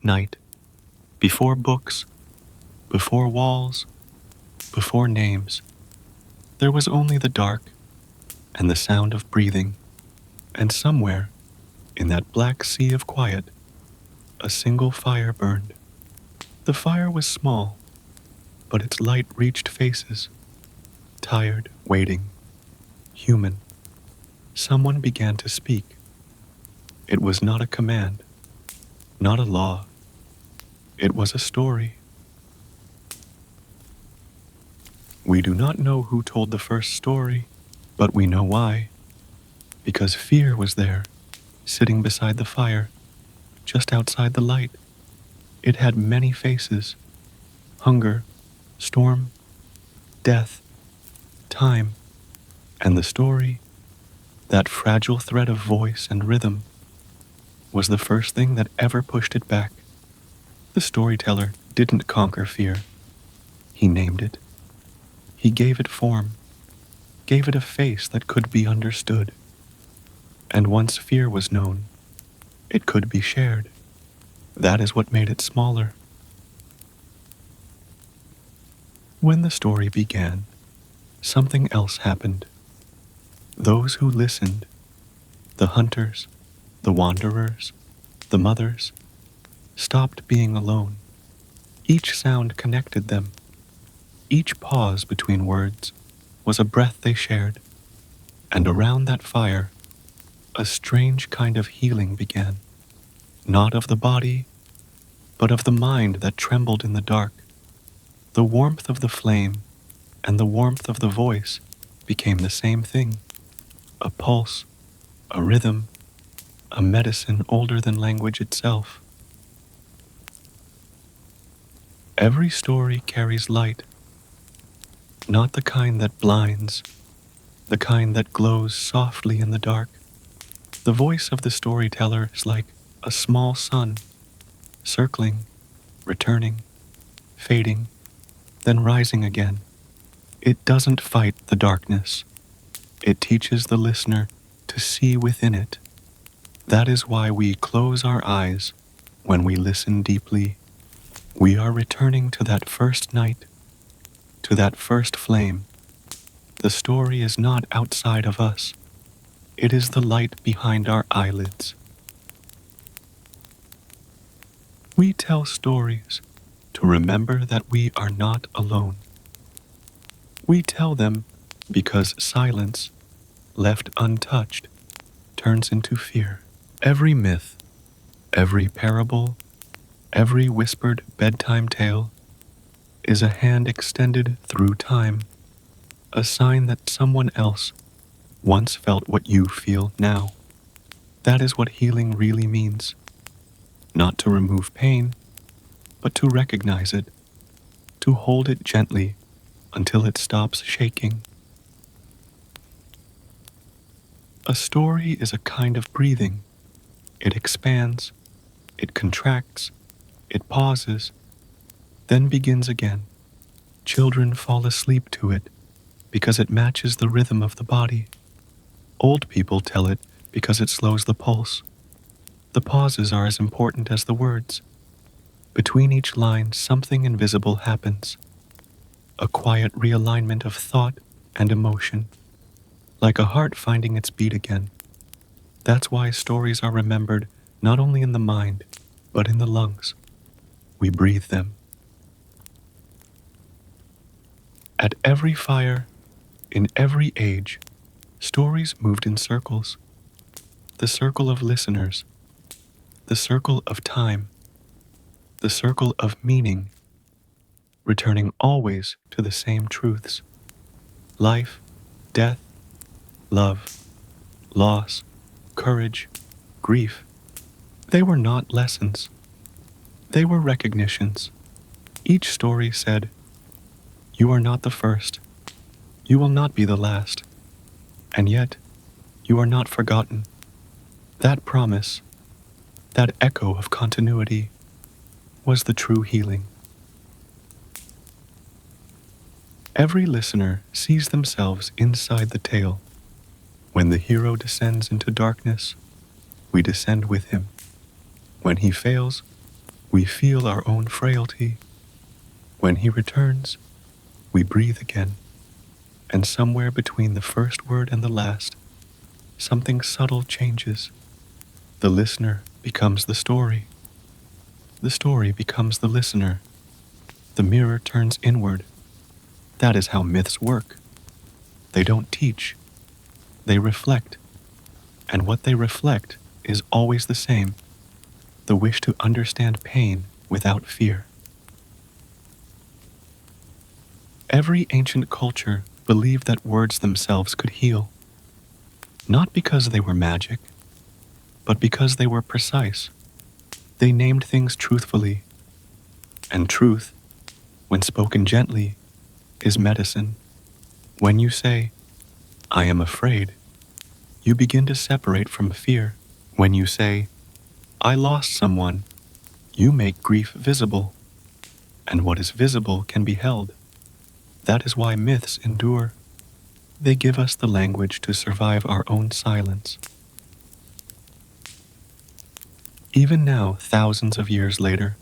Night, before books, before walls, before names, there was only the dark and the sound of breathing, and somewhere, in that black sea of quiet, a single fire burned. The fire was small, but its light reached faces, tired, waiting, human. Someone began to speak. It was not a command, not a law. It was a story. We do not know who told the first story, but we know why. Because fear was there, sitting beside the fire, just outside the light. It had many faces: hunger, storm, death, time, and the story, that fragile thread of voice and rhythm, was the first thing that ever pushed it back. The storyteller didn't conquer fear. He named it. He gave it form, gave it a face that could be understood. And once fear was known, it could be shared. That is what made it smaller. When the story began, something else happened. Those who listened, the hunters, the wanderers, the mothers, stopped being alone. Each sound connected them. Each pause between words was a breath they shared. And around that fire, a strange kind of healing began. Not of the body, but of the mind that trembled in the dark. The warmth of the flame and the warmth of the voice became the same thing. A pulse, a rhythm, a medicine older than language itself. Every story carries light, not the kind that blinds, the kind that glows softly in the dark. The voice of the storyteller is like a small sun, circling, returning, fading, then rising again. It doesn't fight the darkness. It teaches the listener to see within it. That is why we close our eyes when we listen deeply. We are returning to that first night, to that first flame. The story is not outside of us. It is the light behind our eyelids. We tell stories to remember that we are not alone. We tell them because silence, left untouched, turns into fear. Every myth, every parable, every whispered bedtime tale is a hand extended through time, a sign that someone else once felt what you feel now. That is what healing really means. Not to remove pain, but to recognize it, to hold it gently until it stops shaking. A story is a kind of breathing. It expands, it contracts, it pauses, then begins again. Children fall asleep to it because it matches the rhythm of the body. Old people tell it because it slows the pulse. The pauses are as important as the words. Between each line, something invisible happens. A quiet realignment of thought and emotion, like a heart finding its beat again. That's why stories are remembered not only in the mind, but in the lungs. We breathe them. At every fire, in every age, stories moved in circles. The circle of listeners, the circle of time, the circle of meaning, returning always to the same truths: life, death, love, loss, courage, grief. They were not lessons. They were recognitions. Each story said, "You are not the first. You will not be the last. And yet, you are not forgotten." That promise, that echo of continuity, was the true healing. Every listener sees themselves inside the tale. When the hero descends into darkness, we descend with him. When he fails, We feel our own frailty. When he returns, we breathe again, and somewhere between the first word and the last, something subtle changes. The listener becomes the story. The story becomes the listener. The mirror turns inward. That is how myths work. They don't teach, they reflect. And what they reflect is always the same: the wish to understand pain without fear. Every ancient culture believed that words themselves could heal, not because they were magic, but because they were precise. They named things truthfully, and truth, when spoken gently, is medicine. When you say, "I am afraid," you begin to separate from fear. When you say, "I lost someone," you make grief visible, and what is visible can be held. That is why myths endure. They give us the language to survive our own silence. Even now, thousands of years later,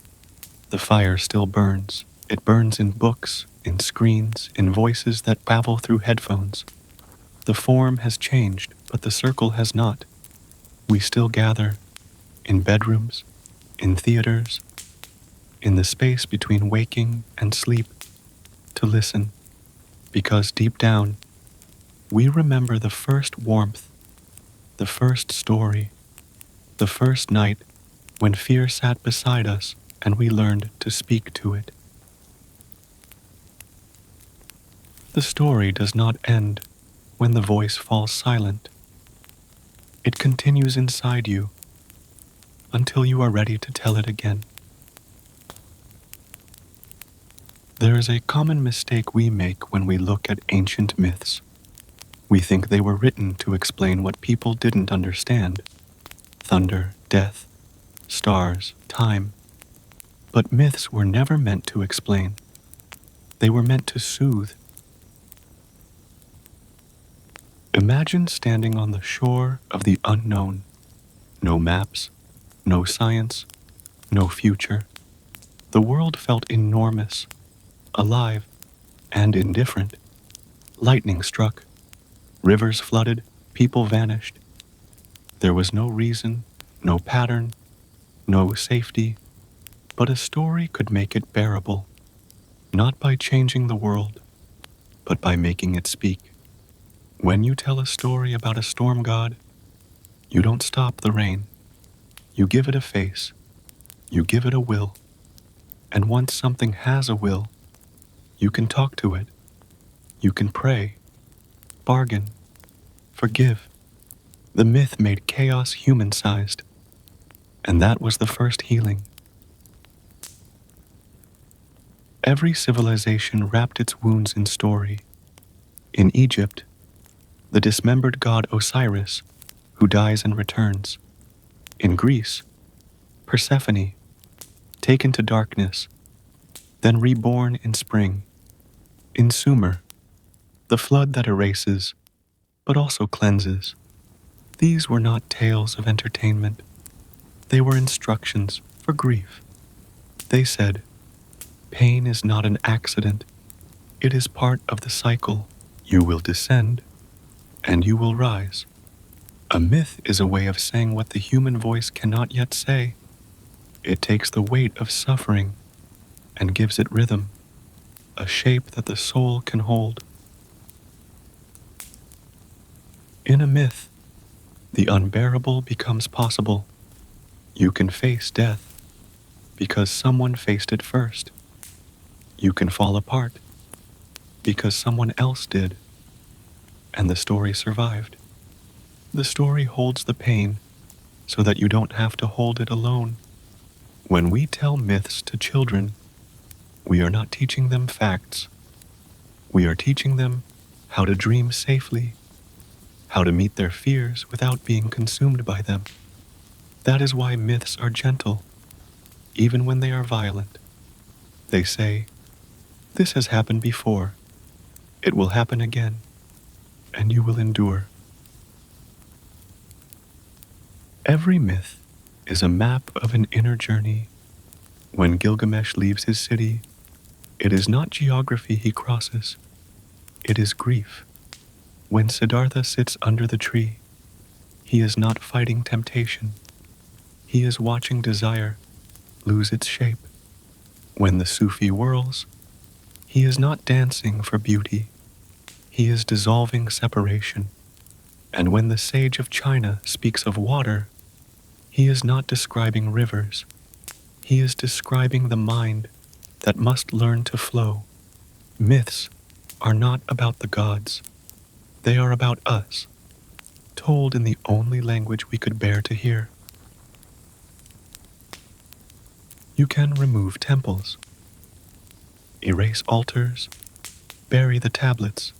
the fire still burns. It burns in books, in screens, in voices that babble through headphones. The form has changed, but the circle has not. We still gather in bedrooms, in theaters, in the space between waking and sleep, to listen, because deep down, we remember the first warmth, the first story, the first night when fear sat beside us and we learned to speak to it. The story does not end when the voice falls silent. It continues inside you until you are ready to tell it again. There is a common mistake we make when we look at ancient myths. We think they were written to explain what people didn't understand: thunder, death, stars, time. But myths were never meant to explain. They were meant to soothe. Imagine standing on the shore of the unknown. No maps, no science, no future. The world felt enormous, alive, and indifferent. Lightning struck, rivers flooded, people vanished. There was no reason, no pattern, no safety, but a story could make it bearable, not by changing the world, but by making it speak. When you tell a story about a storm god, you don't stop the rain. You give it a face. You give it a will. And once something has a will, you can talk to it. You can pray, bargain, forgive. The myth made chaos human-sized, and that was the first healing. Every civilization wrapped its wounds in story. In Egypt, the dismembered god Osiris, who dies and returns. In Greece, Persephone, taken to darkness, then reborn in spring. In Sumer, the flood that erases, but also cleanses. These were not tales of entertainment. They were instructions for grief. They said, pain is not an accident. It is part of the cycle. You will descend, and you will rise. A myth is a way of saying what the human voice cannot yet say. It takes the weight of suffering and gives it rhythm, a shape that the soul can hold. In a myth, the unbearable becomes possible. You can face death because someone faced it first. You can fall apart because someone else did, and the story survived. The story holds the pain so that you don't have to hold it alone. When we tell myths to children, we are not teaching them facts. We are teaching them how to dream safely, how to meet their fears without being consumed by them. That is why myths are gentle, even when they are violent. They say, "This has happened before. It will happen again, and you will endure." Every myth is a map of an inner journey. When Gilgamesh leaves his city, it is not geography he crosses, it is grief. When Siddhartha sits under the tree, he is not fighting temptation, he is watching desire lose its shape. When the Sufi whirls, he is not dancing for beauty, he is dissolving separation. And when the sage of China speaks of water, he is not describing rivers, he is describing the mind that must learn to flow. Myths are not about the gods, they are about us, told in the only language we could bear to hear. You can remove temples, erase altars, bury the tablets,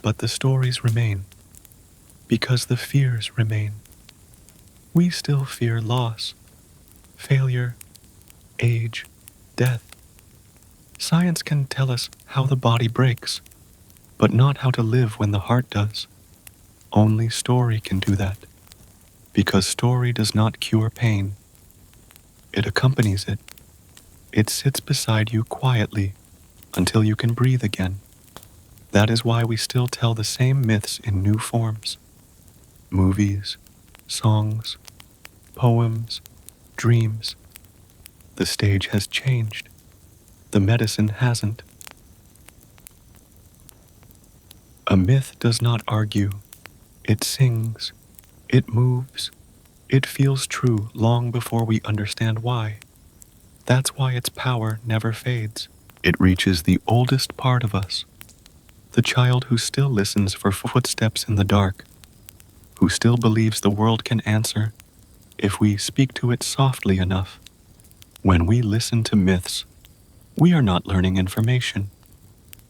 but the stories remain, because the fears remain. We still fear loss, failure, age, death. Science can tell us how the body breaks, but not how to live when the heart does. Only story can do that, because story does not cure pain. It accompanies it. It sits beside you quietly until you can breathe again. That is why we still tell the same myths in new forms. Movies, songs, poems, dreams. The stage has changed. The medicine hasn't. A myth does not argue. It sings. It moves. It feels true long before we understand why. That's why its power never fades. It reaches the oldest part of us, the child who still listens for footsteps in the dark, who still believes the world can answer if we speak to it softly enough. When we listen to myths, we are not learning information.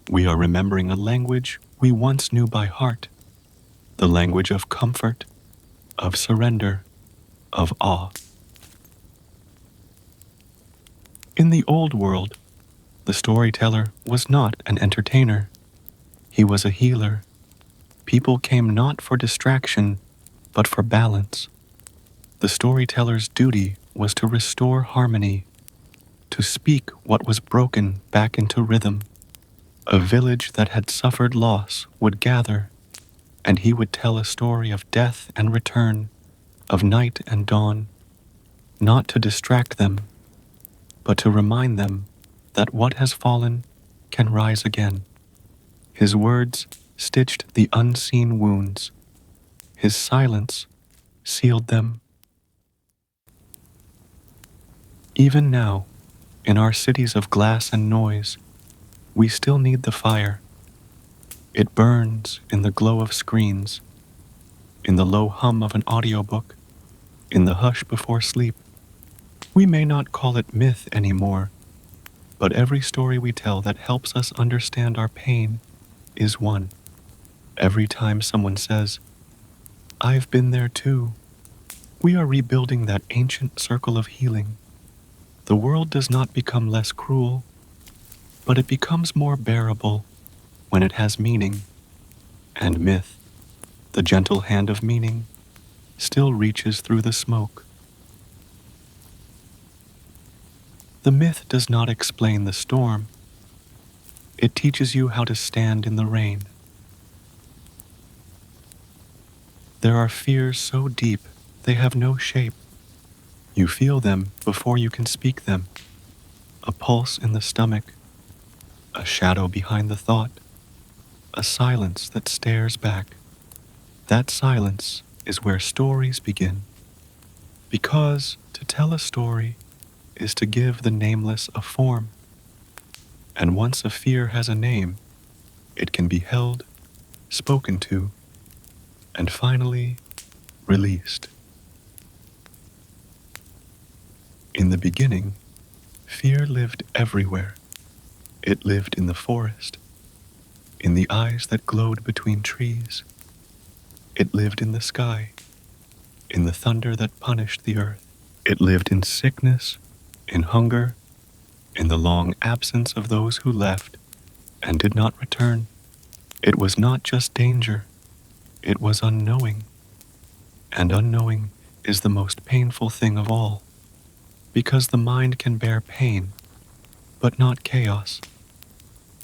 We are remembering a language we once knew by heart, the language of comfort, of surrender, of awe. In the old world, the storyteller was not an entertainer. He was a healer. People came not for distraction, but for balance. The storyteller's duty was to restore harmony, to speak what was broken back into rhythm. A village that had suffered loss would gather, and he would tell a story of death and return, of night and dawn, not to distract them, but to remind them that what has fallen can rise again. His words stitched the unseen wounds. His silence sealed them. Even now, in our cities of glass and noise, we still need the fire. It burns in the glow of screens, in the low hum of an audiobook, in the hush before sleep. We may not call it myth anymore, but every story we tell that helps us understand our pain is one. Every time someone says, "I've been there too," we are rebuilding that ancient circle of healing. The world does not become less cruel, but it becomes more bearable when it has meaning. And myth, the gentle hand of meaning, still reaches through the smoke. The myth does not explain the storm. It teaches you how to stand in the rain. There are fears so deep they have no shape. You feel them before you can speak them. A pulse in the stomach, a shadow behind the thought, a silence that stares back. That silence is where stories begin. Because to tell a story is to give the nameless a form. And once a fear has a name, it can be held, spoken to, and finally released. In the beginning, fear lived everywhere. It lived in the forest, in the eyes that glowed between trees. It lived in the sky, in the thunder that punished the earth. It lived in sickness, in hunger, in the long absence of those who left and did not return. It was not just danger, it was unknowing. And unknowing is the most painful thing of all, because the mind can bear pain, but not chaos.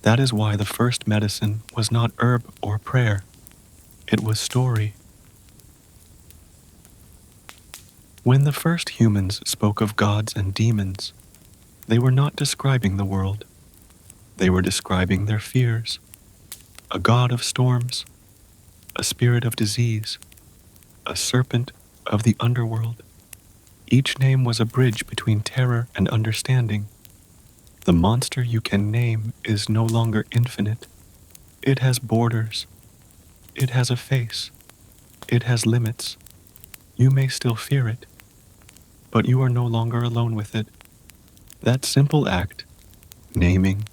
That is why the first medicine was not herb or prayer, it was story. When the first humans spoke of gods and demons, they were not describing the world. They were describing their fears. A god of storms, a spirit of disease, a serpent of the underworld. Each name was a bridge between terror and understanding. The monster you can name is no longer infinite. It has borders. It has a face. It has limits. You may still fear it, but you are no longer alone with it. That simple act, naming,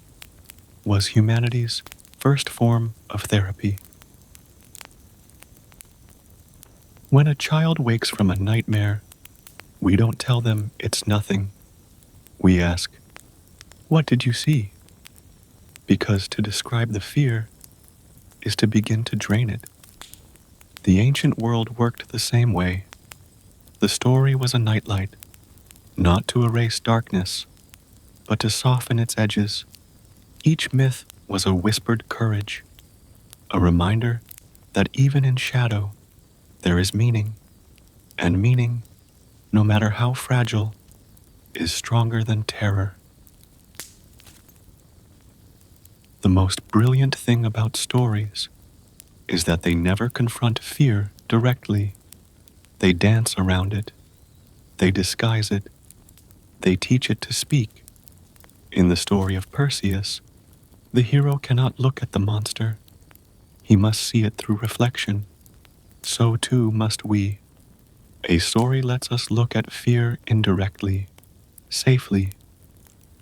was humanity's first form of therapy. When a child wakes from a nightmare, we don't tell them it's nothing. We ask, "What did you see?" Because to describe the fear is to begin to drain it. The ancient world worked the same way. The story was a nightlight, not to erase darkness, but to soften its edges. Each myth was a whispered courage, a reminder that even in shadow there is meaning, and meaning, no matter how fragile, is stronger than terror. The most brilliant thing about stories is that they never confront fear directly. They dance around it. They disguise it. They teach it to speak. In the story of Perseus, the hero cannot look at the monster. He must see it through reflection. So too must we. A story lets us look at fear indirectly, safely.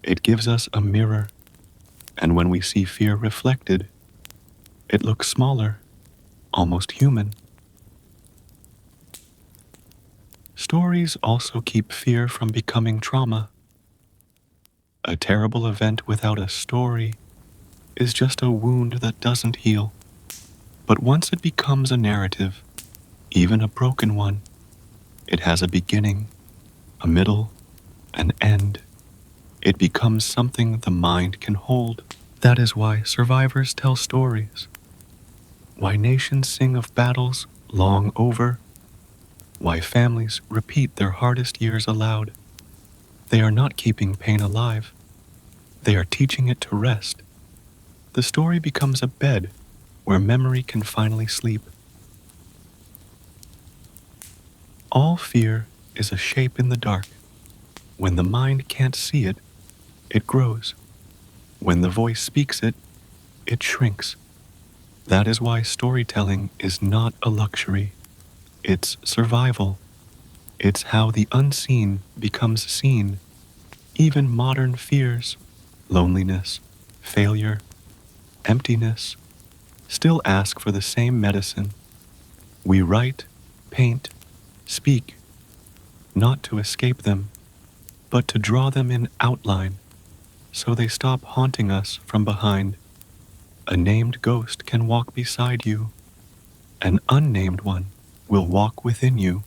It gives us a mirror, and when we see fear reflected, it looks smaller, almost human. Stories also keep fear from becoming trauma. A terrible event without a story is just a wound that doesn't heal. But once it becomes a narrative, even a broken one, it has a beginning, a middle, an end. It becomes something the mind can hold. That is why survivors tell stories, why nations sing of battles long over, why families repeat their hardest years aloud. They are not keeping pain alive. They are teaching it to rest. The story becomes a bed where memory can finally sleep. All fear is a shape in the dark. When the mind can't see it, it grows. When the voice speaks it, it shrinks. That is why storytelling is not a luxury. It's survival. It's how the unseen becomes seen. Even modern fears, loneliness, failure, emptiness, still ask for the same medicine. We write, paint, speak, not to escape them, but to draw them in outline, so they stop haunting us from behind. A named ghost can walk beside you. An unnamed one will walk within you.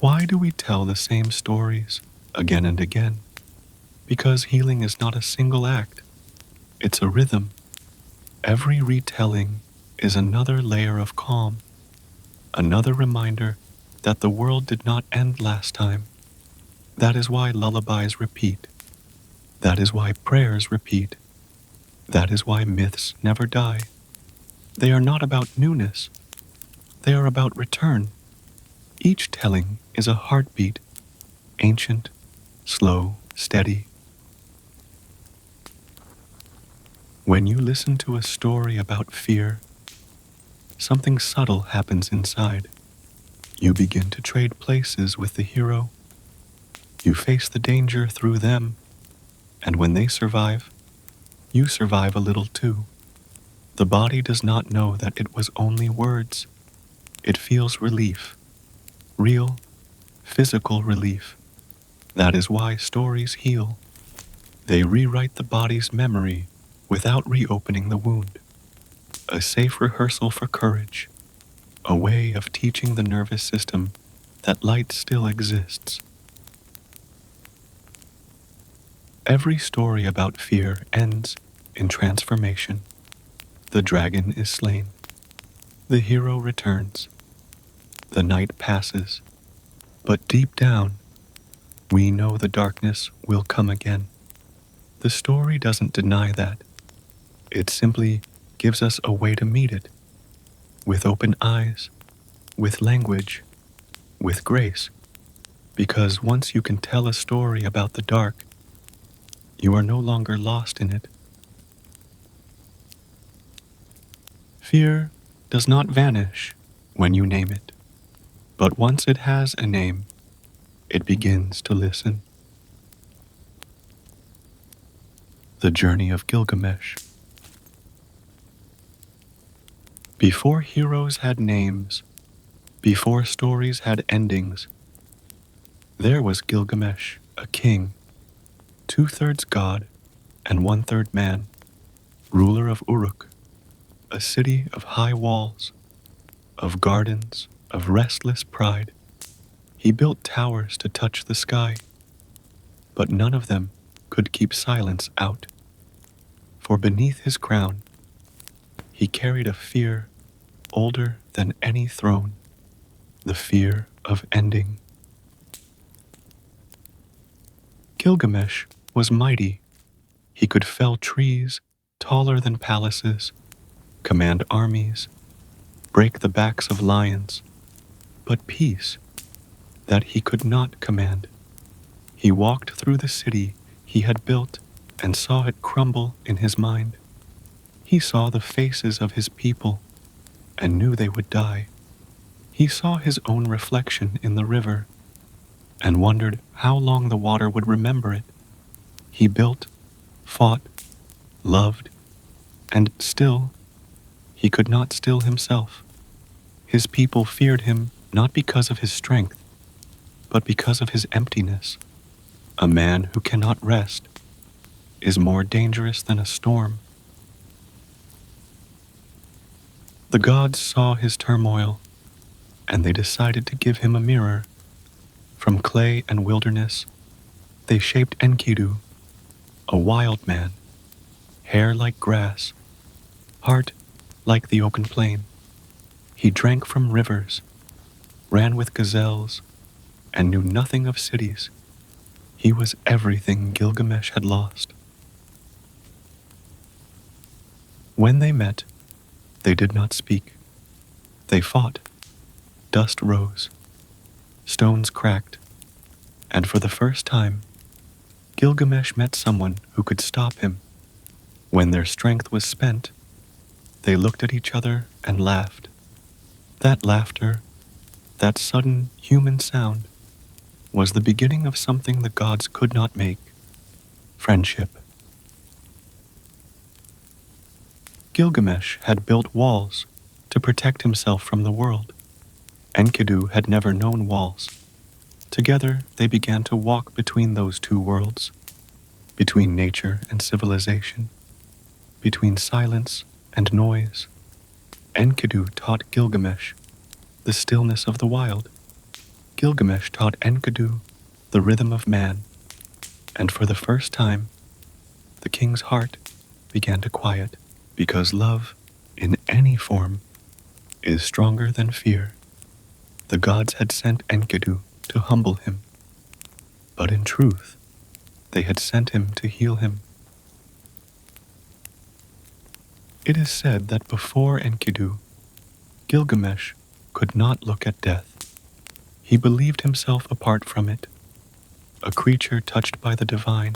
Why do we tell the same stories again and again? Because healing is not a single act. It's a rhythm. Every retelling is another layer of calm, another reminder that the world did not end last time. That is why lullabies repeat. That is why prayers repeat. That is why myths never die. They are not about newness. They are about return. Each telling is a heartbeat, ancient, slow, steady. When you listen to a story about fear, something subtle happens inside. You begin to trade places with the hero. You face the danger through them, and when they survive, you survive a little too. The body does not know that it was only words. It feels relief, real, physical relief. That is why stories heal. They rewrite the body's memory without reopening the wound. A safe rehearsal for courage, a way of teaching the nervous system that light still exists. Every story about fear ends in transformation. The dragon is slain. The hero returns. The night passes. But deep down, we know the darkness will come again. The story doesn't deny that. It simply gives us a way to meet it. With open eyes, with language, with grace. Because once you can tell a story about the dark, you are no longer lost in it. Fear does not vanish when you name it, but once it has a name, it begins to listen. The Journey of Gilgamesh. Before heroes had names, before stories had endings, there was Gilgamesh, a king, 2/3 god and 1/3 man, ruler of Uruk, a city of high walls, of gardens, of restless pride. He built towers to touch the sky, but none of them could keep silence out. For beneath his crown, he carried a fear older than any throne, the fear of ending. Gilgamesh was mighty. He could fell trees taller than palaces, command armies, break the backs of lions, but peace that he could not command. He walked through the city he had built and saw it crumble in his mind. He saw the faces of his people and knew they would die. He saw his own reflection in the river and wondered how long the water would remember it. He built, fought, loved, and still, he could not still himself. His people feared him not because of his strength, but because of his emptiness. A man who cannot rest is more dangerous than a storm. The gods saw his turmoil, and they decided to give him a mirror. From clay and wilderness, they shaped Enkidu, a wild man, hair like grass, heart like the open plain. He drank from rivers, ran with gazelles, and knew nothing of cities. He was everything Gilgamesh had lost. When they met, they did not speak. They fought. Dust rose. Stones cracked. And for the first time, Gilgamesh met someone who could stop him. When their strength was spent, they looked at each other and laughed. That laughter, that sudden human sound, was the beginning of something the gods could not make: friendship. Gilgamesh had built walls to protect himself from the world. Enkidu had never known walls. Together they began to walk between those two worlds, between nature and civilization, between silence and noise. Enkidu taught Gilgamesh the stillness of the wild. Gilgamesh taught Enkidu the rhythm of man, and for the first time, the king's heart began to quiet, because love, in any form, is stronger than fear. The gods had sent Enkidu to humble him, but in truth, they had sent him to heal him. It is said that before Enkidu, Gilgamesh could not look at death. He believed himself apart from it, a creature touched by the divine,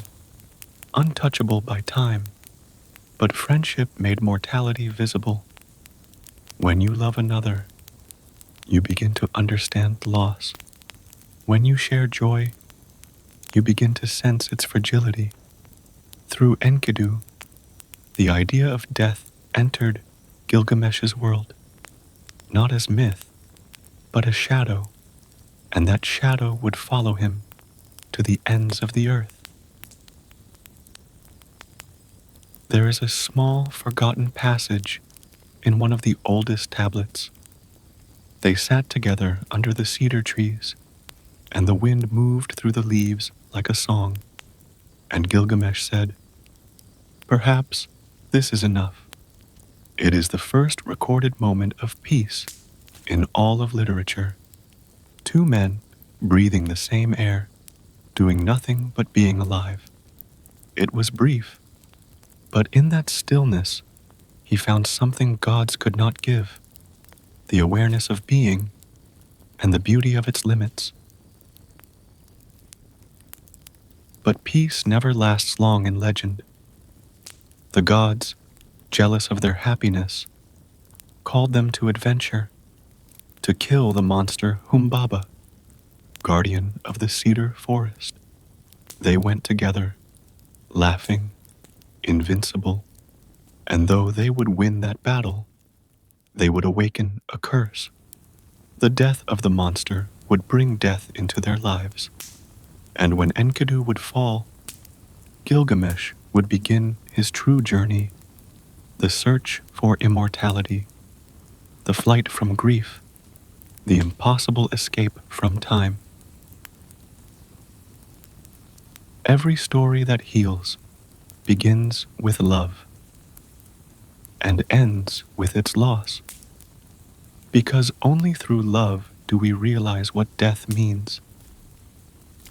untouchable by time, but friendship made mortality visible. When you love another, you begin to understand loss. When you share joy, you begin to sense its fragility. Through Enkidu, the idea of death entered Gilgamesh's world, not as myth, but as shadow, and that shadow would follow him to the ends of the earth. There is a small, forgotten passage in one of the oldest tablets. They sat together under the cedar trees, and the wind moved through the leaves like a song. And Gilgamesh said, "Perhaps this is enough. It is the first recorded moment of peace in all of literature. Two men breathing the same air, doing nothing but being alive. It was brief, but in that stillness, he found something gods could not give, the awareness of being and the beauty of its limits. But peace never lasts long in legend. The gods, jealous of their happiness, called them to adventure, to kill the monster Humbaba, guardian of the cedar forest. They went together, laughing, invincible, and though they would win that battle, they would awaken a curse. The death of the monster would bring death into their lives, and when Enkidu would fall, Gilgamesh would begin his true journey, the search for immortality, the flight from grief, the impossible escape from time. Every story that heals begins with love and ends with its loss, because only through love do we realize what death means.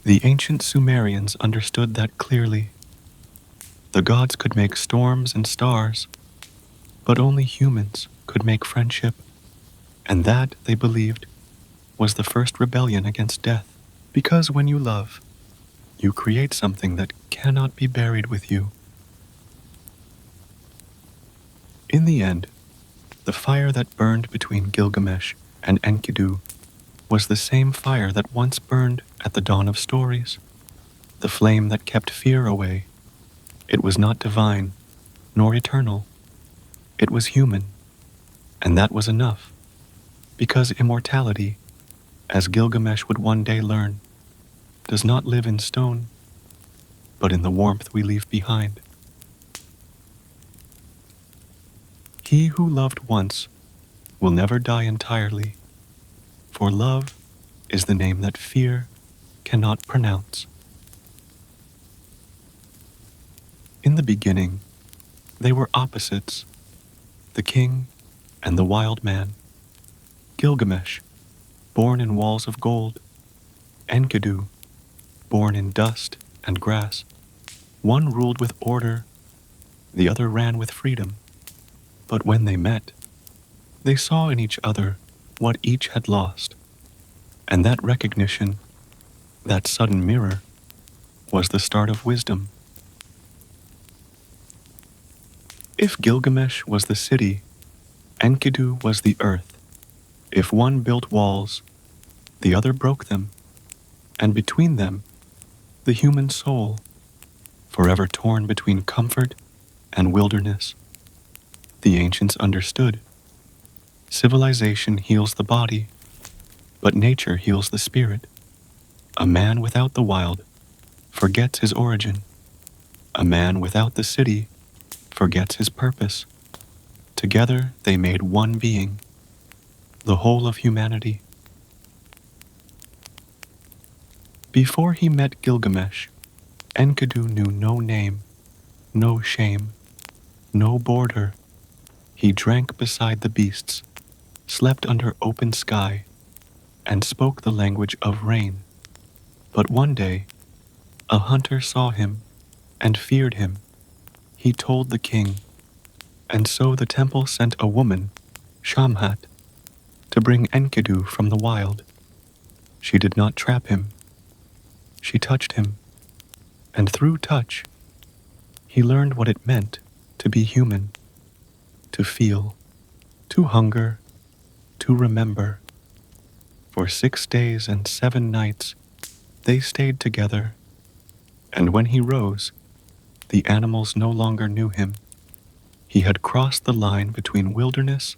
The ancient Sumerians understood that clearly. The gods could make storms and stars, but only humans could make friendship, and that, they believed, was the first rebellion against death. Because when you love, you create something that cannot be buried with you. In the end, the fire that burned between Gilgamesh and Enkidu was the same fire that once burned at the dawn of stories, the flame that kept fear away. It was not divine, nor eternal. It was human, and that was enough, because immortality, as Gilgamesh would one day learn, does not live in stone, but in the warmth we leave behind. He who loved once will never die entirely, for love is the name that fear cannot pronounce. In the beginning, they were opposites, the king and the wild man. Gilgamesh, born in walls of gold, Enkidu, born in dust and grass. One ruled with order, the other ran with freedom. But when they met, they saw in each other what each had lost, and that recognition, that sudden mirror, was the start of wisdom. If Gilgamesh was the city, Enkidu was the earth. If one built walls, the other broke them, and between them, the human soul, forever torn between comfort and wilderness. The ancients understood. Civilization heals the body, but nature heals the spirit. A man without the wild forgets his origin. A man without the city forgets his purpose. Together they made one being, the whole of humanity. Before he met Gilgamesh, Enkidu knew no name, no shame, no border. He drank beside the beasts, slept under open sky, and spoke the language of rain. But one day, a hunter saw him and feared him. He told the king, and so the temple sent a woman, Shamhat, to bring Enkidu from the wild. She did not trap him. She touched him, and through touch, he learned what it meant to be human, to feel, to hunger, to remember. For 6 days and 7 nights, they stayed together, and when he rose, the animals no longer knew him. He had crossed the line between wilderness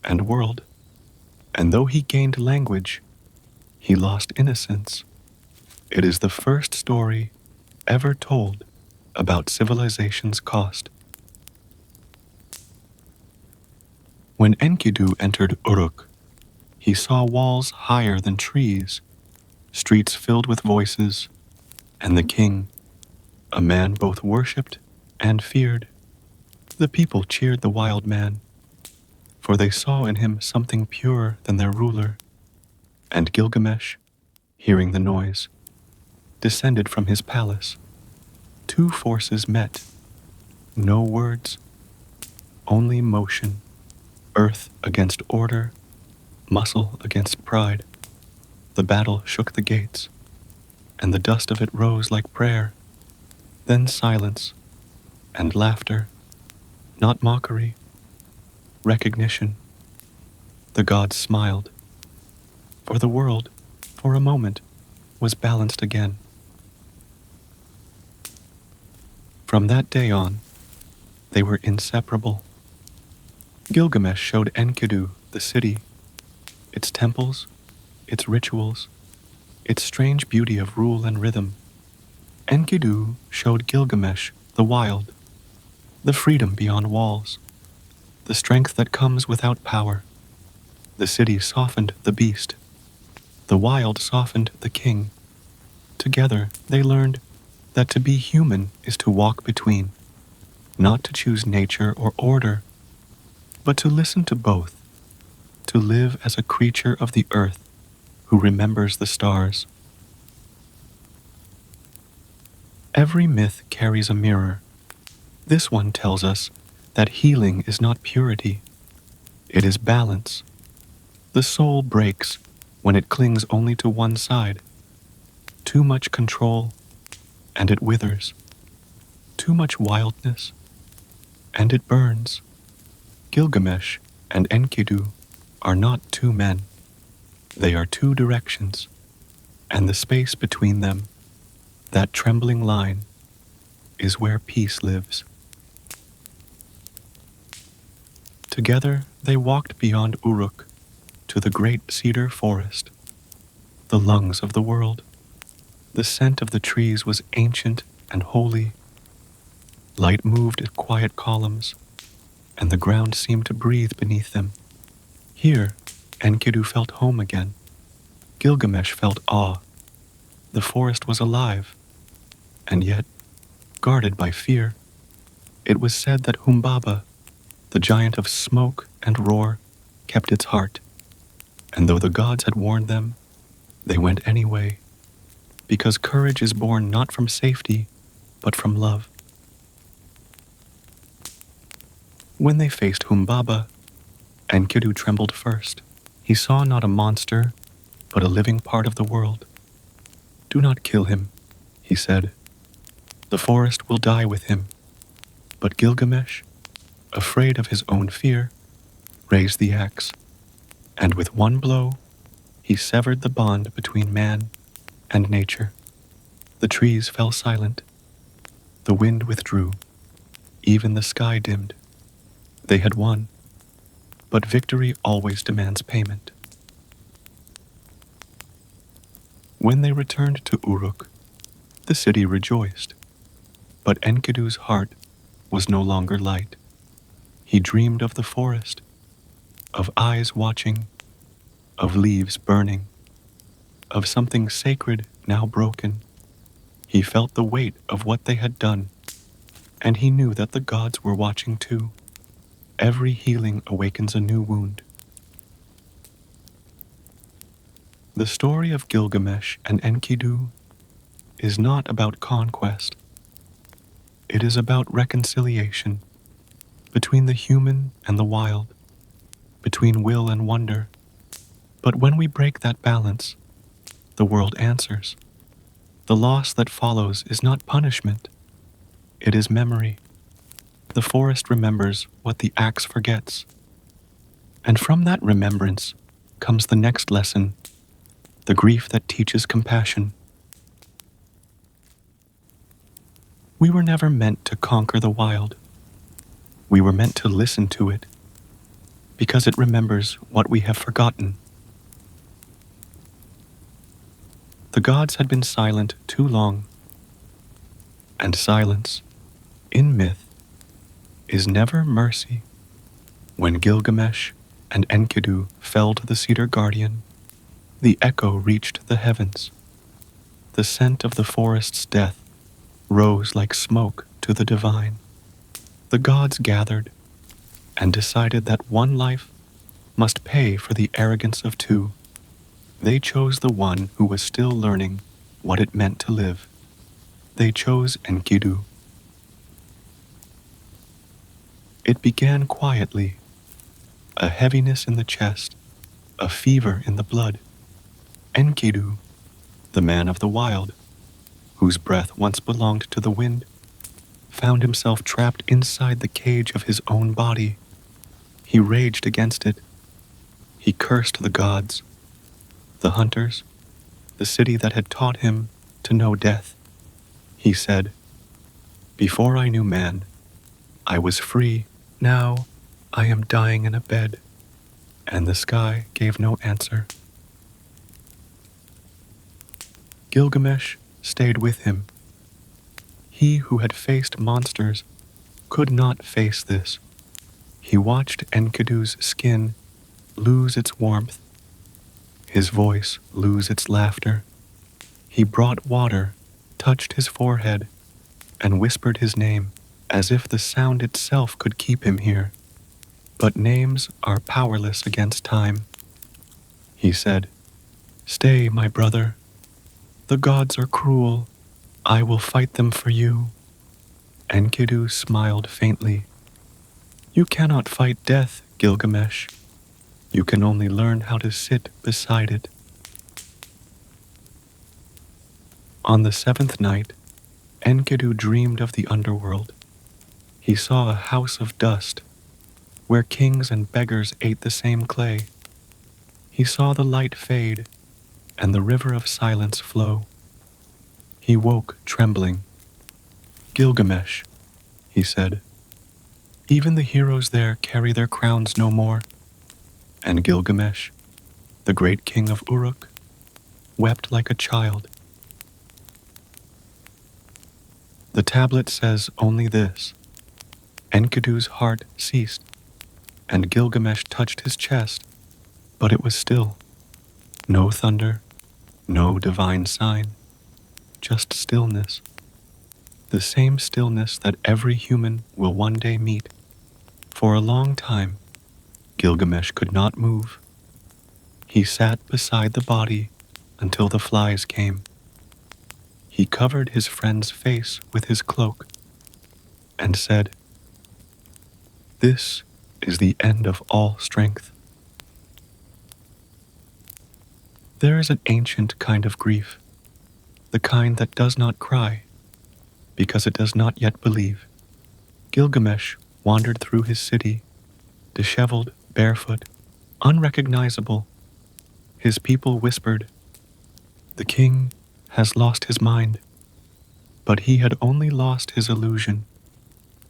and world, and though he gained language, he lost innocence. It is the first story ever told about civilization's cost. When Enkidu entered Uruk, He saw walls higher than trees, streets filled with voices, and the king, a man both worshipped and feared. The people cheered the wild man, for they saw in him something purer than their ruler. And Gilgamesh, hearing the noise, descended from his palace. Two forces met. No words, only motion. Earth against order, muscle against pride. The battle shook the gates, and the dust of it rose like prayer. Then silence and laughter, not mockery, recognition. The gods smiled, for the world, for a moment, was balanced again. From that day on, they were inseparable. Gilgamesh showed Enkidu the city, its temples, its rituals, its strange beauty of rule and rhythm. Enkidu showed Gilgamesh the wild, the freedom beyond walls, the strength that comes without power. The city softened the beast. The wild softened the king. Together they learned that to be human is to walk between, not to choose nature or order, but to listen to both, to live as a creature of the earth who remembers the stars. Every myth carries a mirror. This one tells us that healing is not purity, it is balance. The soul breaks when it clings only to one side. Too much control, and it withers. Too much wildness, and it burns. Gilgamesh and Enkidu are not two men. They are two directions, and the space between them, that trembling line, is where peace lives. Together they walked beyond Uruk to the great cedar forest, the lungs of the world. The scent of the trees was ancient and holy. Light moved in quiet columns, and the ground seemed to breathe beneath them. Here, Enkidu felt home again. Gilgamesh felt awe. The forest was alive, and yet guarded by fear. It was said that Humbaba, the giant of smoke and roar, kept its heart, and though the gods had warned them, they went anyway, because courage is born not from safety, but from love. When they faced Humbaba, Enkidu trembled first. He saw not a monster, but a living part of the world. "Do not kill him," he said. "The forest will die with him." But Gilgamesh, afraid of his own fear, raised the axe, and with one blow, he severed the bond between man and nature. The trees fell silent. The wind withdrew. Even the sky dimmed. They had won, but victory always demands payment. When they returned to Uruk, the city rejoiced, but Enkidu's heart was no longer light. He dreamed of the forest, of eyes watching, of leaves burning, of something sacred now broken. He felt the weight of what they had done, and he knew that the gods were watching too. Every healing awakens a new wound. The story of Gilgamesh and Enkidu is not about conquest. It is about reconciliation between the human and the wild, between will and wonder. But when we break that balance, the world answers. The loss that follows is not punishment, it is memory. The forest remembers what the axe forgets. And from that remembrance comes the next lesson, the grief that teaches compassion. We were never meant to conquer the wild. We were meant to listen to it, because it remembers what we have forgotten. The gods had been silent too long, and silence, in myth, is never mercy. When Gilgamesh, and Enkidu fell to the cedar guardian. The echo reached the heavens. The scent of the forest's death rose like smoke to the divine. The gods gathered and decided that one life must pay for the arrogance of two. They chose the one who was still learning what it meant to live. They chose Enkidu. It began quietly, a heaviness in the chest, a fever in the blood. Enkidu, the man of the wild, whose breath once belonged to the wind, found himself trapped inside the cage of his own body. He raged against it. He cursed the gods, the hunters, the city that had taught him to know death. He said, "Before I knew man, I was free. Now I am dying in a bed." And the sky gave no answer. Gilgamesh stayed with him. He who had faced monsters could not face this. He watched Enkidu's skin lose its warmth, his voice lose its laughter. He brought water, touched his forehead, and whispered his name, as if the sound itself could keep him here. But names are powerless against time. He said, "Stay, my brother. The gods are cruel. I will fight them for you." Enkidu smiled faintly. "You cannot fight death, Gilgamesh. You can only learn how to sit beside it." On the seventh night, Enkidu dreamed of the underworld. He saw a house of dust, where kings and beggars ate the same clay. He saw the light fade and the river of silence flow. He woke trembling. "Gilgamesh," he said, "even the heroes there carry their crowns no more." And Gilgamesh, the great king of Uruk, wept like a child. The tablet says only this: Enkidu's heart ceased, and Gilgamesh touched his chest, but it was still. No thunder, no divine sign, just stillness. The same stillness that every human will one day meet. For a long time, Gilgamesh could not move. He sat beside the body until the flies came. He covered his friend's face with his cloak and said, "This is the end of all strength." There is an ancient kind of grief, the kind that does not cry, because it does not yet believe. Gilgamesh wandered through his city, disheveled, barefoot, unrecognizable. His people whispered, "The king has lost his mind." But he had only lost his illusion.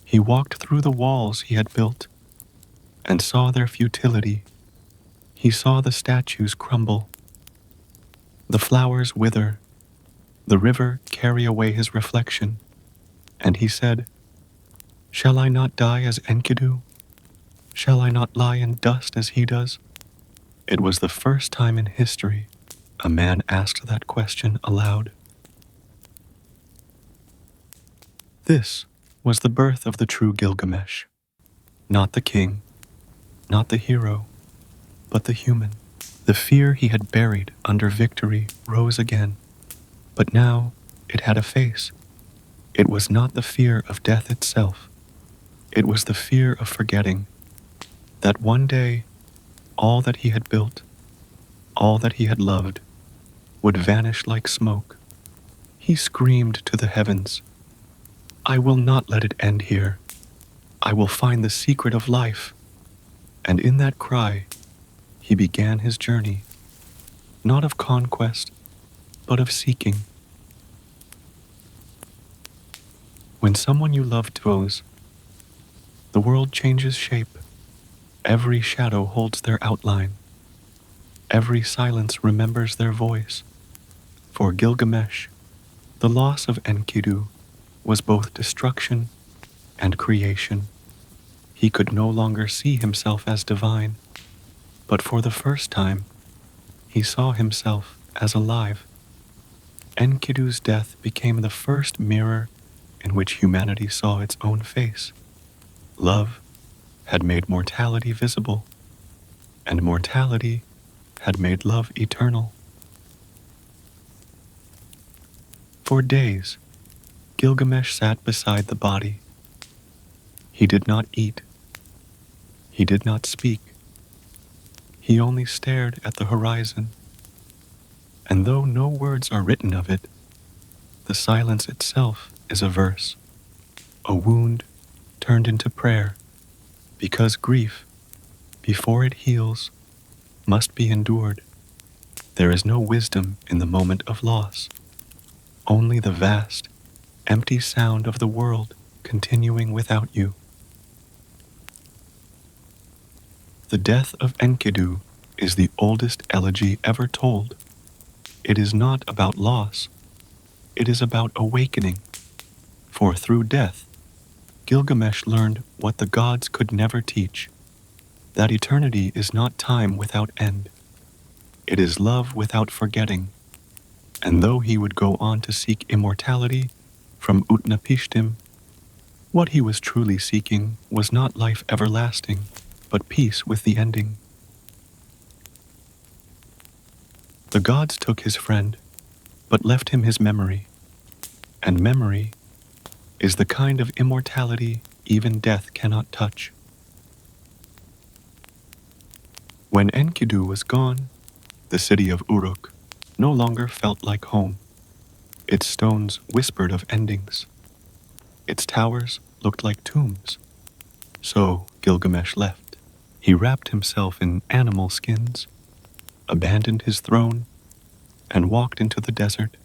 He walked through the walls he had built and saw their futility. He saw the statues crumble, the flowers wither, the river carry away his reflection. And he said, "Shall I not die as Enkidu? Shall I not lie in dust as he does?" It was the first time in history a man asked that question aloud. This was the birth of the true Gilgamesh. Not the king, not the hero, but the human. The fear he had buried under victory rose again, but now it had a face. It was not the fear of death itself. It was the fear of forgetting that one day all that he had built, all that he had loved, would vanish like smoke. He screamed to the heavens, "I will not let it end here. I will find the secret of life." And in that cry, he began his journey, not of conquest, but of seeking. When someone you love goes, the world changes shape. Every shadow holds their outline. Every silence remembers their voice. For Gilgamesh, the loss of Enkidu was both destruction and creation. He could no longer see himself as divine. But for the first time, he saw himself as alive. Enkidu's death became the first mirror in which humanity saw its own face. Love had made mortality visible, and mortality had made love eternal. For days, Gilgamesh sat beside the body. He did not eat. He did not speak. He only stared at the horizon. And though no words are written of it, the silence itself is a verse, a wound turned into prayer, because grief, before it heals, must be endured. There is no wisdom in the moment of loss, only the vast, empty sound of the world continuing without you. The death of Enkidu is the oldest elegy ever told. It is not about loss, it is about awakening. For through death, Gilgamesh learned what the gods could never teach, that eternity is not time without end. It is love without forgetting. And though he would go on to seek immortality from Utnapishtim, what he was truly seeking was not life everlasting, but peace with the ending. The gods took his friend, but left him his memory, and memory is the kind of immortality even death cannot touch. When Enkidu was gone, the city of Uruk no longer felt like home. Its stones whispered of endings. Its towers looked like tombs. So Gilgamesh left. He wrapped himself in animal skins, abandoned his throne, and walked into the desert.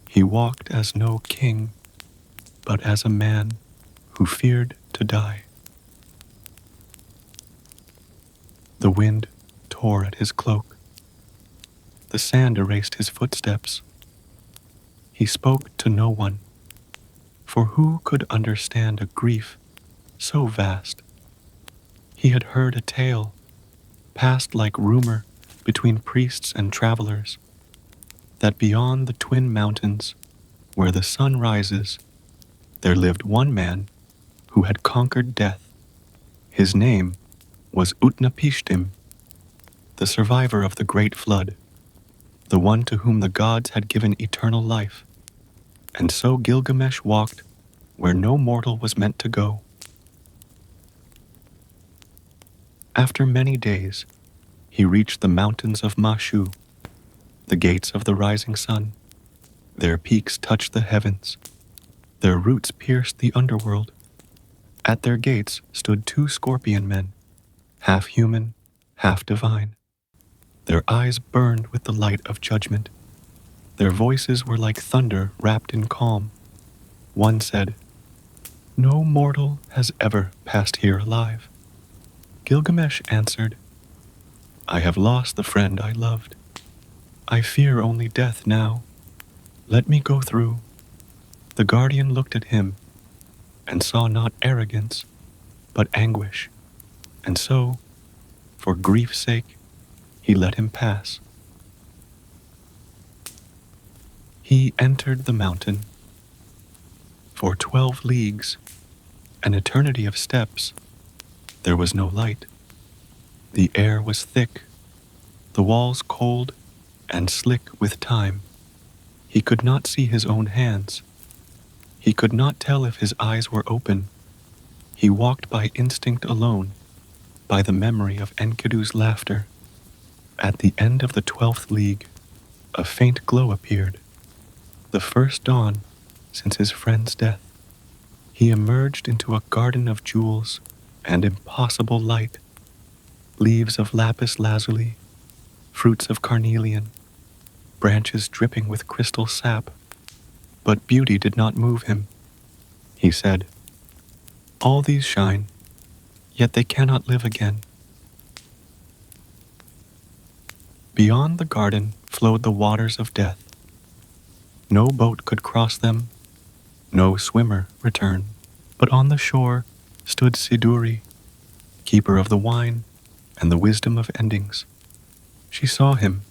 He walked as no king, but as a man who feared to die. The wind tore at his cloak. The sand erased his footsteps. He spoke to no one, for who could understand a grief so vast? He had heard a tale, passed like rumor between priests and travelers, that beyond the twin mountains, where the sun rises, there lived one man who had conquered death. His name was Utnapishtim, the survivor of the great flood, the one to whom the gods had given eternal life. And so Gilgamesh walked where no mortal was meant to go. After many days, he reached the mountains of Mashu, the gates of the rising sun. Their peaks touched the heavens. Their roots pierced the underworld. At their gates stood two scorpion men, half human, half divine. Their eyes burned with the light of judgment. Their voices were like thunder wrapped in calm. One said, "No mortal has ever passed here alive." Gilgamesh answered, "I have lost the friend I loved. I fear only death now. Let me go through." The guardian looked at him and saw not arrogance, but anguish. And so, for grief's sake, he let him pass. He entered the mountain. For 12 leagues, an eternity of steps, there was no light. The air was thick, the walls cold and slick with time. He could not see his own hands. He could not tell if his eyes were open. He walked by instinct alone, by the memory of Enkidu's laughter. At the end of the 12th league, a faint glow appeared, the first dawn since his friend's death. He emerged into a garden of jewels and impossible light, leaves of lapis lazuli, fruits of carnelian, branches dripping with crystal sap. But beauty did not move him. He said, "All these shine, yet they cannot live again." Beyond the garden flowed the waters of death. No boat could cross them, no swimmer return. But on the shore stood Siduri, keeper of the wine and the wisdom of endings. She saw him,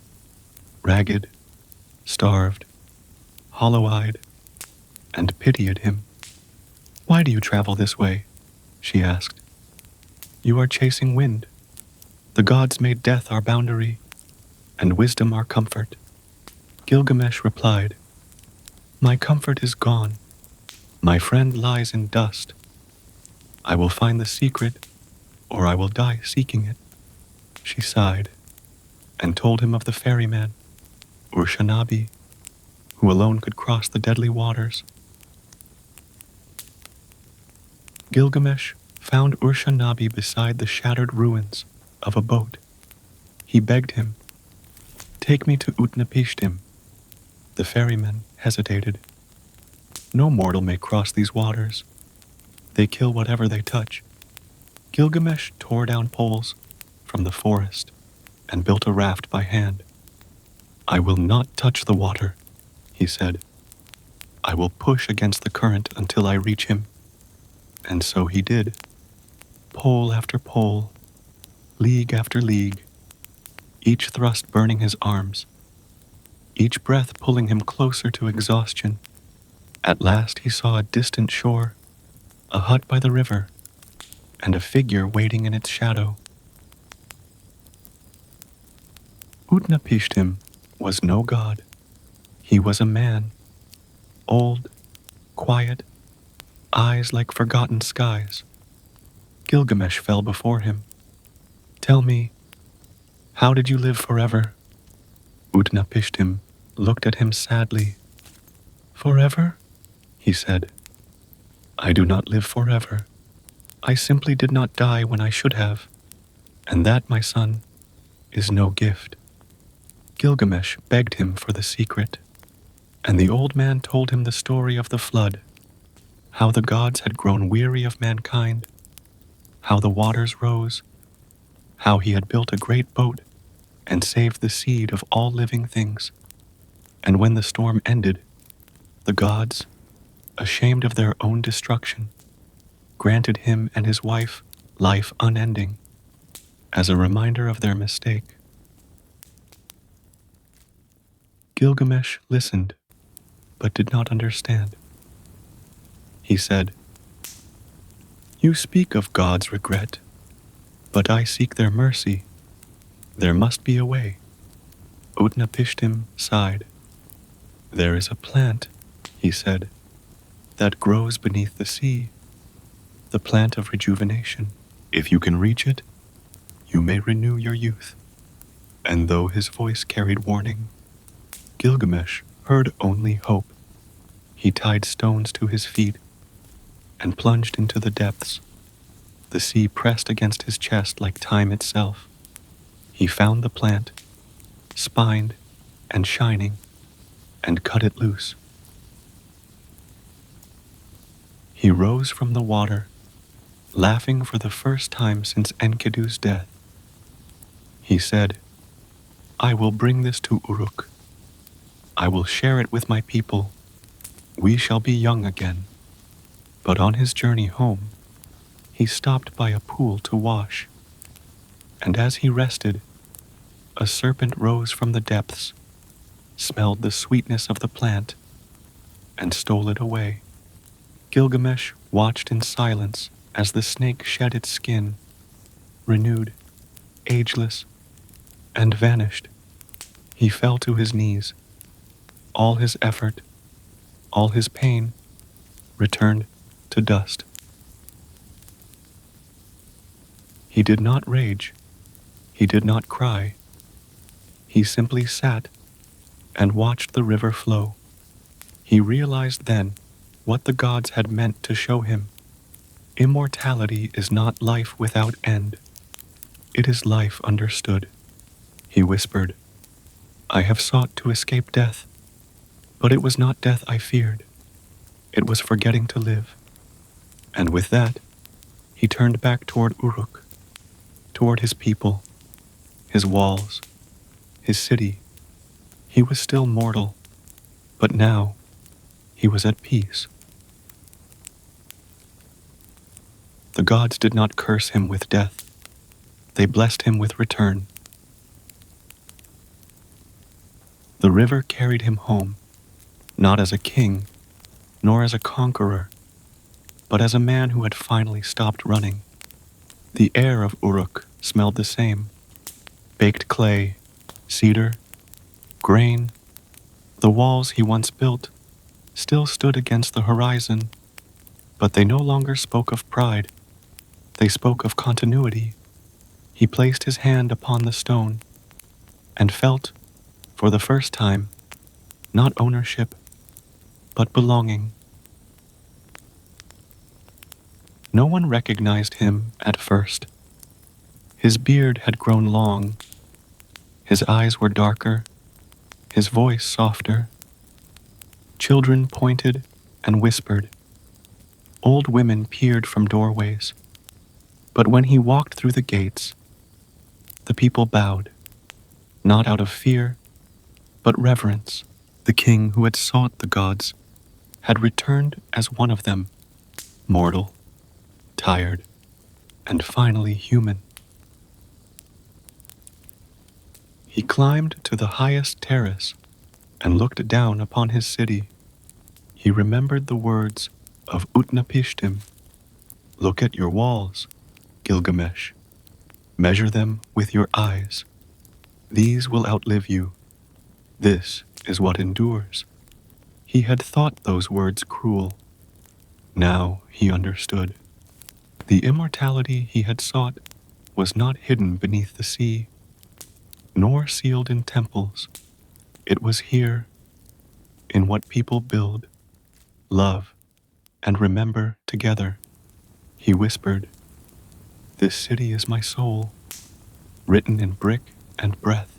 ragged, starved, hollow-eyed, and pitied him. "Why do you travel this way?" she asked. "You are chasing wind. The gods made death our boundary, and wisdom our comfort." Gilgamesh replied, "My comfort is gone. My friend lies in dust. I will find the secret, or I will die seeking it." She sighed, and told him of the ferryman, Urshanabi, who alone could cross the deadly waters. Gilgamesh found Urshanabi beside the shattered ruins of a boat. He begged him, "Take me to Utnapishtim." The ferryman hesitated. "No mortal may cross these waters. They kill whatever they touch." Gilgamesh tore down poles from the forest and built a raft by hand. "I will not touch the water," he said. "I will push against the current until I reach him." And so he did. Pole after pole, league after league, each thrust burning his arms, each breath pulling him closer to exhaustion. At last he saw a distant shore, a hut by the river, and a figure waiting in its shadow. Utnapishtim was no god. He was a man, old, quiet, eyes like forgotten skies. Gilgamesh fell before him. "Tell me, how did you live forever?" Utnapishtim looked at him sadly. "Forever?" he said. "I do not live forever. I simply did not die when I should have, and that, my son, is no gift." Gilgamesh begged him for the secret, and the old man told him the story of the flood, how the gods had grown weary of mankind, how the waters rose, how he had built a great boat and saved the seed of all living things. And when the storm ended, the gods, ashamed of their own destruction, granted him and his wife life unending, as a reminder of their mistake. Gilgamesh listened, but did not understand. He said, "You speak of God's regret, but I seek their mercy. There must be a way." Utnapishtim sighed. "There is a plant," he said, "that grows beneath the sea, the plant of rejuvenation. If you can reach it, you may renew your youth." And though his voice carried warning, Gilgamesh heard only hope. He tied stones to his feet and plunged into the depths. The sea pressed against his chest like time itself. He found the plant, spined and shining, and cut it loose. He rose from the water, laughing for the first time since Enkidu's death. He said, "I will bring this to Uruk. I will share it with my people. We shall be young again." But on his journey home, he stopped by a pool to wash. And as he rested, a serpent rose from the depths, smelled the sweetness of the plant, and stole it away. Gilgamesh watched in silence as the snake shed its skin, renewed, ageless, and vanished. He fell to his knees. All his effort, all his pain, returned to dust. He did not rage. He did not cry. He simply sat and watched the river flow. He realized then what the gods had meant to show him. Immortality is not life without end. It is life understood. He whispered, "I have sought to escape death, but it was not death I feared. It was forgetting to live." And with that, he turned back toward Uruk, toward his people, his walls, his city. He was still mortal, but now he was at peace. The gods did not curse him with death. They blessed him with return. The river carried him home, not as a king, nor as a conqueror, but as a man who had finally stopped running. The air of Uruk smelled the same: baked clay, cedar, grain. The walls he once built still stood against the horizon, but they no longer spoke of pride. They spoke of continuity. He placed his hand upon the stone and felt, for the first time, not ownership, but belonging. No one recognized him at first. His beard had grown long, his eyes were darker, his voice softer. Children pointed and whispered. Old women peered from doorways. But when he walked through the gates, the people bowed, not out of fear, but reverence. The king who had sought the gods had returned as one of them, mortal, tired, and finally human. He climbed to the highest terrace and looked down upon his city. He remembered the words of Utnapishtim. Look at your walls, Gilgamesh. Measure them with your eyes. These will outlive you. This is what endures. He had thought those words cruel. Now he understood. The immortality he had sought was not hidden beneath the sea, nor sealed in temples. It was here, in what people build, love, and remember together. He whispered, "This city is my soul, written in brick and breath."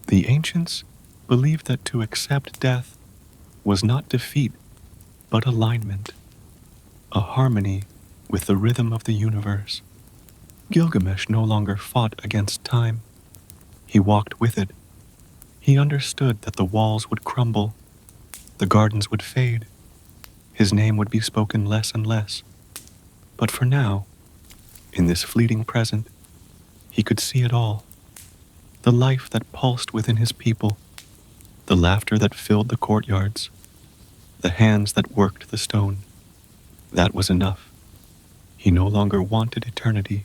The ancients believed that to accept death was not defeat, but alignment, a harmony with the rhythm of the universe. Gilgamesh no longer fought against time. He walked with it. He understood that the walls would crumble, the gardens would fade, his name would be spoken less and less. But for now, in this fleeting present, he could see it all. The life that pulsed within his people, the laughter that filled the courtyards, the hands that worked the stone. That was enough. He no longer wanted eternity.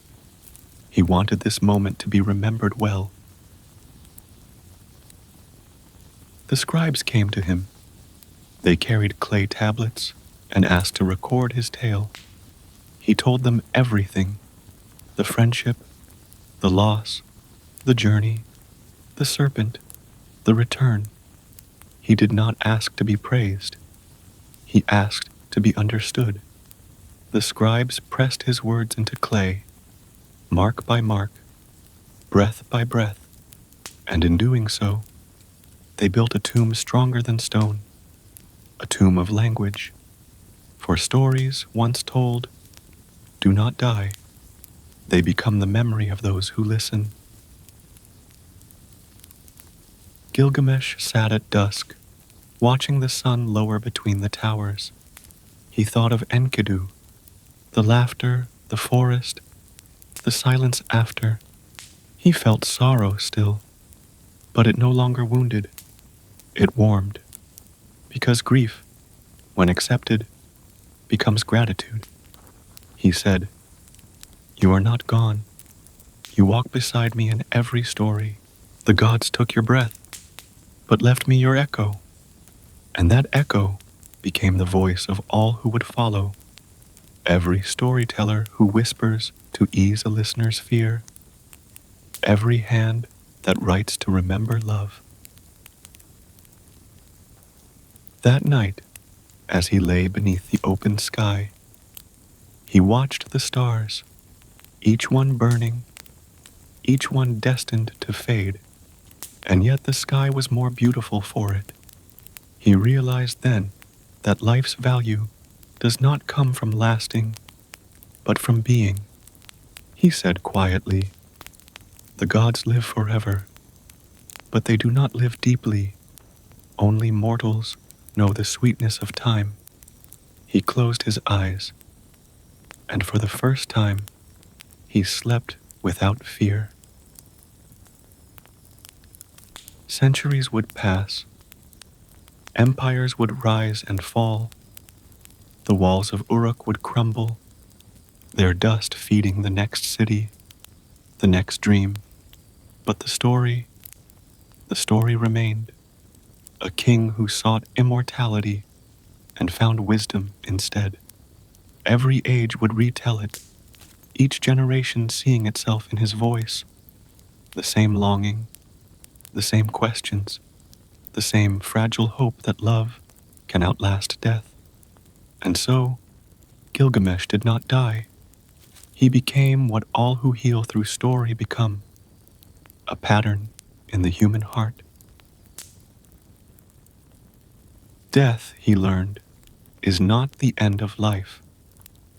He wanted this moment to be remembered well. The scribes came to him. They carried clay tablets and asked to record his tale. He told them everything: the friendship, the loss, the journey, the serpent, the return. He did not ask to be praised. He asked to be understood. The scribes pressed his words into clay, mark by mark, breath by breath, and in doing so, they built a tomb stronger than stone, a tomb of language. For stories once told do not die. They become the memory of those who listen. Gilgamesh sat at dusk, watching the sun lower between the towers. He thought of Enkidu, the laughter, the forest, the silence after. He felt sorrow still, but it no longer wounded. It warmed, because grief, when accepted, becomes gratitude. He said, "You are not gone. You walk beside me in every story. The gods took your breath, but left me your echo." And that echo became the voice of all who would follow. Every storyteller who whispers to ease a listener's fear. Every hand that writes to remember love. That night, as he lay beneath the open sky, he watched the stars, each one burning, each one destined to fade, and yet the sky was more beautiful for it. He realized then that life's value does not come from lasting, but from being. He said quietly, "The gods live forever, but they do not live deeply. Only mortals know the sweetness of time." He closed his eyes. and for the first time, he slept without fear. Centuries would pass, empires would rise and fall, the walls of Uruk would crumble, their dust feeding the next city, the next dream. But the story remained. A king who sought immortality and found wisdom instead. Every age would retell it, each generation seeing itself in his voice. The same longing, the same questions, the same fragile hope that love can outlast death. And so, Gilgamesh did not die. He became what all who heal through story become, a pattern in the human heart. Death, he learned, is not the end of life.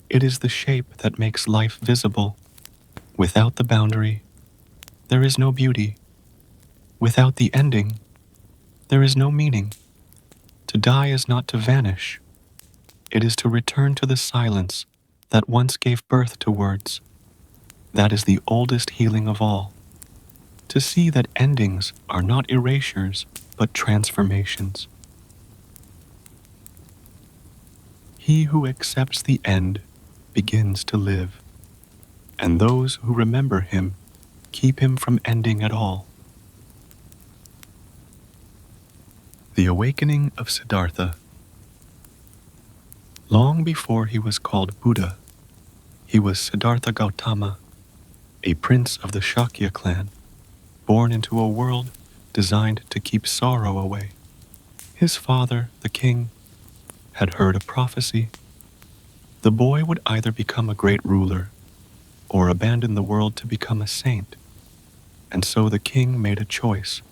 It is the shape that makes life visible. Without the boundary, there is no beauty. Without the ending, there is no meaning. To die is not to vanish. It is to return to the silence that once gave birth to words. That is the oldest healing of all. To see that endings are not erasures, but transformations. He who accepts the end begins to live, and those who remember him keep him from ending at all. The Awakening of Siddhartha. Long before he was called Buddha, he was Siddhartha Gautama, a prince of the Shakya clan, born into a world designed to keep sorrow away. His father, the king, had heard a prophecy. The boy would either become a great ruler or abandon the world to become a saint. And so the king made a choice.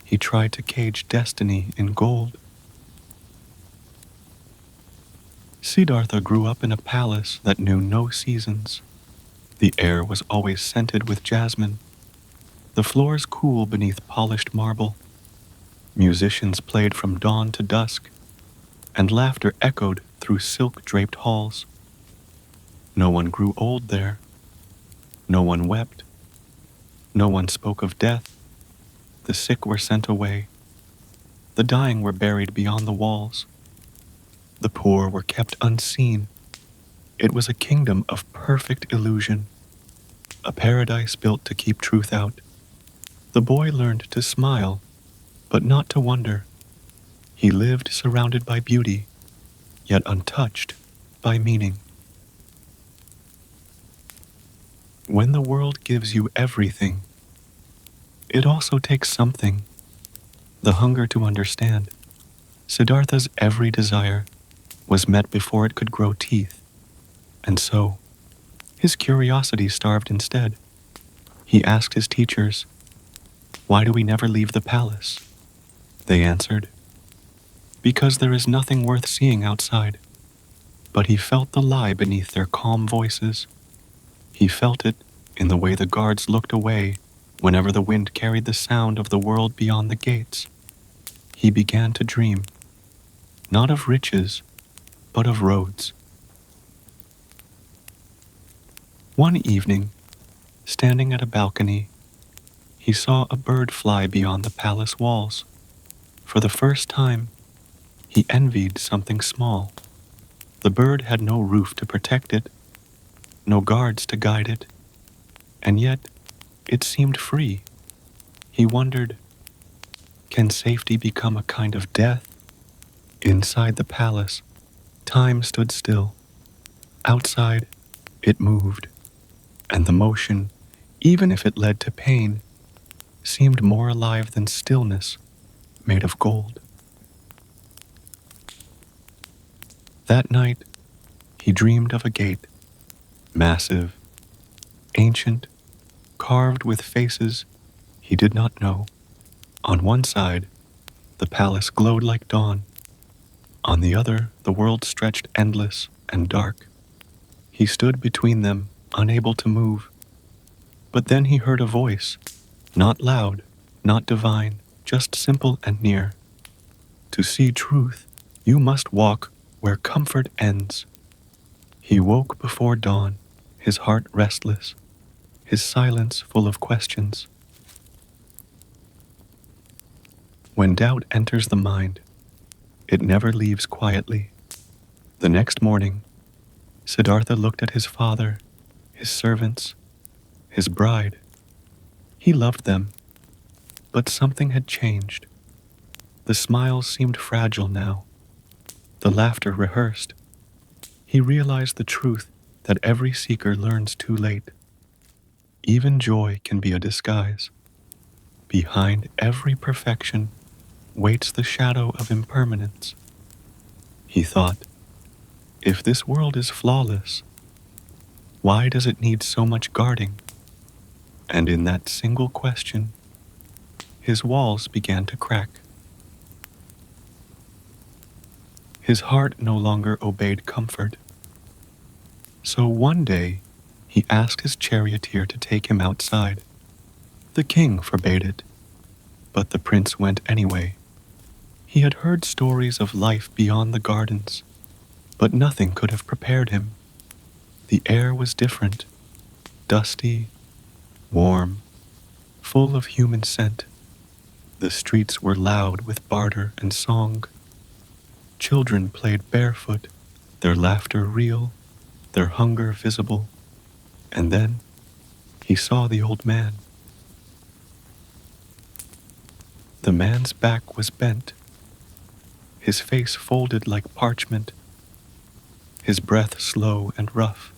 He tried to cage destiny in gold. Siddhartha grew up in a palace that knew no seasons. The air was always scented with jasmine, the floors cool beneath polished marble. Musicians played from dawn to dusk, and laughter echoed through silk-draped halls. No one grew old there. No one wept. No one spoke of death. The sick were sent away. The dying were buried beyond the walls. The poor were kept unseen. It was a kingdom of perfect illusion, a paradise built to keep truth out. The boy learned to smile, but not to wonder. He lived surrounded by beauty, yet untouched by meaning. When the world gives you everything, it also takes something, the hunger to understand. Siddhartha's every desire was met before it could grow teeth, and so his curiosity starved instead. He asked his teachers, "Why do we never leave the palace?" They answered, "Because there is nothing worth seeing outside." But he felt the lie beneath their calm voices. He felt it in the way the guards looked away whenever the wind carried the sound of the world beyond the gates. He began to dream, not of riches, but of roads. One evening, standing at a balcony, he saw a bird fly beyond the palace walls. For the first time, he envied something small. The bird had no roof to protect it, no guards to guide it, and yet it seemed free. He wondered, can safety become a kind of death? Inside the palace, time stood still. Outside, it moved, and the motion, even if it led to pain, seemed more alive than stillness made of gold. That night, he dreamed of a gate, massive, ancient, carved with faces he did not know. On one side, the palace glowed like dawn. On the other, the world stretched endless and dark. He stood between them, unable to move. But then he heard a voice, not loud, not divine, just simple and near. To see truth, you must walk where comfort ends. He woke before dawn, his heart restless, his silence full of questions. When doubt enters the mind, it never leaves quietly. The next morning, Siddhartha looked at his father, his servants, his bride. He loved them, but something had changed. The smiles seemed fragile now, the laughter rehearsed. He realized the truth that every seeker learns too late. Even joy can be a disguise. Behind every perfection waits the shadow of impermanence. He thought, if this world is flawless, why does it need so much guarding? And in that single question, his walls began to crack. His heart no longer obeyed comfort. So one day, he asked his charioteer to take him outside. The king forbade it, but the prince went anyway. He had heard stories of life beyond the gardens, but nothing could have prepared him. The air was different, dusty, warm, full of human scent. The streets were loud with barter and song. Children played barefoot, their laughter real, their hunger visible. And then he saw the old man. The man's back was bent, his face folded like parchment, his breath slow and rough.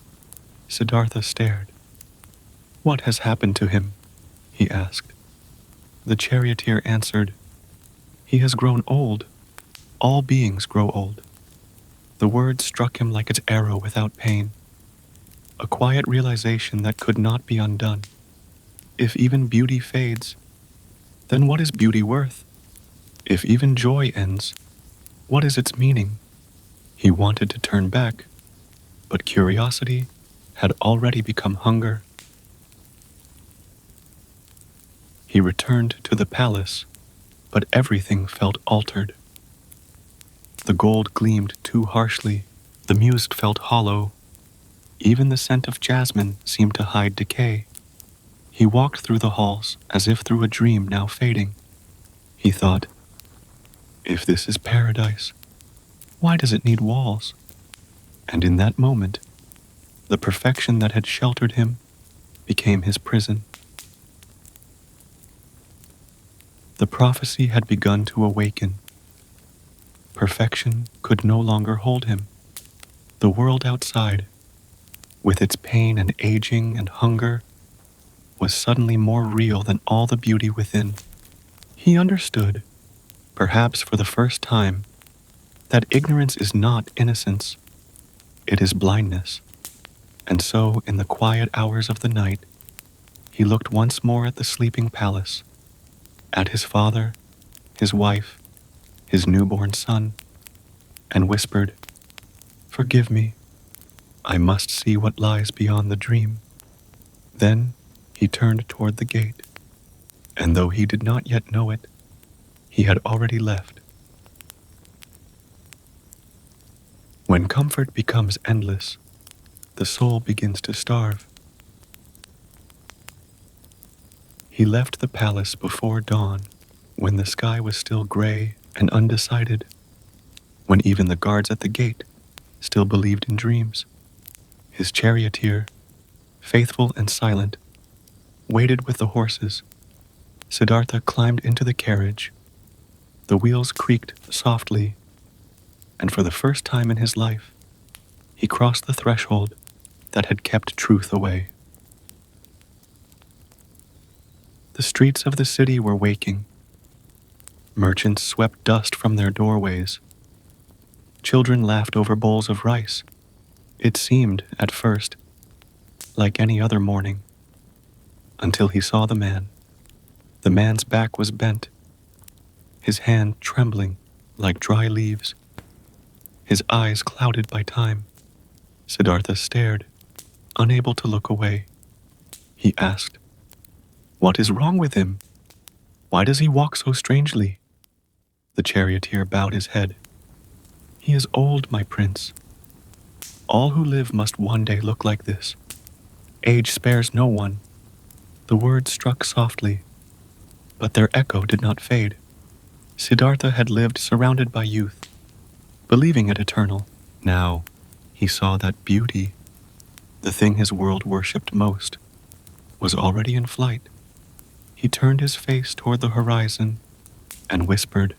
Siddhartha stared. What has happened to him? He asked. The charioteer answered, he has grown old. All beings grow old. The word struck him like its arrow without pain, a quiet realization that could not be undone. If even beauty fades, then what is beauty worth? If even joy ends, what is its meaning? He wanted to turn back, but curiosity had already become hunger. He returned to the palace, but everything felt altered. The gold gleamed too harshly, the music felt hollow. Even the scent of jasmine seemed to hide decay. He walked through the halls as if through a dream now fading. He thought, if this is paradise, why does it need walls? And in that moment, the perfection that had sheltered him became his prison. The prophecy had begun to awaken. Perfection could no longer hold him. The world outside, with its pain and aging and hunger, was suddenly more real than all the beauty within. He understood, perhaps for the first time, that ignorance is not innocence, it is blindness. And so, in the quiet hours of the night, he looked once more at the sleeping palace, at his father, his wife, his newborn son, and whispered, forgive me, I must see what lies beyond the dream. Then he turned toward the gate, and though he did not yet know it, he had already left. When comfort becomes endless, the soul begins to starve. He left the palace before dawn, when the sky was still gray and undecided, when even the guards at the gate still believed in dreams. His charioteer, faithful and silent, waited with the horses. Siddhartha climbed into the carriage. The wheels creaked softly, and for the first time in his life, he crossed the threshold that had kept truth away. The streets of the city were waking. Merchants swept dust from their doorways. Children laughed over bowls of rice. It seemed, at first, like any other morning, until he saw the man. The man's back was bent, his hand trembling like dry leaves, his eyes clouded by time. Siddhartha stared, unable to look away. He asked, what is wrong with him? Why does he walk so strangely? The charioteer bowed his head. He is old, my prince. All who live must one day look like this. Age spares no one. The words struck softly, but their echo did not fade. Siddhartha had lived surrounded by youth, believing it eternal. Now, he saw that beauty, the thing his world worshipped most, was already in flight. He turned his face toward the horizon and whispered,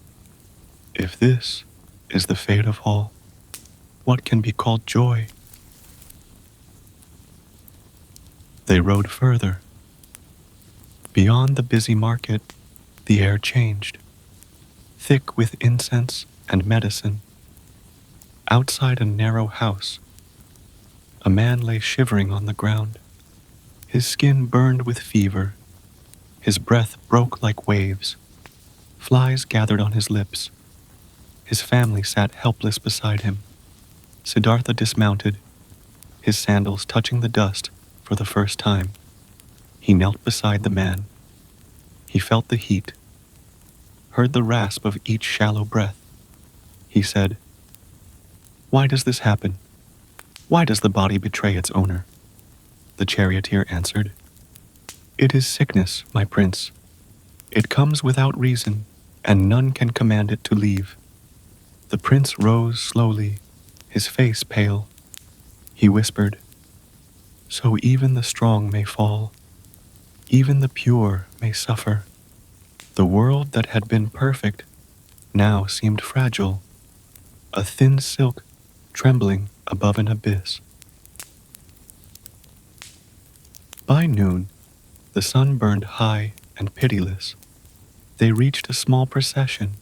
"If this is the fate of all, what can be called joy?" They rode further. Beyond the busy market, the air changed, thick with incense and medicine. Outside a narrow house, a man lay shivering on the ground. His skin burned with fever. His breath broke like waves. Flies gathered on his lips. His family sat helpless beside him. Siddhartha dismounted, his sandals touching the dust for the first time. He knelt beside the man. He felt the heat, heard the rasp of each shallow breath. He said, "Why does this happen? Why does the body betray its owner?" The charioteer answered, "It is sickness, my prince. It comes without reason, and none can command it to leave." The prince rose slowly, his face pale. He whispered, "So even the strong may fall, even the pure may suffer." The world that had been perfect now seemed fragile, a thin silk trembling above an abyss. By noon, the sun burned high and pitiless. They reached a small procession,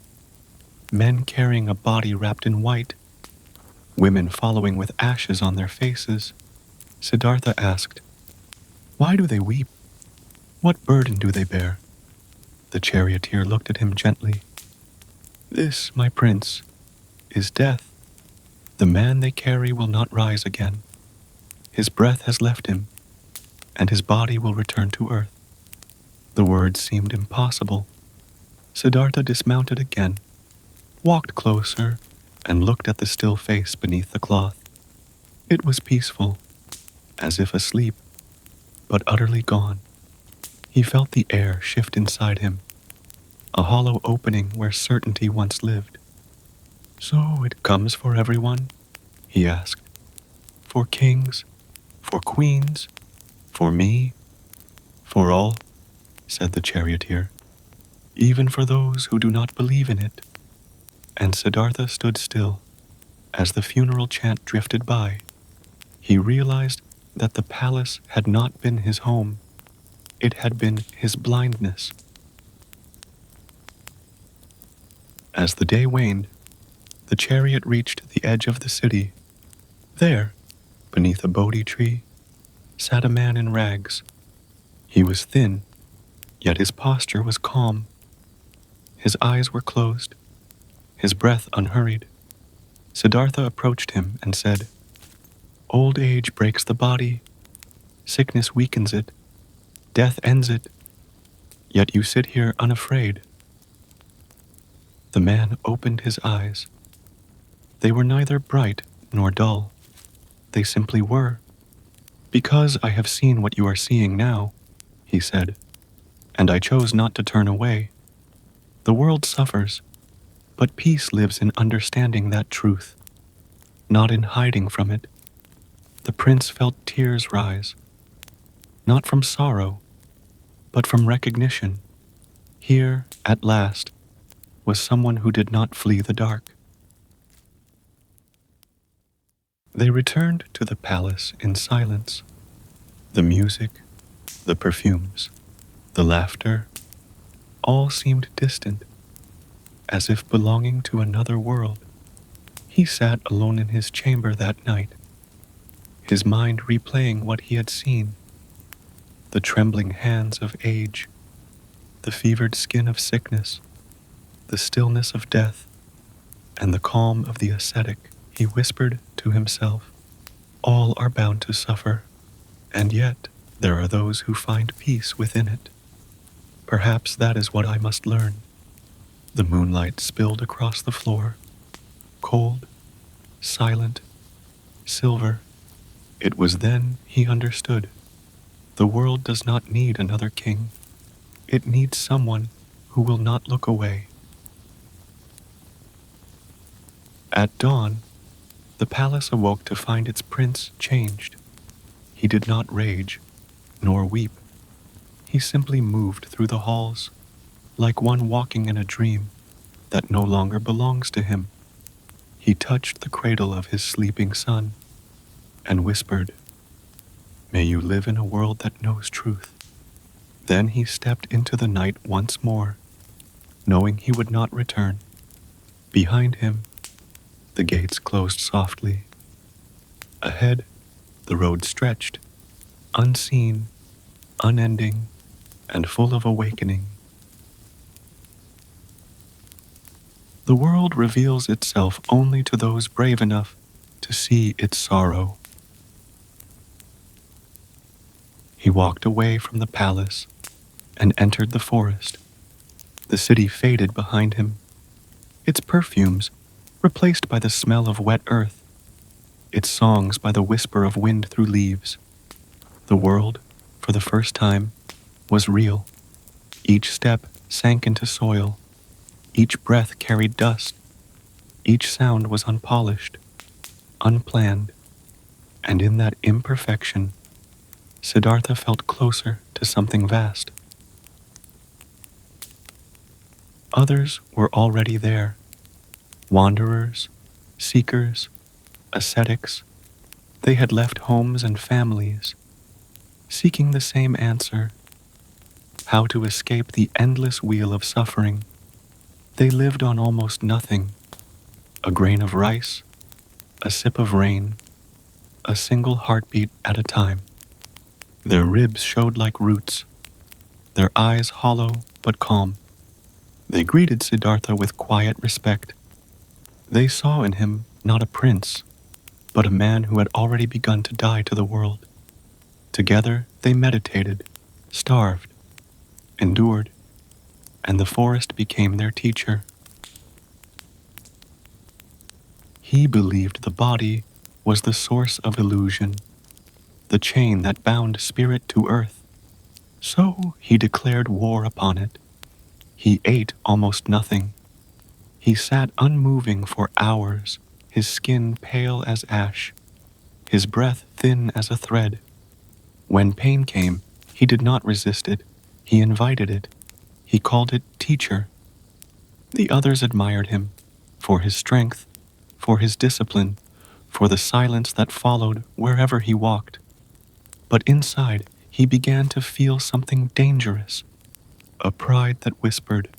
men carrying a body wrapped in white, women following with ashes on their faces. Siddhartha asked, "Why do they weep? What burden do they bear?" The charioteer looked at him gently. "This, my prince, is death. The man they carry will not rise again. His breath has left him, and his body will return to earth." The words seemed impossible. Siddhartha dismounted again, walked closer, and looked at the still face beneath the cloth. It was peaceful, as if asleep, but utterly gone. He felt the air shift inside him, a hollow opening where certainty once lived. "So it comes for everyone?" he asked. "For kings, for queens, for me, for all," said the charioteer, "even for those who do not believe in it." And Siddhartha stood still. As the funeral chant drifted by, he realized that the palace had not been his home. It had been his blindness. As the day waned, the chariot reached the edge of the city. There, beneath a Bodhi tree, sat a man in rags. He was thin, yet his posture was calm. His eyes were closed, his breath unhurried. Siddhartha approached him and said, "Old age breaks the body, sickness weakens it, death ends it, yet you sit here unafraid." The man opened his eyes. They were neither bright nor dull. They simply were. "Because I have seen what you are seeing now," he said, "and I chose not to turn away. The world suffers, but peace lives in understanding that truth, not in hiding from it." The prince felt tears rise, not from sorrow, but from recognition. Here, at last, was someone who did not flee the dark. They returned to the palace in silence. The music, the perfumes, the laughter, all seemed distant, as if belonging to another world. He sat alone in his chamber that night, his mind replaying what he had seen: the trembling hands of age, the fevered skin of sickness, the stillness of death, and the calm of the ascetic. He whispered to himself, "All are bound to suffer, and yet there are those who find peace within it. Perhaps that is what I must learn." The moonlight spilled across the floor, cold, silent, silver. It was then he understood. The world does not need another king. It needs someone who will not look away. At dawn, the palace awoke to find its prince changed. He did not rage, nor weep. He simply moved through the halls, like one walking in a dream that no longer belongs to him. He touched the cradle of his sleeping son and whispered, "May you live in a world that knows truth." Then he stepped into the night once more, knowing he would not return. Behind him, the gates closed softly. Ahead, the road stretched, unseen, unending, and full of awakening. The world reveals itself only to those brave enough to see its sorrow. He walked away from the palace and entered the forest. The city faded behind him, its perfumes replaced by the smell of wet earth, its songs by the whisper of wind through leaves. The world, for the first time, was real. Each step sank into soil. Each breath carried dust. Each sound was unpolished, unplanned, and in that imperfection, Siddhartha felt closer to something vast. Others were already there, wanderers, seekers, ascetics. They had left homes and families, seeking the same answer: how to escape the endless wheel of suffering. They lived on almost nothing: a grain of rice, a sip of rain, a single heartbeat at a time. Their ribs showed like roots, their eyes hollow but calm. They greeted Siddhartha with quiet respect. They saw in him not a prince, but a man who had already begun to die to the world. Together they meditated, starved, endured, and the forest became their teacher. He believed the body was the source of illusion, the chain that bound spirit to earth. So he declared war upon it. He ate almost nothing. He sat unmoving for hours, his skin pale as ash, his breath thin as a thread. When pain came, he did not resist it. He invited it. He called it teacher. The others admired him for his strength, for his discipline, for the silence that followed wherever he walked. But inside, he began to feel something dangerous, a pride that whispered,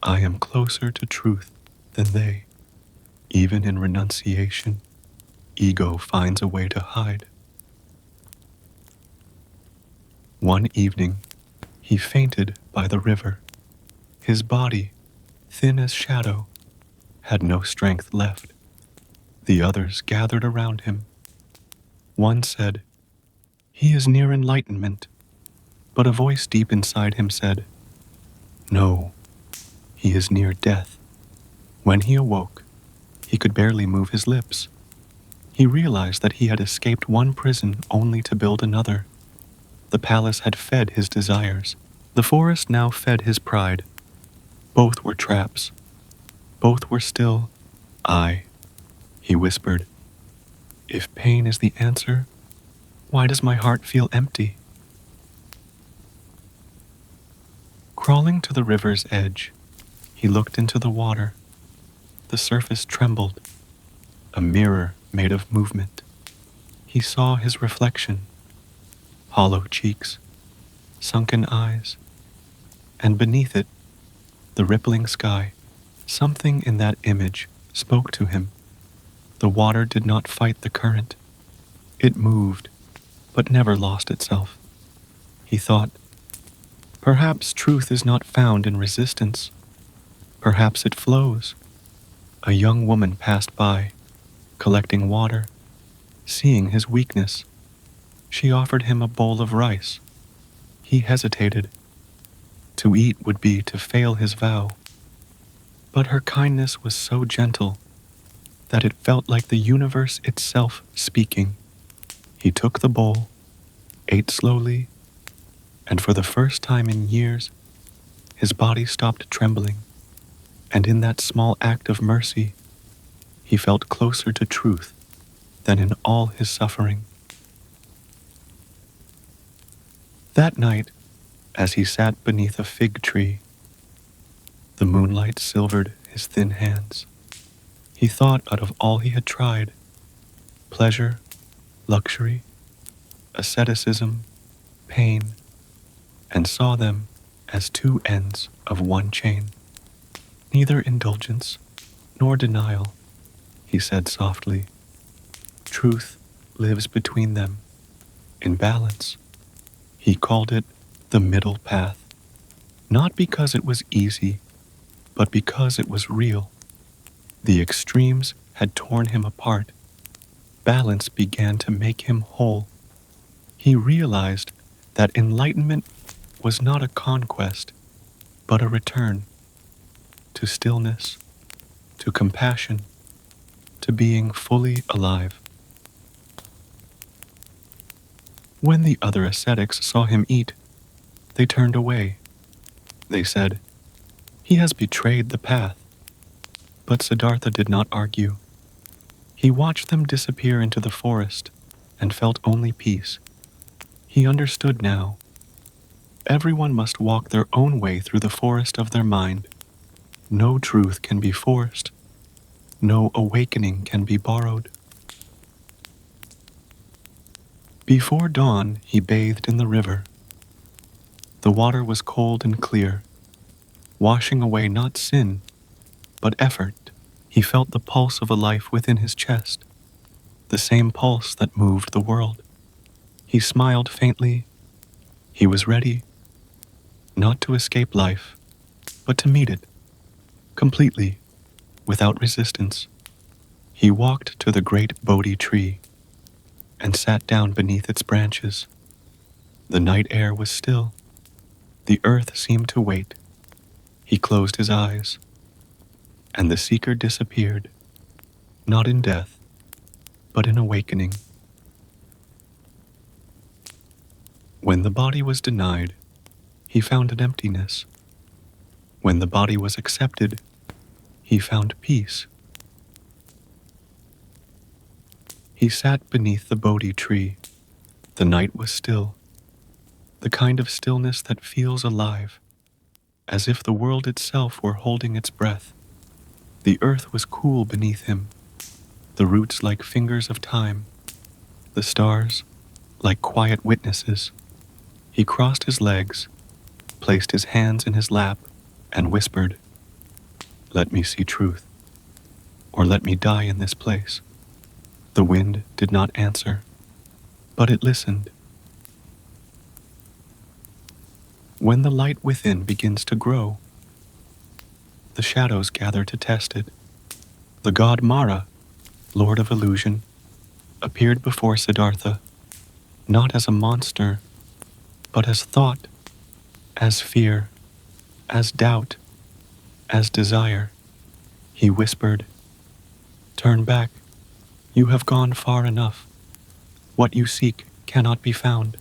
"I am closer to truth than they." Even in renunciation, ego finds a way to hide. One evening, he fainted by the river. His body, thin as shadow, had no strength left. The others gathered around him. One said, "He is near enlightenment," but a voice deep inside him said, "No, he is near death." When he awoke, he could barely move his lips. He realized that he had escaped one prison only to build another. The palace had fed his desires. The forest now fed his pride. Both were traps. Both were still. "I," he whispered, "if pain is the answer, why does my heart feel empty?" Crawling to the river's edge, he looked into the water. The surface trembled, a mirror made of movement. He saw his reflection, hollow cheeks, sunken eyes, and beneath it, the rippling sky. Something in that image spoke to him. The water did not fight the current. It moved, but never lost itself. He thought, perhaps truth is not found in resistance. Perhaps it flows. A young woman passed by, collecting water. Seeing his weakness, she offered him a bowl of rice. He hesitated. To eat would be to fail his vow. But her kindness was so gentle that it felt like the universe itself speaking. He took the bowl, ate slowly, and for the first time in years, his body stopped trembling, and in that small act of mercy, he felt closer to truth than in all his suffering. That night, as he sat beneath a fig tree, the moonlight silvered his thin hands. He thought out of all he had tried, pleasure, luxury, asceticism, pain, and saw them as two ends of one chain. Neither indulgence nor denial, he said softly. Truth lives between them, in balance. He called it the middle path, not because it was easy, but because it was real. The extremes had torn him apart. Balance began to make him whole. He realized that enlightenment was not a conquest, but a return to stillness, to compassion, to being fully alive. When the other ascetics saw him eat, they turned away. They said, "He has betrayed the path." But Siddhartha did not argue. He watched them disappear into the forest and felt only peace. He understood now. Everyone must walk their own way through the forest of their mind. No truth can be forced. No awakening can be borrowed. Before dawn, he bathed in the river. The water was cold and clear, washing away not sin, but effort. He felt the pulse of a life within his chest, the same pulse that moved the world. He smiled faintly. He was ready, not to escape life, but to meet it, completely, without resistance. He walked to the great Bodhi tree and sat down beneath its branches. The night air was still. The earth seemed to wait. He closed his eyes, and the seeker disappeared, not in death, but in awakening. When the body was denied, he found an emptiness. When the body was accepted, he found peace. He sat beneath the Bodhi tree. The night was still, the kind of stillness that feels alive, as if the world itself were holding its breath. The earth was cool beneath him, the roots like fingers of time, the stars like quiet witnesses. He crossed his legs, placed his hands in his lap, and whispered, "Let me see truth, or let me die in this place." The wind did not answer, but it listened. When the light within begins to grow, the shadows gather to test it. The god Mara, lord of illusion, appeared before Siddhartha, not as a monster, but as thought, as fear, as doubt, as desire. He whispered, "Turn back. You have gone far enough. What you seek cannot be found."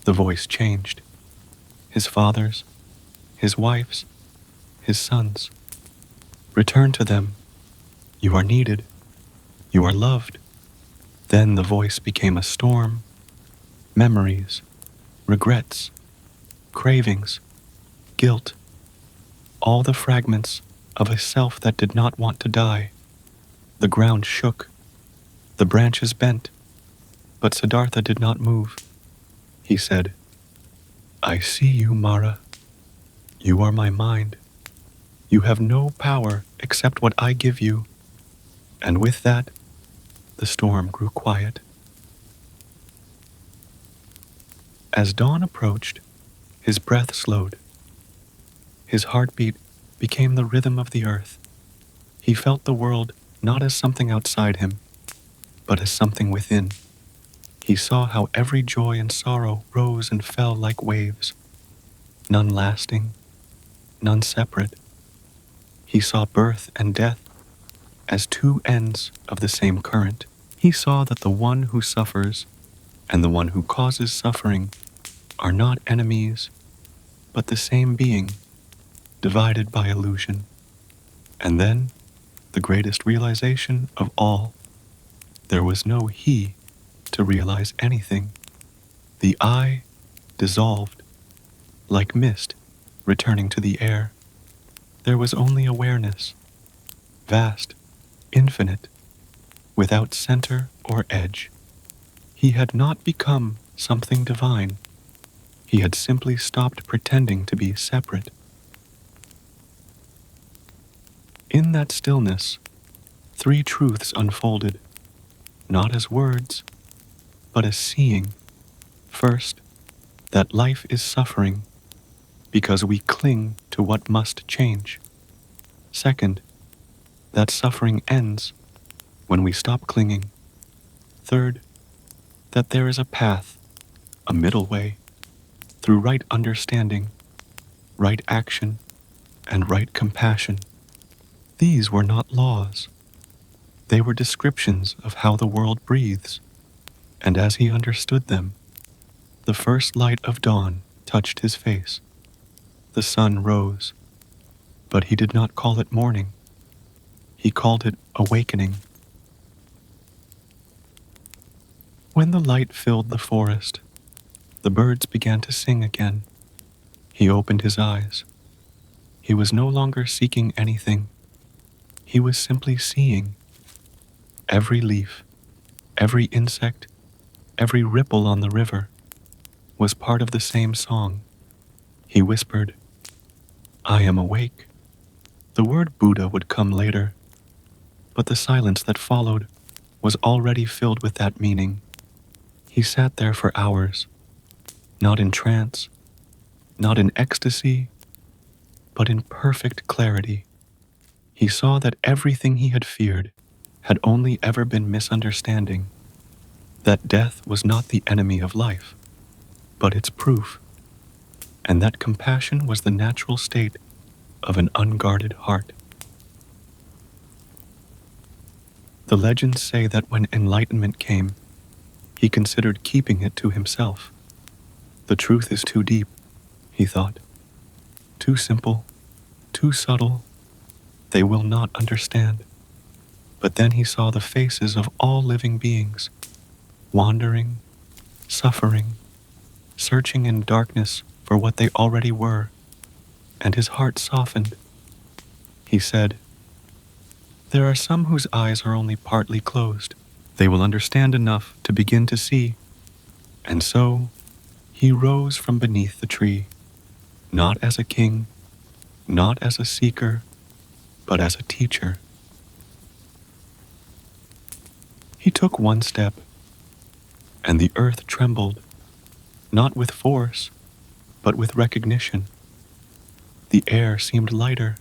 The voice changed. His father's, his wife's, his son's. "Return to them. You are needed. You are loved." Then the voice became a storm. Memories, regrets, cravings, guilt, all the fragments of a self that did not want to die. The ground shook. The branches bent. But Siddhartha did not move. He said, "I see you, Mara. You are my mind. You have no power except what I give you." And with that, the storm grew quiet. As dawn approached, his breath slowed. His heartbeat became the rhythm of the earth. He felt the world not as something outside him, but as something within. He saw how every joy and sorrow rose and fell like waves, none lasting, none separate. He saw birth and death, as two ends of the same current. He saw that the one who suffers and the one who causes suffering are not enemies, but the same being, divided by illusion. And then, the greatest realization of all, there was no he to realize anything. The I dissolved, like mist returning to the air. There was only awareness, vast, infinite, without center or edge. He had not become something divine. He had simply stopped pretending to be separate. In that stillness, three truths unfolded, not as words, but as seeing. First, that life is suffering because we cling to what must change. Second, that suffering ends when we stop clinging. Third, that there is a path, a middle way, through right understanding, right action, and right compassion. These were not laws. They were descriptions of how the world breathes, and as he understood them, the first light of dawn touched his face. The sun rose, but he did not call it morning. He called it awakening. When the light filled the forest, the birds began to sing again. He opened his eyes. He was no longer seeking anything. He was simply seeing. Every leaf, every insect, every ripple on the river was part of the same song. He whispered, "I am awake." The word Buddha would come later, but the silence that followed was already filled with that meaning. He sat there for hours, not in trance, not in ecstasy, but in perfect clarity. He saw that everything he had feared had only ever been misunderstanding, that death was not the enemy of life, but its proof, and that compassion was the natural state of an unguarded heart. The legends say that when enlightenment came, he considered keeping it to himself. The truth is too deep, he thought, too simple, too subtle. They will not understand. But then he saw the faces of all living beings, wandering, suffering, searching in darkness for what they already were, and his heart softened. He said, "There are some whose eyes are only partly closed. They will understand enough to begin to see." And so he rose from beneath the tree, not as a king, not as a seeker, but as a teacher. He took one step, and the earth trembled, not with force, but with recognition. The air seemed lighter.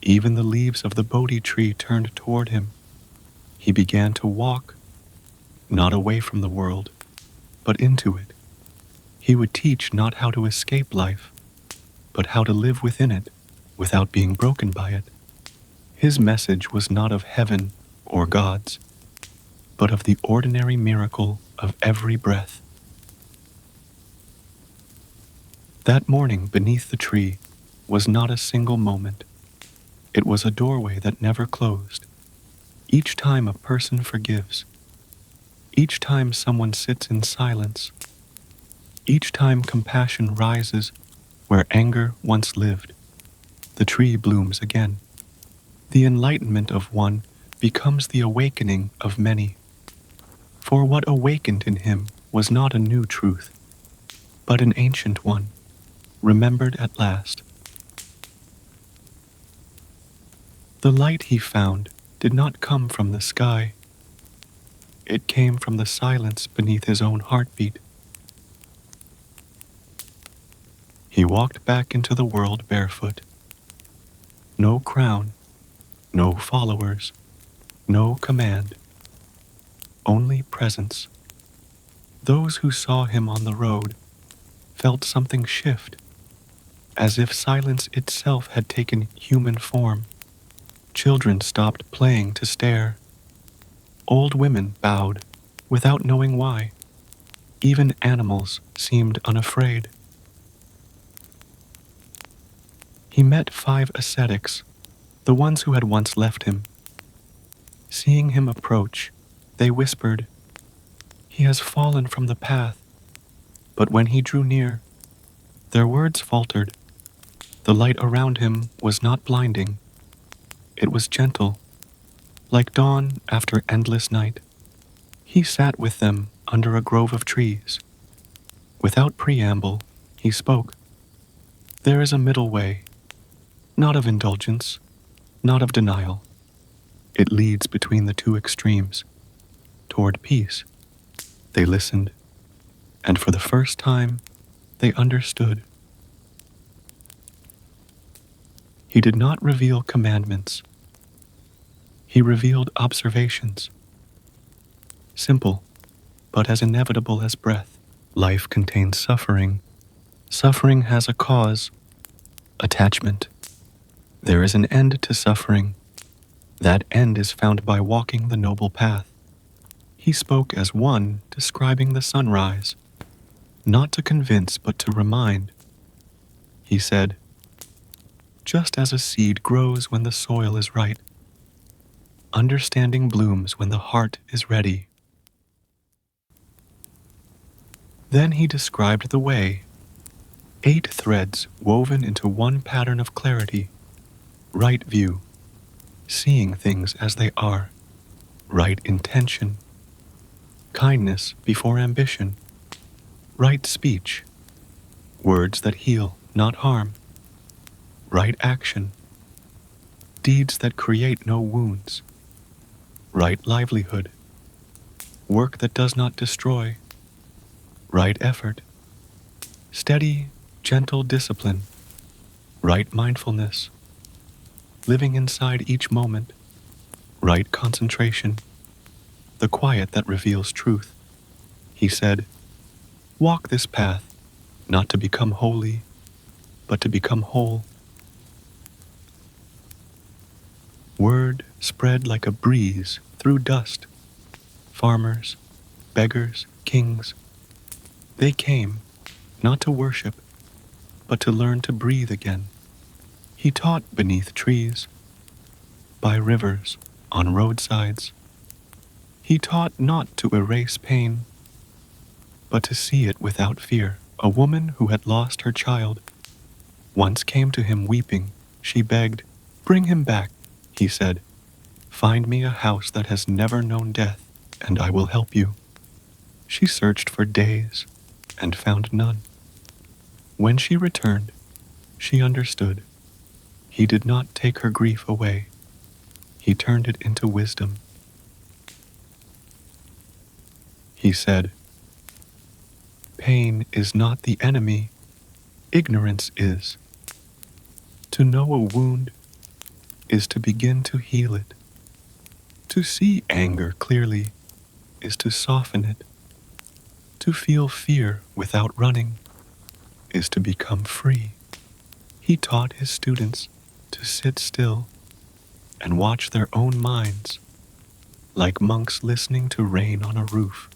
Even the leaves of the Bodhi tree turned toward him. He began to walk, not away from the world, but into it. He would teach not how to escape life, but how to live within it without being broken by it. His message was not of heaven or gods, but of the ordinary miracle of every breath. That morning beneath the tree was not a single moment. It was a doorway that never closed. Each time a person forgives, each time someone sits in silence, each time compassion rises where anger once lived, the tree blooms again. The enlightenment of one becomes the awakening of many. For what awakened in him was not a new truth, but an ancient one, remembered at last. The light he found did not come from the sky. It came from the silence beneath his own heartbeat. He walked back into the world barefoot. No crown, no followers, no command, only presence. Those who saw him on the road felt something shift, as if silence itself had taken human form, Children stopped playing to stare. Old women bowed without knowing why. Even animals seemed unafraid. He met 5 ascetics, the ones who had once left him. Seeing him approach, they whispered, "He has fallen from the path." But when he drew near, their words faltered. The light around him was not blinding. It was gentle, like dawn after endless night. He sat with them under a grove of trees. Without preamble, he spoke. There is a middle way, not of indulgence, not of denial. It leads between the 2 extremes, toward peace. They listened, and for the first time, they understood. He did not reveal commandments. He revealed observations. Simple, but as inevitable as breath. Life contains suffering. Suffering has a cause, attachment. There is an end to suffering. That end is found by walking the noble path. He spoke as one describing the sunrise, not to convince but to remind. He said, just as a seed grows when the soil is right, understanding blooms when the heart is ready. Then he described the way, 8 threads woven into one pattern of clarity, right view, seeing things as they are, right intention, kindness before ambition, right speech, words that heal, not harm, right action, deeds that create no wounds, right livelihood, work that does not destroy, right effort, steady, gentle discipline, right mindfulness, living inside each moment, right concentration, the quiet that reveals truth. He said, walk this path, not to become holy, but to become whole. Word spread like a breeze through dust. Farmers, beggars, kings, they came, not to worship, but to learn to breathe again. He taught beneath trees, by rivers, on roadsides. He taught not to erase pain, but to see it without fear. A woman who had lost her child once came to him weeping. She begged, bring him back, he said. Find me a house that has never known death, and I will help you. She searched for days and found none. When she returned, she understood. He did not take her grief away. He turned it into wisdom. He said, pain is not the enemy, ignorance is. To know a wound is to begin to heal it. To see anger clearly is to soften it. To feel fear without running is to become free. He taught his students to sit still and watch their own minds, like monks listening to rain on a roof.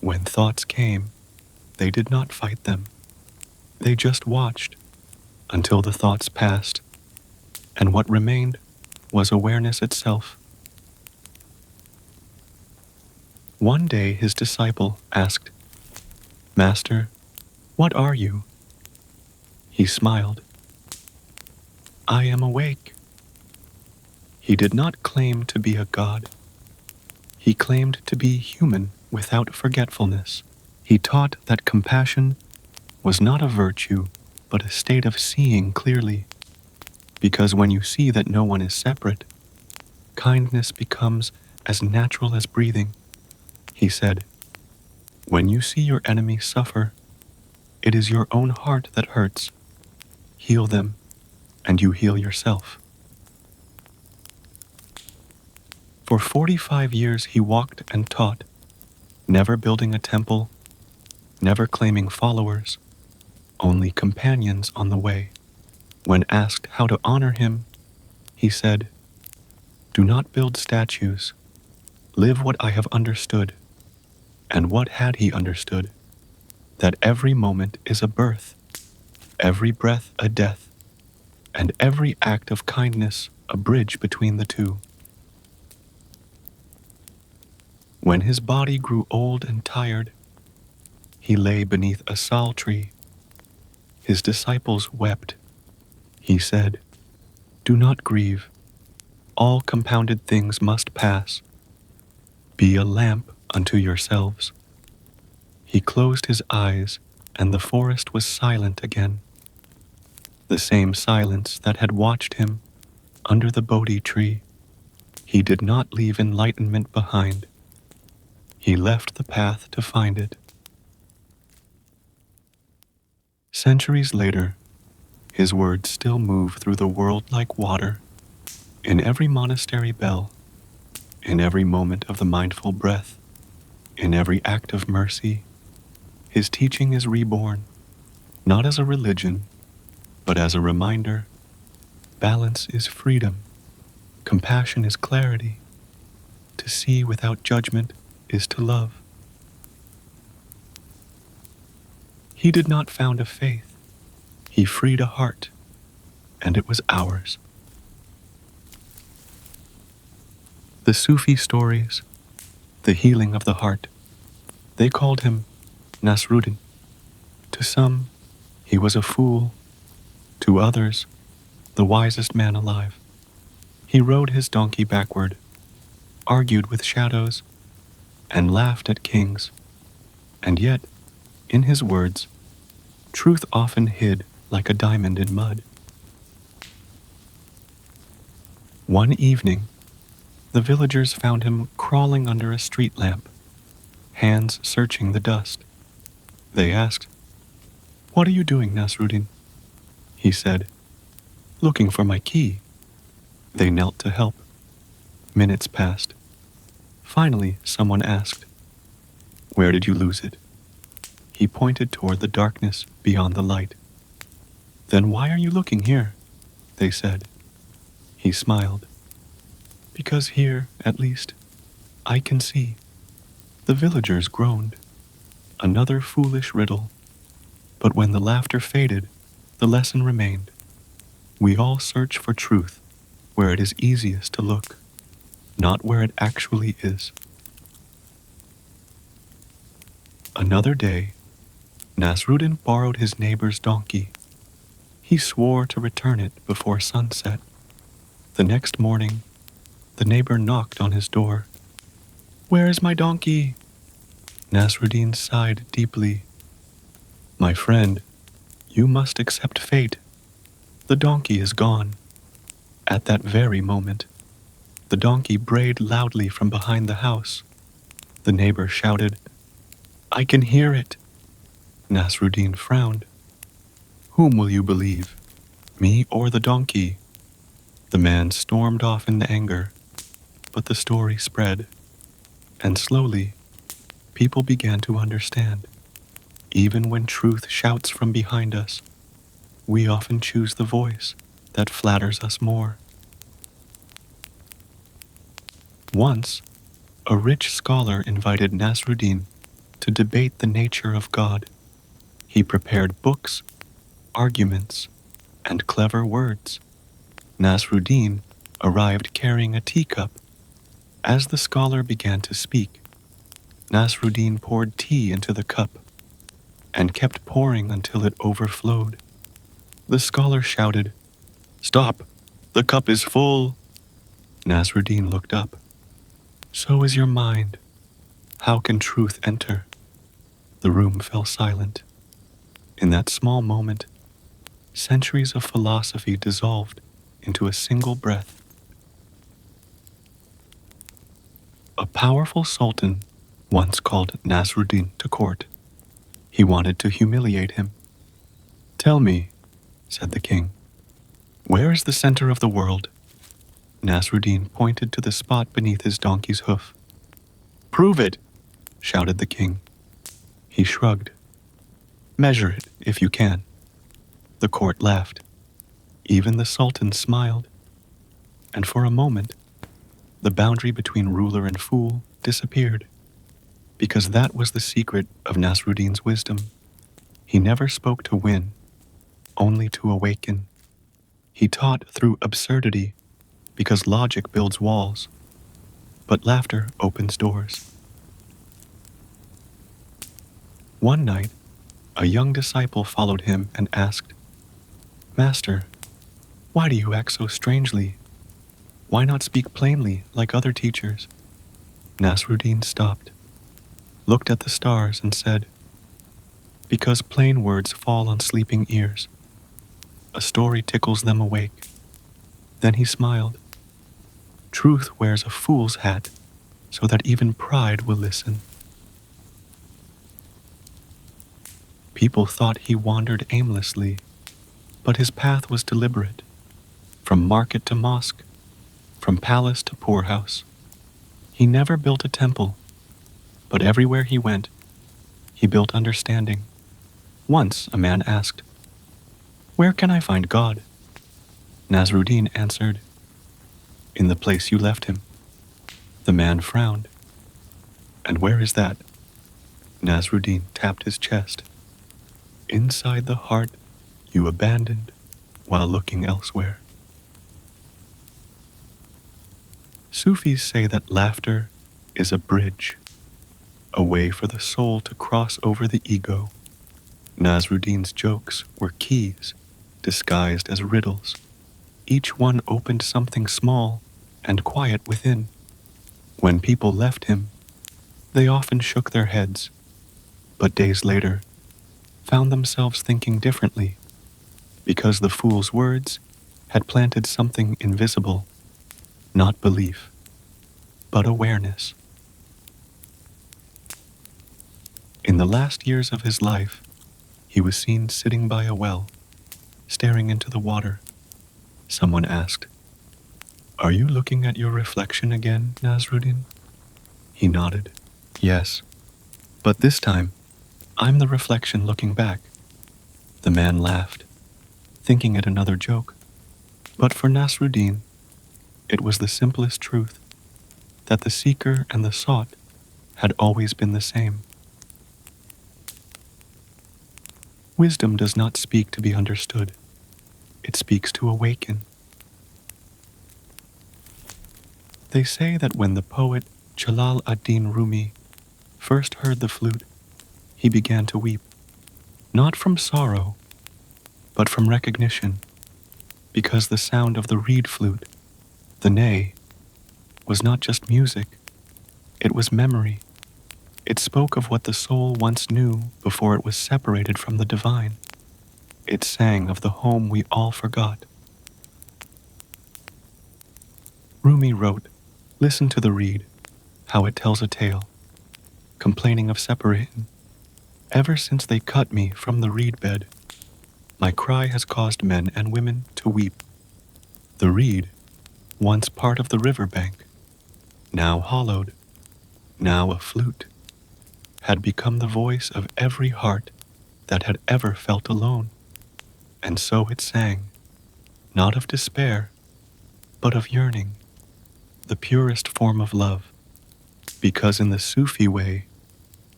When thoughts came, they did not fight them. They just watched until the thoughts passed, and what remained was awareness itself. One day his disciple asked, Master, what are you? He smiled. I am awake. He did not claim to be a god. He claimed to be human without forgetfulness. He taught that compassion was not a virtue, but a state of seeing clearly. Because when you see that no one is separate, kindness becomes as natural as breathing. He said, when you see your enemy suffer, it is your own heart that hurts. Heal them, and you heal yourself. For 45 years he walked and taught, never building a temple, never claiming followers, only companions on the way. When asked how to honor him, he said, Do not build statues. Live what I have understood. And what had he understood? That every moment is a birth, every breath a death, and every act of kindness a bridge between the two. When his body grew old and tired, he lay beneath a sal tree. His disciples wept. He said, "Do not grieve. All compounded things must pass. Be a lamp unto yourselves." He closed his eyes, and the forest was silent again. The same silence that had watched him under the Bodhi tree. He did not leave enlightenment behind. He left the path to find it. Centuries later, his words still move through the world like water, in every monastery bell, in every moment of the mindful breath, in every act of mercy. His teaching is reborn, not as a religion, but as a reminder. Balance is freedom. Compassion is clarity. To see without judgment is to love. He did not found a faith. He freed a heart, and it was ours. The Sufi stories, the healing of the heart, they called him Nasruddin. To some, he was a fool. To others, the wisest man alive. He rode his donkey backward, argued with shadows, and laughed at kings. And yet, in his words, truth often hid like a diamond in mud. One evening, the villagers found him crawling under a street lamp, hands searching the dust. They asked, "What are you doing, Nasruddin?" He said, "Looking for my key." They knelt to help. Minutes passed. Finally, someone asked, "Where did you lose it?" He pointed toward the darkness beyond the light. "Then why are you looking here?" they said. He smiled. "Because here, at least, I can see." The villagers groaned. Another foolish riddle. But when the laughter faded, the lesson remained. We all search for truth where it is easiest to look, not where it actually is. Another day, Nasruddin borrowed his neighbor's donkey. He swore to return it before sunset. The next morning, the neighbor knocked on his door. "Where is my donkey?" Nasruddin sighed deeply. "My friend, you must accept fate. The donkey is gone." At that very moment, the donkey brayed loudly from behind the house. The neighbor shouted, "I can hear it." Nasruddin frowned. "Whom will you believe, me or the donkey?" The man stormed off in anger, but the story spread, and slowly, people began to understand. Even when truth shouts from behind us, we often choose the voice that flatters us more. Once, a rich scholar invited Nasruddin to debate the nature of God. He prepared books, arguments, and clever words. Nasruddin arrived carrying a teacup. As the scholar began to speak, Nasruddin poured tea into the cup and kept pouring until it overflowed. The scholar shouted, "Stop! The cup is full!" Nasruddin looked up. "So is your mind. How can truth enter?" The room fell silent. In that small moment, centuries of philosophy dissolved into a single breath. A powerful sultan once called Nasruddin to court. He wanted to humiliate him. "Tell me," said the king, "where is the center of the world?" Nasruddin pointed to the spot beneath his donkey's hoof. "Prove it," shouted the king. He shrugged. "Measure it, if you can." The court laughed. Even the sultan smiled. And for a moment, The boundary between ruler and fool disappeared, because that was the secret of Nasruddin's wisdom. He never spoke to win, only to awaken. He taught through absurdity, because logic builds walls, but laughter opens doors. One night, a young disciple followed him and asked, "Master, why do you act so strangely? Why not speak plainly like other teachers?" Nasruddin stopped, looked at the stars, and said, "Because plain words fall on sleeping ears. A story tickles them awake." Then he smiled. "Truth wears a fool's hat, so that even pride will listen." People thought he wandered aimlessly, but his path was deliberate. From market to mosque, from palace to poorhouse. He never built a temple, but everywhere he went, he built understanding. Once a man asked, "Where can I find God?" Nasruddin answered, "In the place you left him." The man frowned. "And where is that?" Nasruddin tapped his chest. "Inside the heart you abandoned while looking elsewhere." Sufis say that laughter is a bridge, a way for the soul to cross over the ego. Nasruddin's jokes were keys, disguised as riddles. Each one opened something small and quiet within. When people left him, they often shook their heads, but days later found themselves thinking differently, because the fool's words had planted something invisible, not belief, but awareness. In the last years of his life, he was seen sitting by a well, staring into the water. Someone asked, "Are you looking at your reflection again, Nasruddin?" He nodded. "Yes, but this time, I'm the reflection looking back." The man laughed, thinking it another joke. But for Nasruddin, it was the simplest truth, that the seeker and the sought had always been the same. Wisdom does not speak to be understood. It speaks to awaken. They say that when the poet Jalal ad-Din Rumi first heard the flute, he began to weep, not from sorrow, but from recognition, because the sound of the reed flute, the ney, was not just music, it was memory. It spoke of what the soul once knew before it was separated from the divine. It sang of the home we all forgot. Rumi wrote, "Listen to the reed, how it tells a tale, complaining of separating. Ever since they cut me from the reed bed, my cry has caused men and women to weep. The reed, once part of the river bank, now hollowed, now a flute, had become the voice of every heart that had ever felt alone. And so it sang, not of despair, but of yearning, the purest form of love, because in the Sufi way,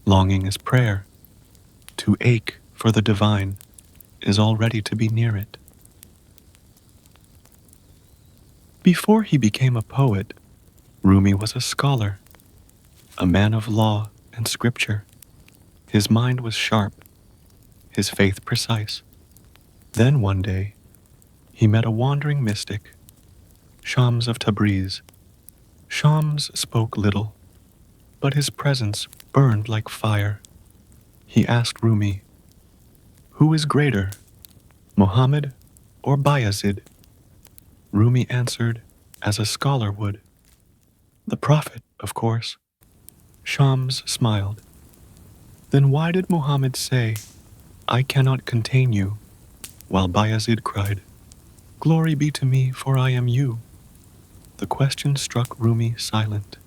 longing is prayer. To ache for the divine is already to be near it." Before he became a poet, Rumi was a scholar, a man of law and scripture. His mind was sharp, his faith precise. Then one day, he met a wandering mystic, Shams of Tabriz. Shams spoke little, but his presence burned like fire. He asked Rumi, "Who is greater, Muhammad or Bayazid?" Rumi answered, as a scholar would, "The Prophet, of course." Shams smiled. "Then why did Muhammad say, 'I cannot contain you,' while Bayazid cried, 'Glory be to me, for I am you'?" The question struck Rumi silent,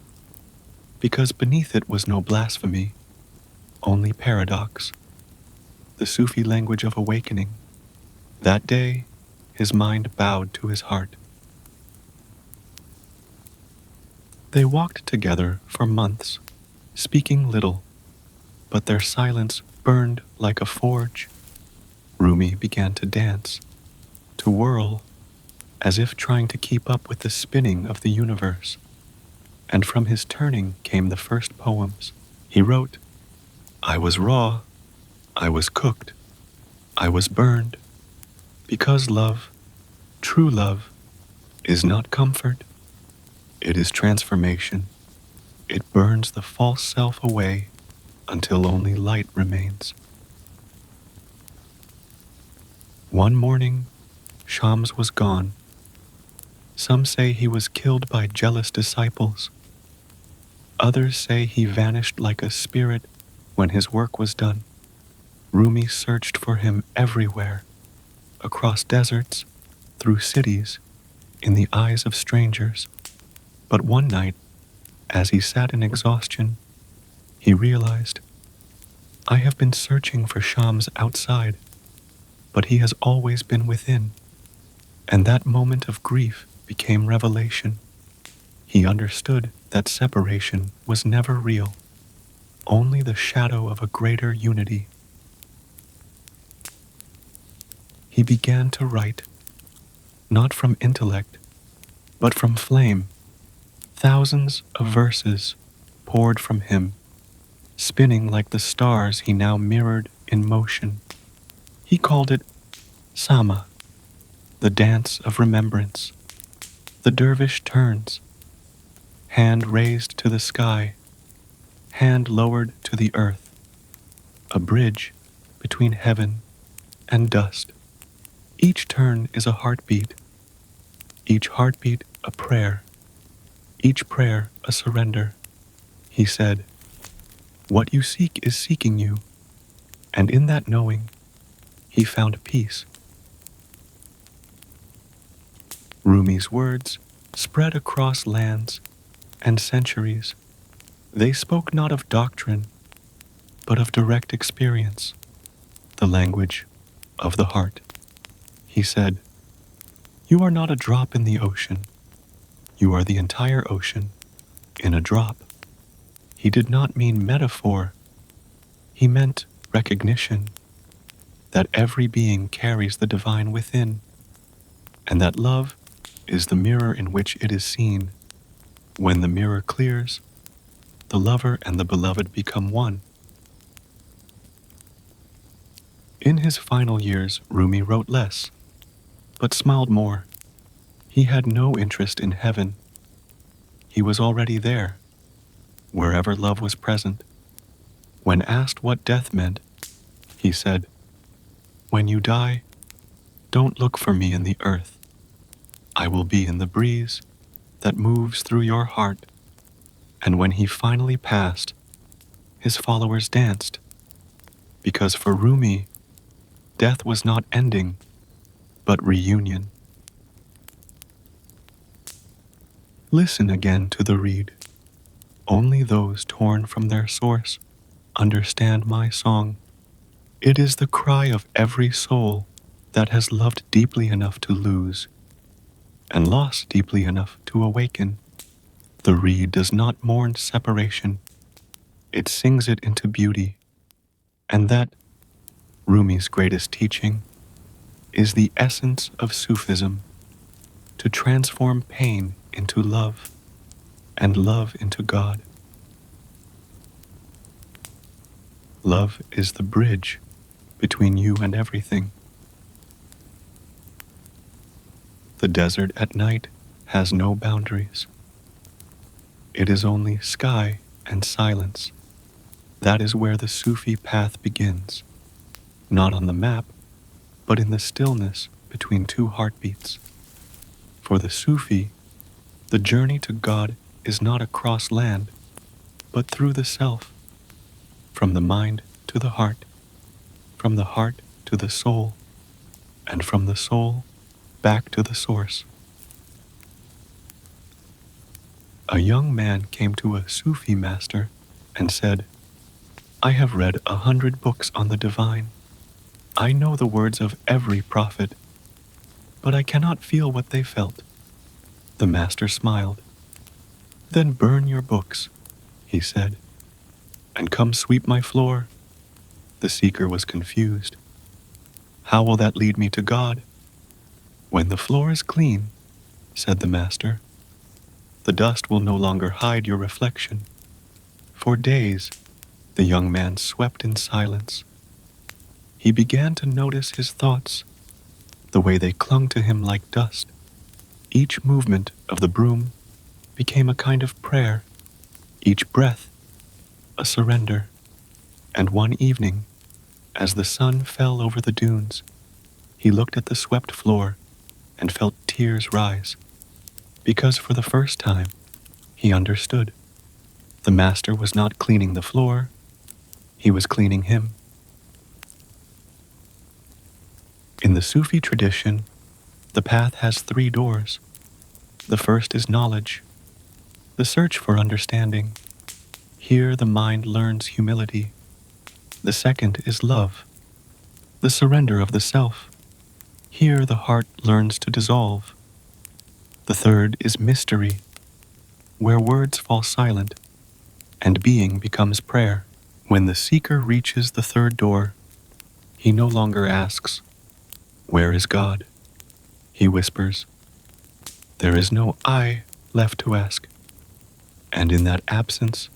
because beneath it was no blasphemy, only paradox, the Sufi language of awakening. That day, his mind bowed to his heart. They walked together for months, speaking little, but their silence burned like a forge. Rumi began to dance, to whirl, as if trying to keep up with the spinning of the universe. And from his turning came the first poems. He wrote, "I was raw, I was cooked, I was burned, because love, true love, is not comfort, it is transformation. It burns the false self away until only light remains." One morning, Shams was gone. Some say he was killed by jealous disciples. Others say he vanished like a spirit when his work was done. Rumi searched for him everywhere, across deserts, through cities, in the eyes of strangers. But one night, as he sat in exhaustion, he realized, "I have been searching for Shams outside, but he has always been within." And that moment of grief became revelation. He understood that separation was never real, only the shadow of a greater unity. He began to write, not from intellect, but from flame. Thousands of verses poured from him, spinning like the stars he now mirrored in motion. He called it Sama, the dance of remembrance. The dervish turns, hand raised to the sky, hand lowered to the earth, a bridge between heaven and dust. Each turn is a heartbeat, each heartbeat a prayer, each prayer a surrender. He said, "What you seek is seeking you," and in that knowing, he found peace. Rumi's words spread across lands and centuries. They spoke not of doctrine, but of direct experience, the language of the heart. He said, "You are not a drop in the ocean. You are the entire ocean in a drop." He did not mean metaphor. He meant recognition, that every being carries the divine within, and that love is the mirror in which it is seen. When the mirror clears, the lover and the beloved become one. In his final years, Rumi wrote less, but smiled more. He had no interest in heaven. He was already there, wherever love was present. When asked what death meant, he said, "When you die, don't look for me in the earth. I will be in the breeze that moves through your heart." And when he finally passed, his followers danced, because for Rumi, death was not ending, but reunion. Listen again to the reed. Only those torn from their source understand my song. It is the cry of every soul that has loved deeply enough to lose, and lost deeply enough to awaken. The reed does not mourn separation. It sings it into beauty. And that, Rumi's greatest teaching, is the essence of Sufism, to transform pain into love, and love into God. Love is the bridge between you and everything. The desert at night has no boundaries. It is only sky and silence. That is where the Sufi path begins, not on the map, but in the stillness between two heartbeats. For the Sufi, the journey to God is not across land, but through the self, from the mind to the heart, from the heart to the soul, and from the soul back to the source. A young man came to a Sufi master and said, "I have read 100 books on the divine. I know the words of every prophet, but I cannot feel what they felt." The master smiled. Then burn your books, he said, and come sweep my floor. The seeker was confused. How will that lead me to God? When the floor is clean, said the master, the dust will no longer hide your reflection. For days, the young man swept in silence. He began to notice his thoughts, the way they clung to him like dust. Each movement of the broom became a kind of prayer, each breath a surrender. And one evening, as the sun fell over the dunes, he looked at the swept floor and felt tears rise, because for the first time he understood. The master was not cleaning the floor, he was cleaning him. In the Sufi tradition, the path has 3 doors. The first is knowledge, the search for understanding. Here the mind learns humility. The second is love, the surrender of the self. Here the heart learns to dissolve. The third is mystery, where words fall silent and being becomes prayer. When the seeker reaches the third door, he no longer asks, "Where is God?" He whispers, "There is no I left to ask." And in that absence,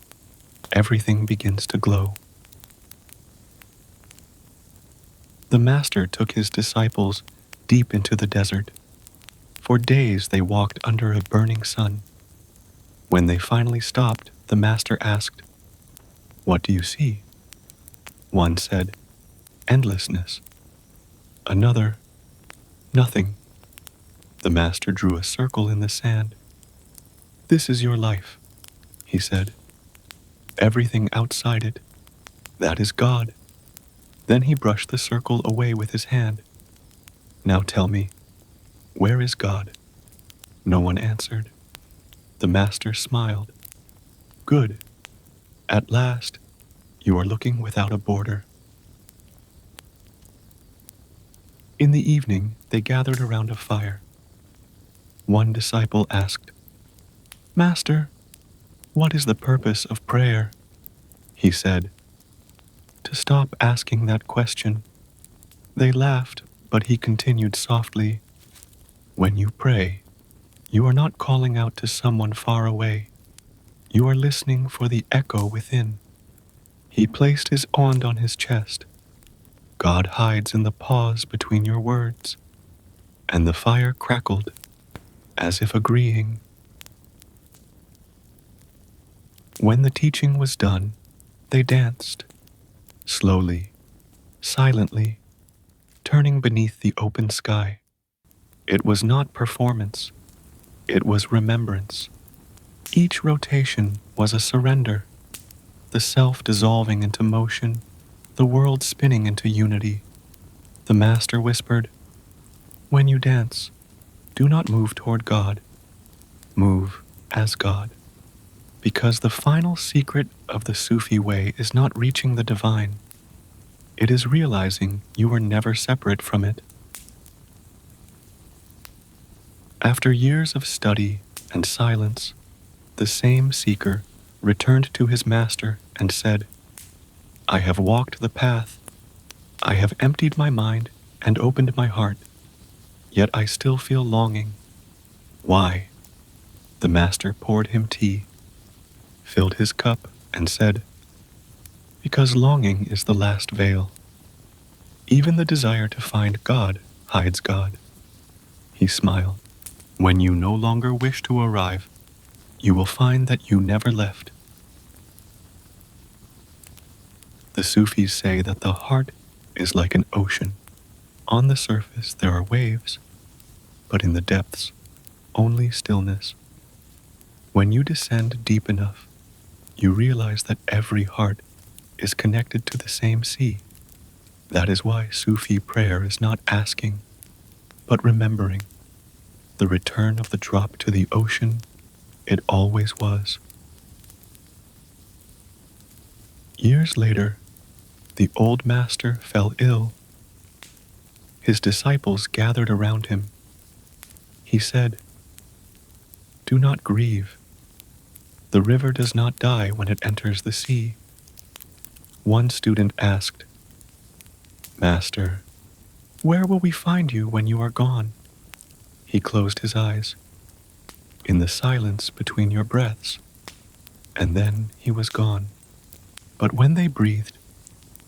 everything begins to glow. The master took his disciples deep into the desert. For days they walked under a burning sun. When they finally stopped, the master asked, "What do you see?" One said, "Endlessness." Another, "Nothing." The master drew a circle in the sand. "This is your life," he said. "Everything outside it, that is God." Then he brushed the circle away with his hand. "Now tell me, where is God?" No one answered. The master smiled. "Good. At last, you are looking without a border." In the evening, they gathered around a fire. One disciple asked, "Master, what is the purpose of prayer?" He said, "To stop asking that question." They laughed, but he continued softly, "When you pray, you are not calling out to someone far away. You are listening for the echo within." He placed his wand on his chest. "God hides in the pause between your words." And the fire crackled, as if agreeing. When the teaching was done, they danced, slowly, silently, turning beneath the open sky. It was not performance, it was remembrance. Each rotation was a surrender, the self dissolving into motion, the world spinning into unity. The master whispered, "When you dance, do not move toward God, move as God." Because the final secret of the Sufi way is not reaching the divine. It is realizing you are never separate from it. After years of study and silence, the same seeker returned to his master and said, "I have walked the path. I have emptied my mind and opened my heart, yet I still feel longing." "Why?" The master poured him tea, filled his cup, and said, "Because longing is the last veil. Even the desire to find God hides God." He smiled. "When you no longer wish to arrive, you will find that you never left." The Sufis say that the heart is like an ocean. On the surface there are waves, but in the depths, only stillness. When you descend deep enough, you realize that every heart is connected to the same sea. That is why Sufi prayer is not asking, but remembering, the return of the drop to the ocean it always was. Years later, the old master fell ill. His disciples gathered around him. He said, "Do not grieve. The river does not die when it enters the sea. One student asked, "Master, where will we find you when you are gone?" He closed his eyes. "In the silence between your breaths." And then he was gone. But when they breathed,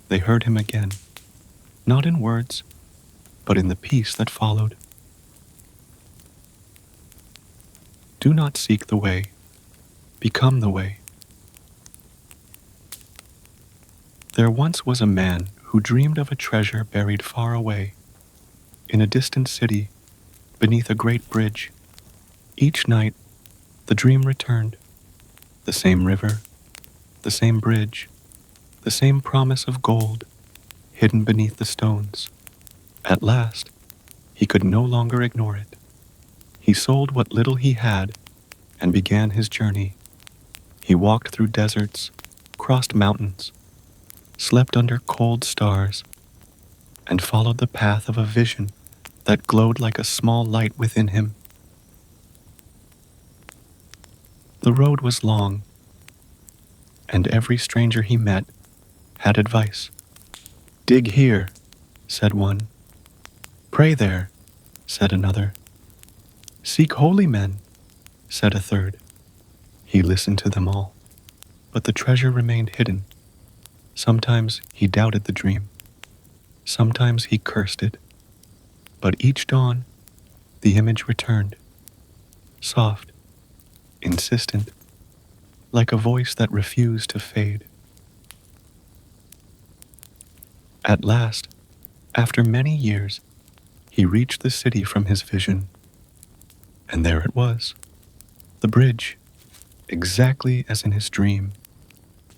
they heard him again, not in words, but in the peace that followed. Do not seek the way, become the way. There once was a man who dreamed of a treasure buried far away, in a distant city, beneath a great bridge. Each night, the dream returned. The same river, the same bridge, the same promise of gold, hidden beneath the stones. At last, he could no longer ignore it. He sold what little he had and began his journey. He walked through deserts, crossed mountains, slept under cold stars, and followed the path of a vision that glowed like a small light within him. The road was long, and every stranger he met had advice. "Dig here," said one. "Pray there," said another. "Seek holy men," said a third. He listened to them all, but the treasure remained hidden. Sometimes he doubted the dream. Sometimes he cursed it. But each dawn, the image returned, soft, insistent, like a voice that refused to fade. At last, after many years, he reached the city from his vision. And there it was, the bridge, exactly as in his dream.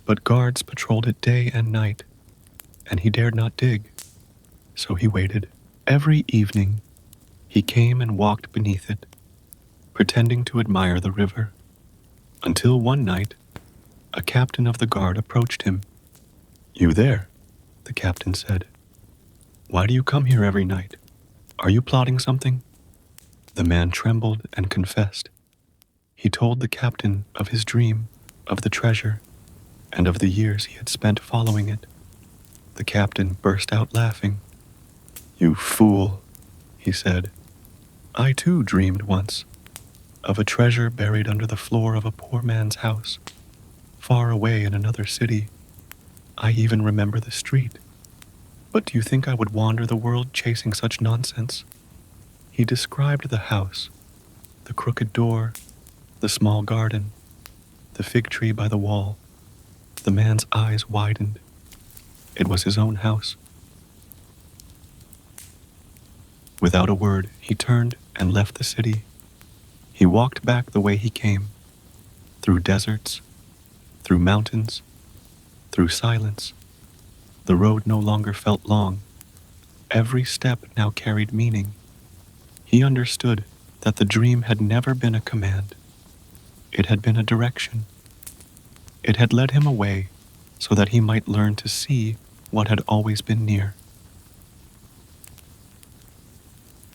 But guards patrolled it day and night, and he dared not dig. So he waited. Every evening, he came and walked beneath it, pretending to admire the river, until one night, a captain of the guard approached him. "You there?" the captain said. "Why do you come here every night? Are you plotting something?" The man trembled and confessed. He told the captain of his dream, of the treasure, and of the years he had spent following it. The captain burst out laughing. "You fool," he said. "I too dreamed once of a treasure buried under the floor of a poor man's house, far away in another city. I even remember the street. But do you think I would wander the world chasing such nonsense?" He described the house, the crooked door, the small garden, the fig tree by the wall. The man's eyes widened. It was his own house. Without a word, he turned and left the city. He walked back the way he came, through deserts, through mountains, through silence. The road no longer felt long. Every step now carried meaning. He understood that the dream had never been a command. It had been a direction. It had led him away so that he might learn to see what had always been near.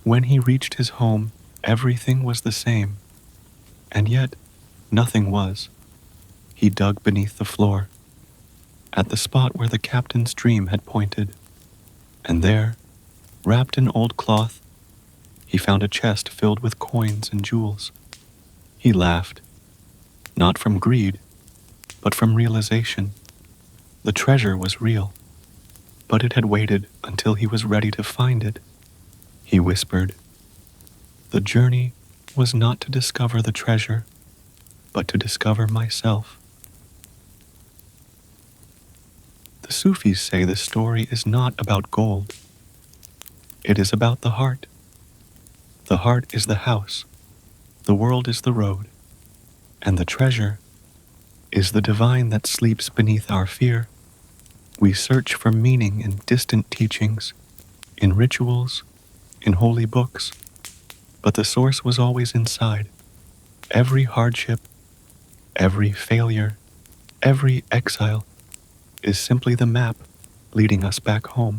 When he reached his home, everything was the same, and yet nothing was. He dug beneath the floor, at the spot where the captain's dream had pointed, and there, wrapped in old cloth, he found a chest filled with coins and jewels. He laughed, not from greed, but from realization. The treasure was real, but it had waited until he was ready to find it. He whispered, "The journey was not to discover the treasure, but to discover myself." The Sufis say the story is not about gold. It is about the heart. The heart is the house, the world is the road, and the treasure is the divine that sleeps beneath our fear. We search for meaning in distant teachings, in rituals, in holy books, but the source was always inside. Every hardship, every failure, every exile is simply the map leading us back home.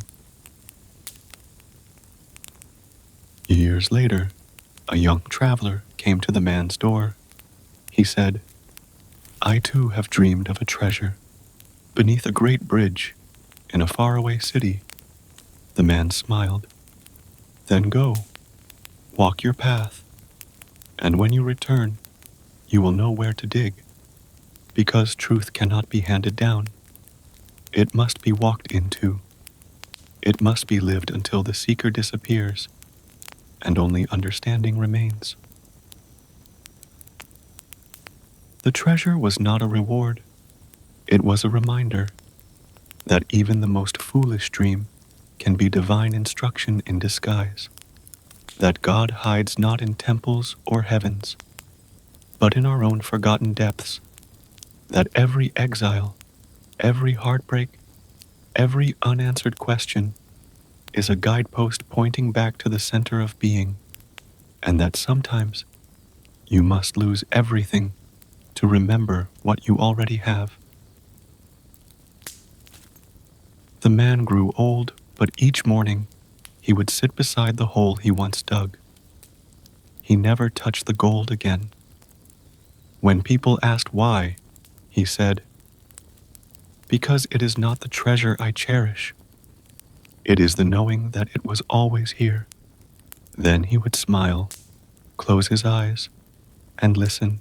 Years later, a young traveler came to the man's door. He said, I too have dreamed of a treasure beneath a great bridge in a faraway city. The man smiled. Then go, walk your path, and when you return, you will know where to dig, because truth cannot be handed down. It must be walked into. It must be lived until the seeker disappears and only understanding remains. The treasure was not a reward. It was a reminder that even the most foolish dream can be divine instruction in disguise, that God hides not in temples or heavens, but in our own forgotten depths, that every exile, every heartbreak, every unanswered question is a guidepost pointing back to the center of being, and that sometimes you must lose everything to remember what you already have. The man grew old, but each morning he would sit beside the hole he once dug. He never touched the gold again. When people asked why, he said, "Because it is not the treasure I cherish. It is the knowing that it was always here." Then he would smile, close his eyes, and listen.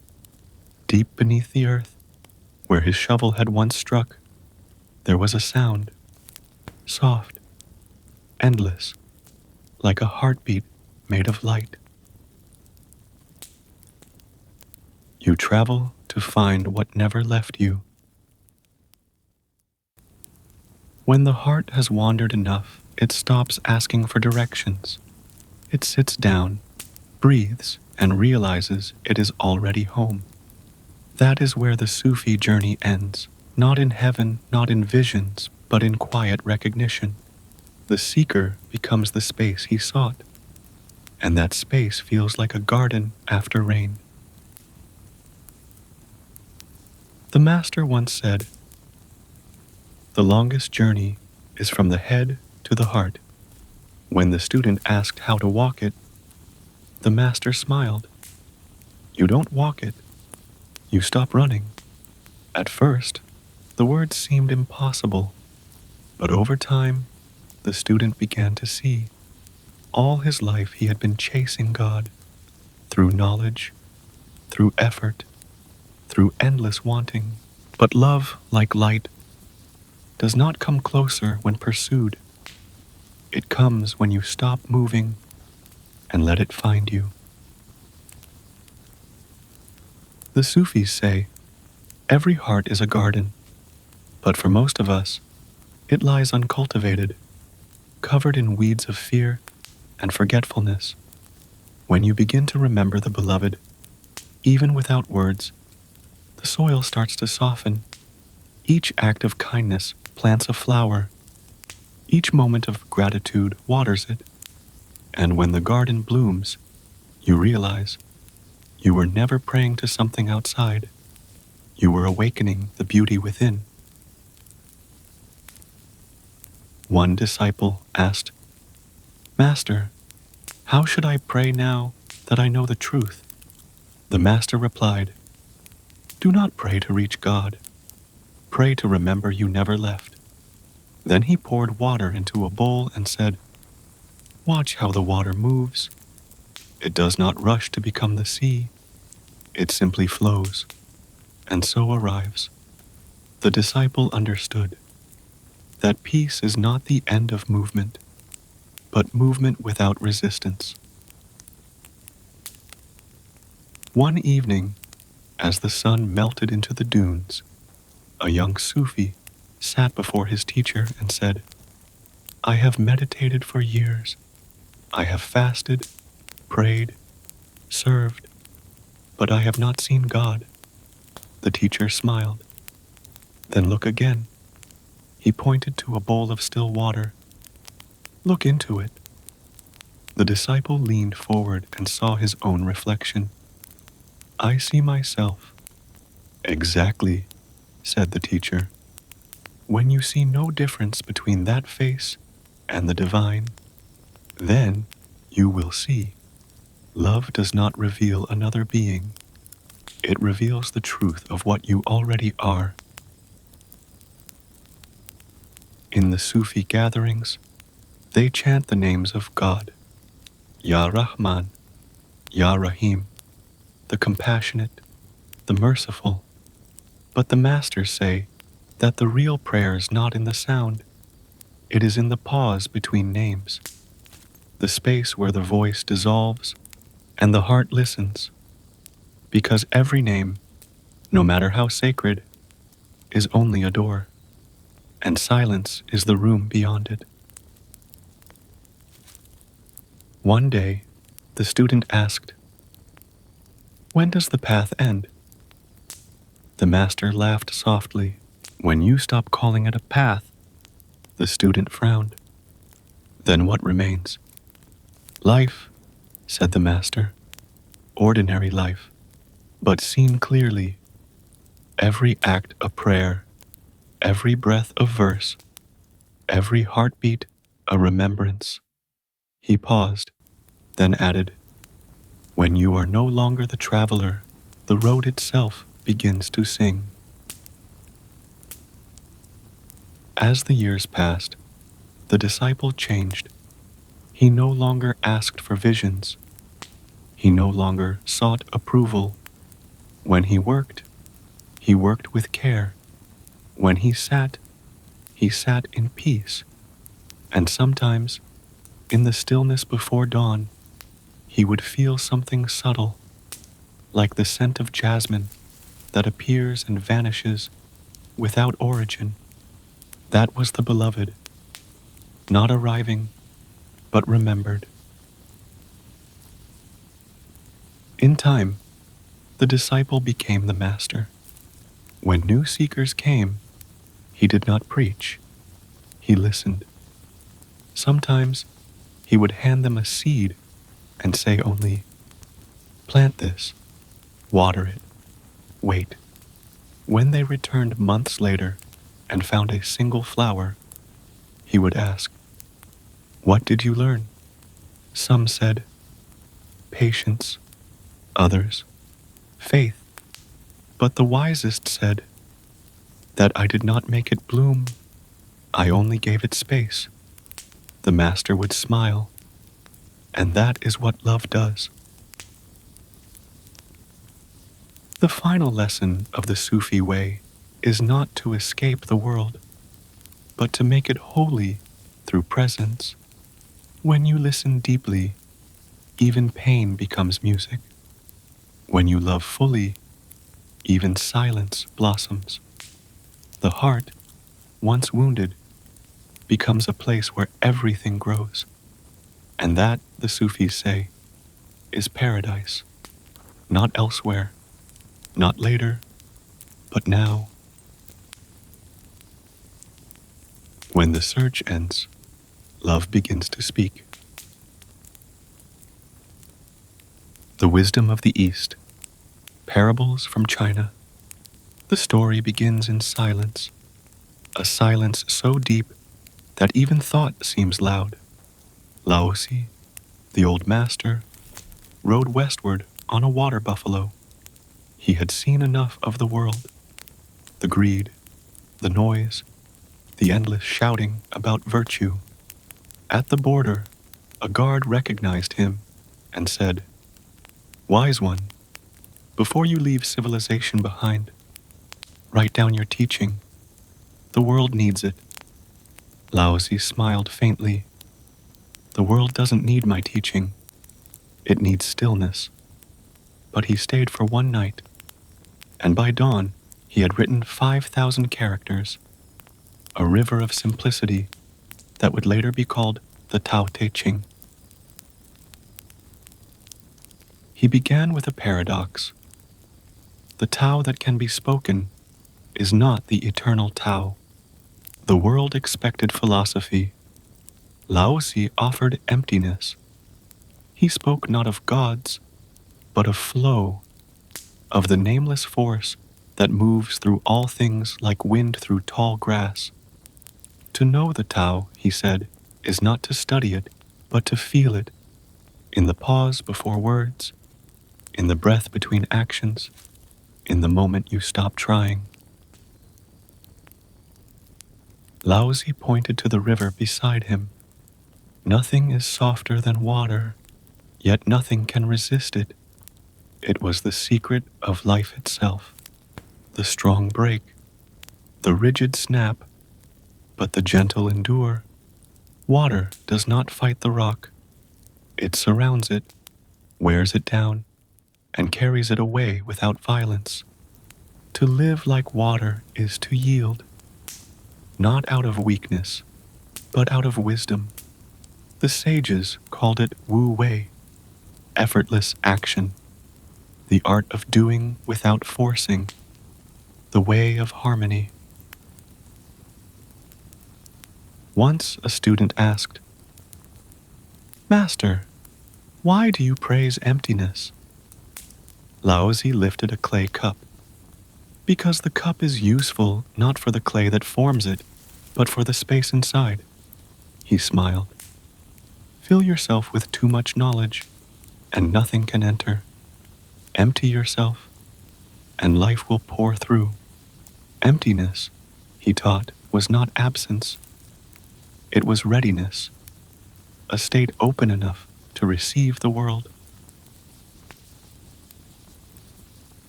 Deep beneath the earth, where his shovel had once struck, there was a sound, soft, endless, like a heartbeat made of light. You travel to find what never left you. When the heart has wandered enough, it stops asking for directions. It sits down, breathes, and realizes it is already home. That is where the Sufi journey ends, not in heaven, not in visions, but in quiet recognition. The seeker becomes the space he sought, and that space feels like a garden after rain. The master once said, "The longest journey is from the head to the heart." When the student asked how to walk it, the master smiled. "You don't walk it, you stop running." At first, the words seemed impossible, but over time, the student began to see. All his life he had been chasing God, through knowledge, through effort, through endless wanting. But love, like light, does not come closer when pursued. It comes when you stop moving and let it find you. The Sufis say, every heart is a garden, but for most of us, it lies uncultivated, covered in weeds of fear and forgetfulness. When you begin to remember the beloved, even without words, the soil starts to soften. Each act of kindness plants a flower. Each moment of gratitude waters it. And when the garden blooms, you realize you were never praying to something outside. You were awakening the beauty within. One disciple asked, "Master, how should I pray now that I know the truth?" The master replied, "Do not pray to reach God. Pray to remember you never left." Then he poured water into a bowl and said, "Watch how the water moves. It does not rush to become the sea. It simply flows, and so arrives." The disciple understood that peace is not the end of movement, but movement without resistance. One evening, as the sun melted into the dunes, a young Sufi sat before his teacher and said, "I have meditated for years. I have fasted, prayed, served, but I have not seen God." The teacher smiled. "Then look again." He pointed to a bowl of still water. "Look into it." The disciple leaned forward and saw his own reflection. "I see myself." "Exactly," said the teacher. "When you see no difference between that face and the divine, then you will see. Love does not reveal another being. It reveals the truth of what you already are. In the Sufi gatherings, they chant the names of God, Ya Rahman, Ya Rahim, the compassionate, the merciful. But the masters say that the real prayer is not in the sound, it is in the pause between names, the space where the voice dissolves and the heart listens, because every name, no matter how sacred, is only a door, and silence is the room beyond it. One day, the student asked, "When does the path end?" The master laughed softly. "When you stop calling it a path." The student frowned. "Then what remains?" "Life," said the master, "ordinary life, but seen clearly, every act a prayer, every breath a verse, every heartbeat a remembrance." He paused, then added, "When you are no longer the traveler, the road itself begins to sing." As the years passed, the disciple changed. He no longer asked for visions. He no longer sought approval. When he worked with care. When he sat in peace. And sometimes, in the stillness before dawn, he would feel something subtle, like the scent of jasmine that appears and vanishes without origin. That was the beloved, not arriving, but remembered. In time, the disciple became the master. When new seekers came, he did not preach, he listened. Sometimes he would hand them a seed and say only, "Plant this, water it, wait." When they returned months later and found a single flower, he would ask, "What did you learn?" Some said, "Patience," others, "Faith." But the wisest said, "That I did not make it bloom, I only gave it space." The master would smile, and that is what love does. The final lesson of the Sufi way is not to escape the world, but to make it holy through presence. When you listen deeply, even pain becomes music. When you love fully, even silence blossoms. The heart, once wounded, becomes a place where everything grows. And that, the Sufis say, is paradise. Not elsewhere, not later, but now. When the search ends, love begins to speak. The wisdom of the East. Parables from China. The story begins in silence, a silence so deep that even thought seems loud. Laozi, the old master, rode westward on a water buffalo. He had seen enough of the world, the greed, the noise, the endless shouting about virtue. At the border, a guard recognized him and said, "Wise one, before you leave civilization behind, write down your teaching. The world needs it." Laozi smiled faintly. "The world doesn't need my teaching. It needs stillness." But he stayed for one night, and by dawn he had written 5,000 characters, a river of simplicity that would later be called the Tao Te Ching. He began with a paradox. The Tao that can be spoken is not the eternal Tao. The world expected philosophy. Laozi offered emptiness. He spoke not of gods, but of flow, of the nameless force that moves through all things like wind through tall grass. To know the Tao, he said, is not to study it, but to feel it, in the pause before words, in the breath between actions, in the moment you stop trying. Laozi pointed to the river beside him. Nothing is softer than water, yet nothing can resist it. It was the secret of life itself. The strong break, the rigid snap, but the gentle endure. Water does not fight the rock. It surrounds it, wears it down, and carries it away without violence. To live like water is to yield, not out of weakness, but out of wisdom. The sages called it Wu Wei, effortless action, the art of doing without forcing, the way of harmony. Once a student asked, "Master, why do you praise emptiness?" Laozi lifted a clay cup. "Because the cup is useful not for the clay that forms it, but for the space inside." He smiled. "Fill yourself with too much knowledge, and nothing can enter. Empty yourself, and life will pour through." Emptiness, he taught, was not absence. It was readiness, a state open enough to receive the world.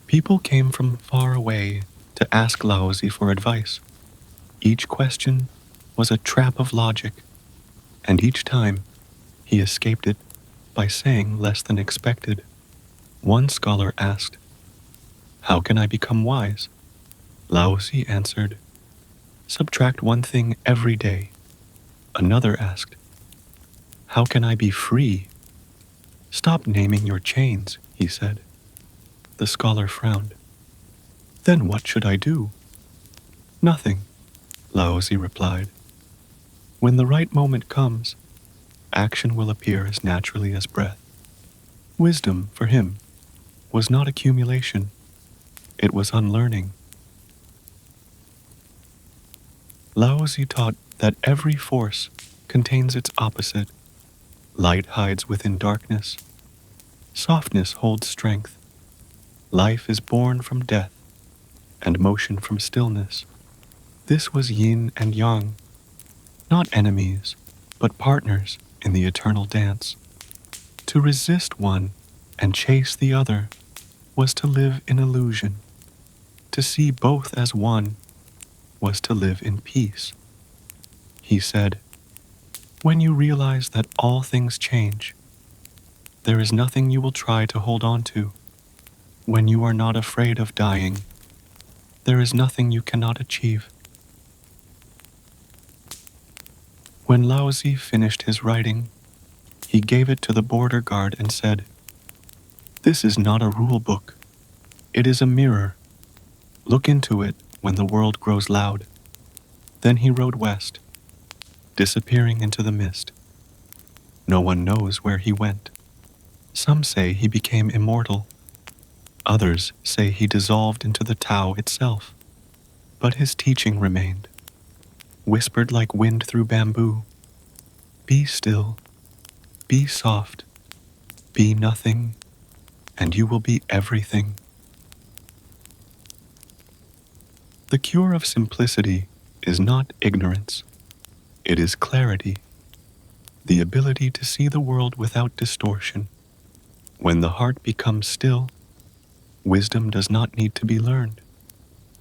People came from far away to ask Laozi for advice. Each question was a trap of logic, and each time he escaped it by saying less than expected. One scholar asked, "How can I become wise?" Laozi answered, "Subtract one thing every day." Another asked, "How can I be free?" "Stop naming your chains," he said. The scholar frowned. "Then what should I do?" "Nothing," Laozi replied. "When the right moment comes, action will appear as naturally as breath." Wisdom, for him, was not accumulation. It was unlearning. Laozi taught that every force contains its opposite. Light hides within darkness. Softness holds strength. Life is born from death, and motion from stillness. This was yin and yang, not enemies, but partners in the eternal dance. To resist one and chase the other was to live in illusion. To see both as one was to live in peace. He said, "When you realize that all things change, there is nothing you will try to hold on to. When you are not afraid of dying, there is nothing you cannot achieve." When Laozi finished his writing, he gave it to the border guard and said, "This is not a rule book. It is a mirror. Look into it when the world grows loud." Then he rode west, disappearing into the mist. No one knows where he went. Some say he became immortal. Others say he dissolved into the Tao itself. But his teaching remained, whispered like wind through bamboo. Be still, be soft, be nothing, and you will be everything. The cure of simplicity is not ignorance. It is clarity, the ability to see the world without distortion. When the heart becomes still, wisdom does not need to be learned.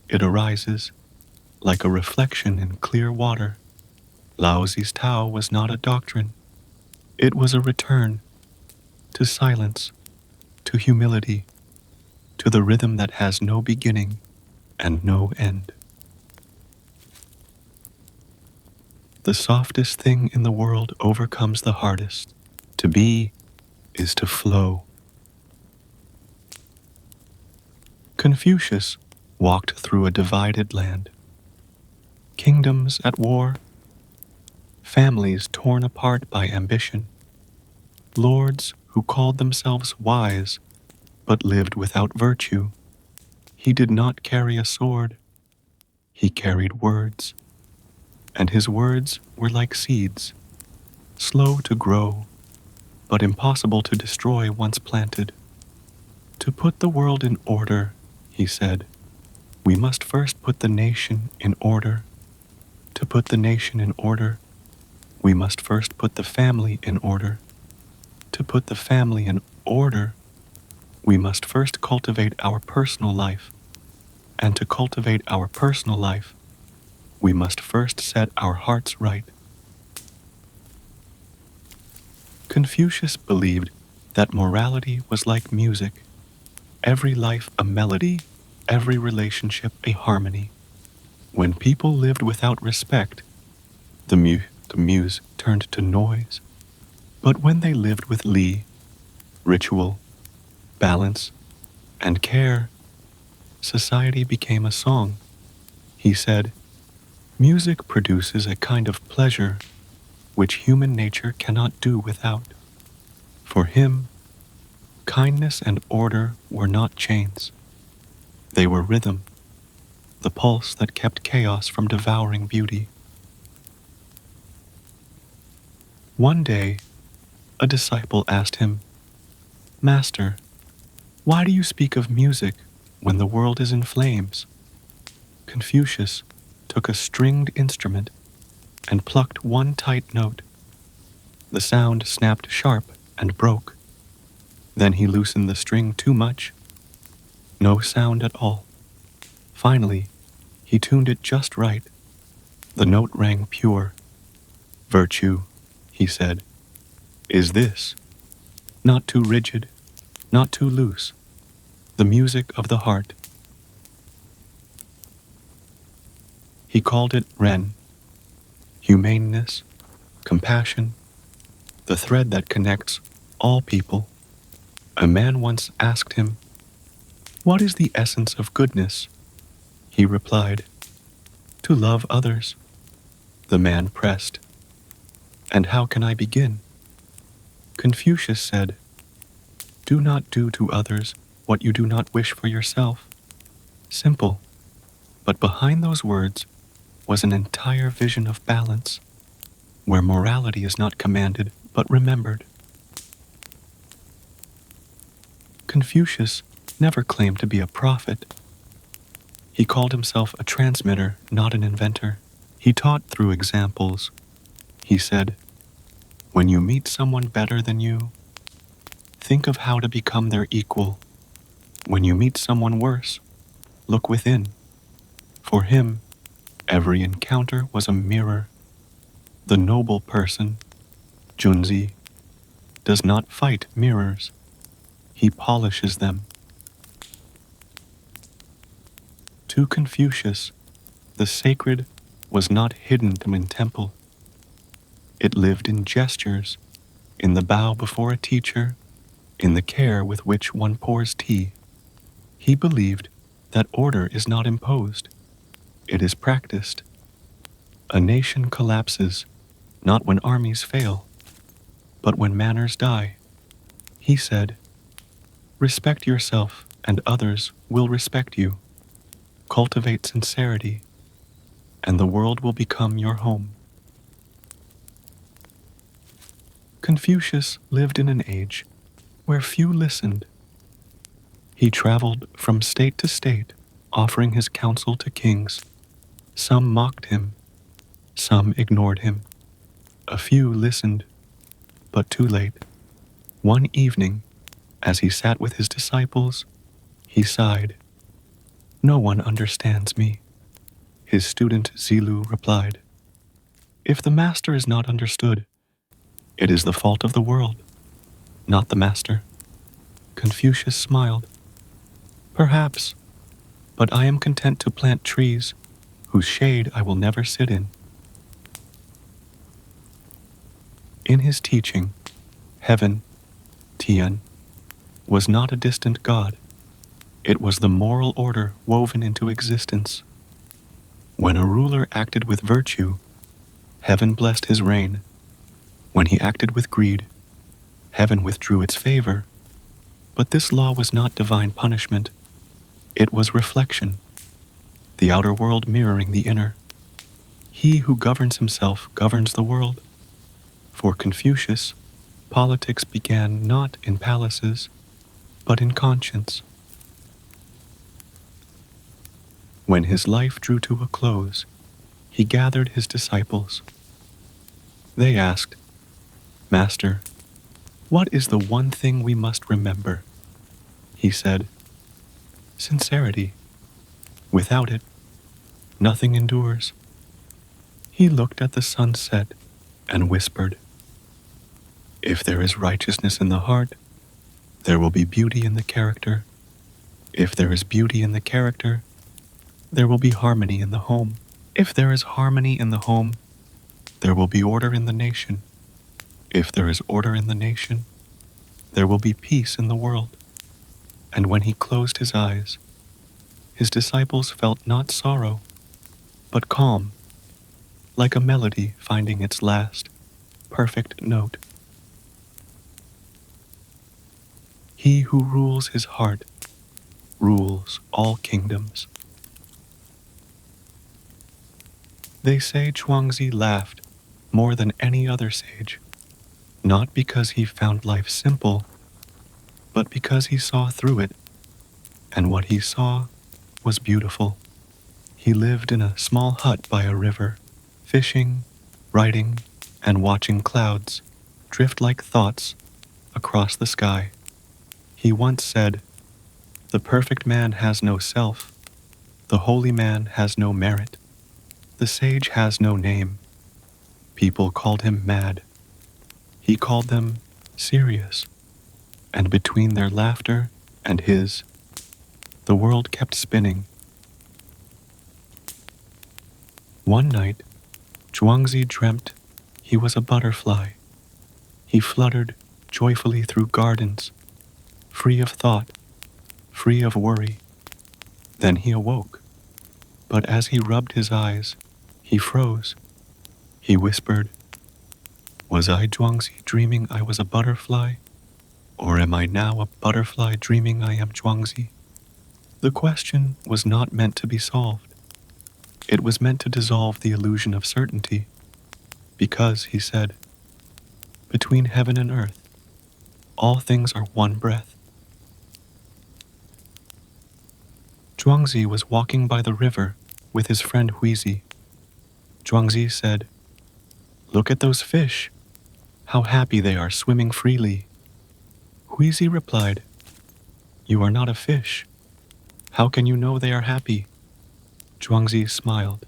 It arises like a reflection in clear water. Laozi's Tao was not a doctrine. It was a return to silence, to humility, to the rhythm that has no beginning and no end. The softest thing in the world overcomes the hardest. To be is to flow. Confucius walked through a divided land. Kingdoms at war, families torn apart by ambition, lords who called themselves wise but lived without virtue. He did not carry a sword. He carried words, and his words were like seeds, slow to grow, but impossible to destroy once planted. To put the world in order, he said. We must first put the nation in order. To put the nation in order, we must first put the family in order. To put the family in order, we must first cultivate our personal life. And to cultivate our personal life, we must first set our hearts right. Confucius believed that morality was like music, every life a melody, every relationship a harmony. When people lived without respect, the muse turned to noise. But when they lived with Li, ritual, balance, and care, society became a song. He said, music produces a kind of pleasure which human nature cannot do without. For him, kindness and order were not chains. They were rhythm, the pulse that kept chaos from devouring beauty. One day, a disciple asked him, Master, why do you speak of music when the world is in flames? Confucius took a stringed instrument and plucked one tight note. The sound snapped sharp and broke. Then he loosened the string too much. No sound at all. Finally, he tuned it just right. The note rang pure. Virtue, he said, is this. Not too rigid, not too loose. The music of the heart. He called it Ren, humaneness, compassion, the thread that connects all people. A man once asked him, what is the essence of goodness? He replied, to love others. The man pressed, and how can I begin? Confucius said, do not do to others what you do not wish for yourself. Simple, but behind those words was an entire vision of balance, where morality is not commanded but remembered. Confucius never claimed to be a prophet. He called himself a transmitter, not an inventor. He taught through examples. He said, when you meet someone better than you, think of how to become their equal. When you meet someone worse, look within. For him, every encounter was a mirror. The noble person, Junzi, does not fight mirrors. He polishes them. To Confucius, the sacred was not hidden in temple. It lived in gestures, in the bow before a teacher, in the care with which one pours tea. He believed that order is not imposed, it is practiced. A nation collapses, not when armies fail, but when manners die. He said, respect yourself and others will respect you. Cultivate sincerity, and the world will become your home. Confucius lived in an age where few listened. He traveled from state to state, offering his counsel to kings. Some mocked him, some ignored him. A few listened, but too late. One evening, as he sat with his disciples, he sighed. No one understands me. His student Zilu replied, if the master is not understood, it is the fault of the world, not the master. Confucius smiled. Perhaps, but I am content to plant trees whose shade I will never sit in. In his teaching, heaven, Tian, was not a distant god. It was the moral order woven into existence. When a ruler acted with virtue, heaven blessed his reign. When he acted with greed, heaven withdrew its favor. But this law was not divine punishment. It was reflection, the outer world mirroring the inner. He who governs himself governs the world. For Confucius, politics began not in palaces, but in conscience. When his life drew to a close, he gathered his disciples. They asked, "Master, what is the one thing we must remember?" He said, "Sincerity. Without it, nothing endures." He looked at the sunset and whispered, "If there is righteousness in the heart, there will be beauty in the character. If there is beauty in the character, there will be harmony in the home. If there is harmony in the home, there will be order in the nation. If there is order in the nation, there will be peace in the world." And when he closed his eyes, his disciples felt not sorrow, but calm, like a melody finding its last, perfect note. He who rules his heart rules all kingdoms. They say Chuangzi laughed more than any other sage, not because he found life simple, but because he saw through it, and what he saw was beautiful. He lived in a small hut by a river, fishing, writing, and watching clouds drift like thoughts across the sky. He once said, "The perfect man has no self, the holy man has no merit, the sage has no name." People called him mad. He called them serious, and between their laughter and his, the world kept spinning. One night, Zhuangzi dreamt he was a butterfly. He fluttered joyfully through gardens, free of thought, free of worry. Then he awoke, but as he rubbed his eyes, he froze. He whispered, "Was I Zhuangzi dreaming I was a butterfly? Or am I now a butterfly dreaming I am Zhuangzi?" The question was not meant to be solved. It was meant to dissolve the illusion of certainty, because, he said, between heaven and earth, all things are one breath. Zhuangzi was walking by the river with his friend Huizi. Zhuangzi said, "Look at those fish. How happy they are swimming freely." Huizi replied, "You are not a fish. How can you know they are happy?" Zhuangzi smiled.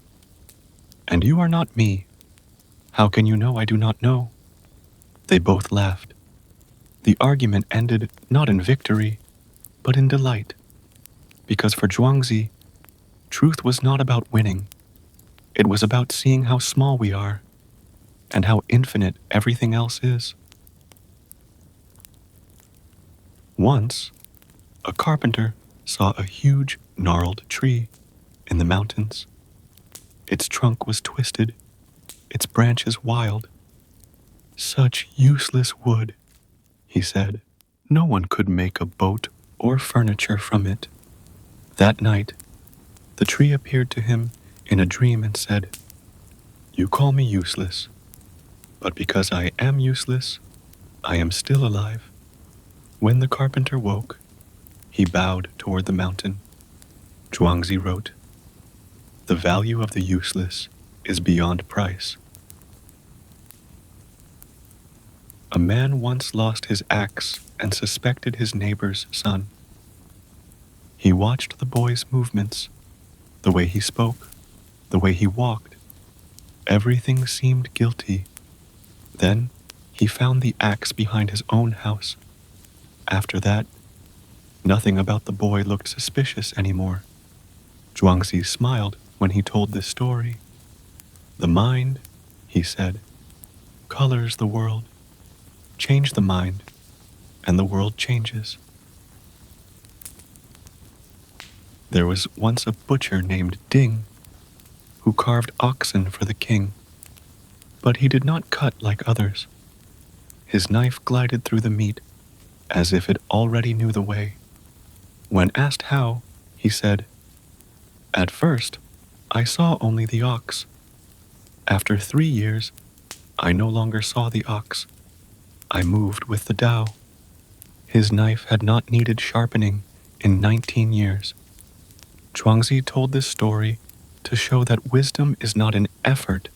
"And you are not me. How can you know I do not know?" They both laughed. The argument ended not in victory, but in delight, because for Zhuangzi, truth was not about winning. It was about seeing how small we are and how infinite everything else is. Once, a carpenter saw a huge, gnarled tree in the mountains. Its trunk was twisted, its branches wild. "Such useless wood," he said. "No one could make a boat or furniture from it." That night, the tree appeared to him in a dream and said, "You call me useless, but because I am useless, I am still alive." When the carpenter woke, he bowed toward the mountain. Zhuangzi wrote, "The value of the useless is beyond price." A man once lost his axe and suspected his neighbor's son. He watched the boy's movements, the way he spoke, the way he walked. Everything seemed guilty. Then he found the axe behind his own house. After that, nothing about the boy looked suspicious anymore. Zhuangzi smiled when he told this story. "The mind," he said, "colors the world. Change the mind, and the world changes." There was once a butcher named Ding who carved oxen for the king, but he did not cut like others. His knife glided through the meat as if it already knew the way. When asked how, he said, "At first, I saw only the ox. After 3 years, I no longer saw the ox. I moved with the Tao." His knife had not needed sharpening in 19 years. Chuangzi told this story to show that wisdom is not an effort,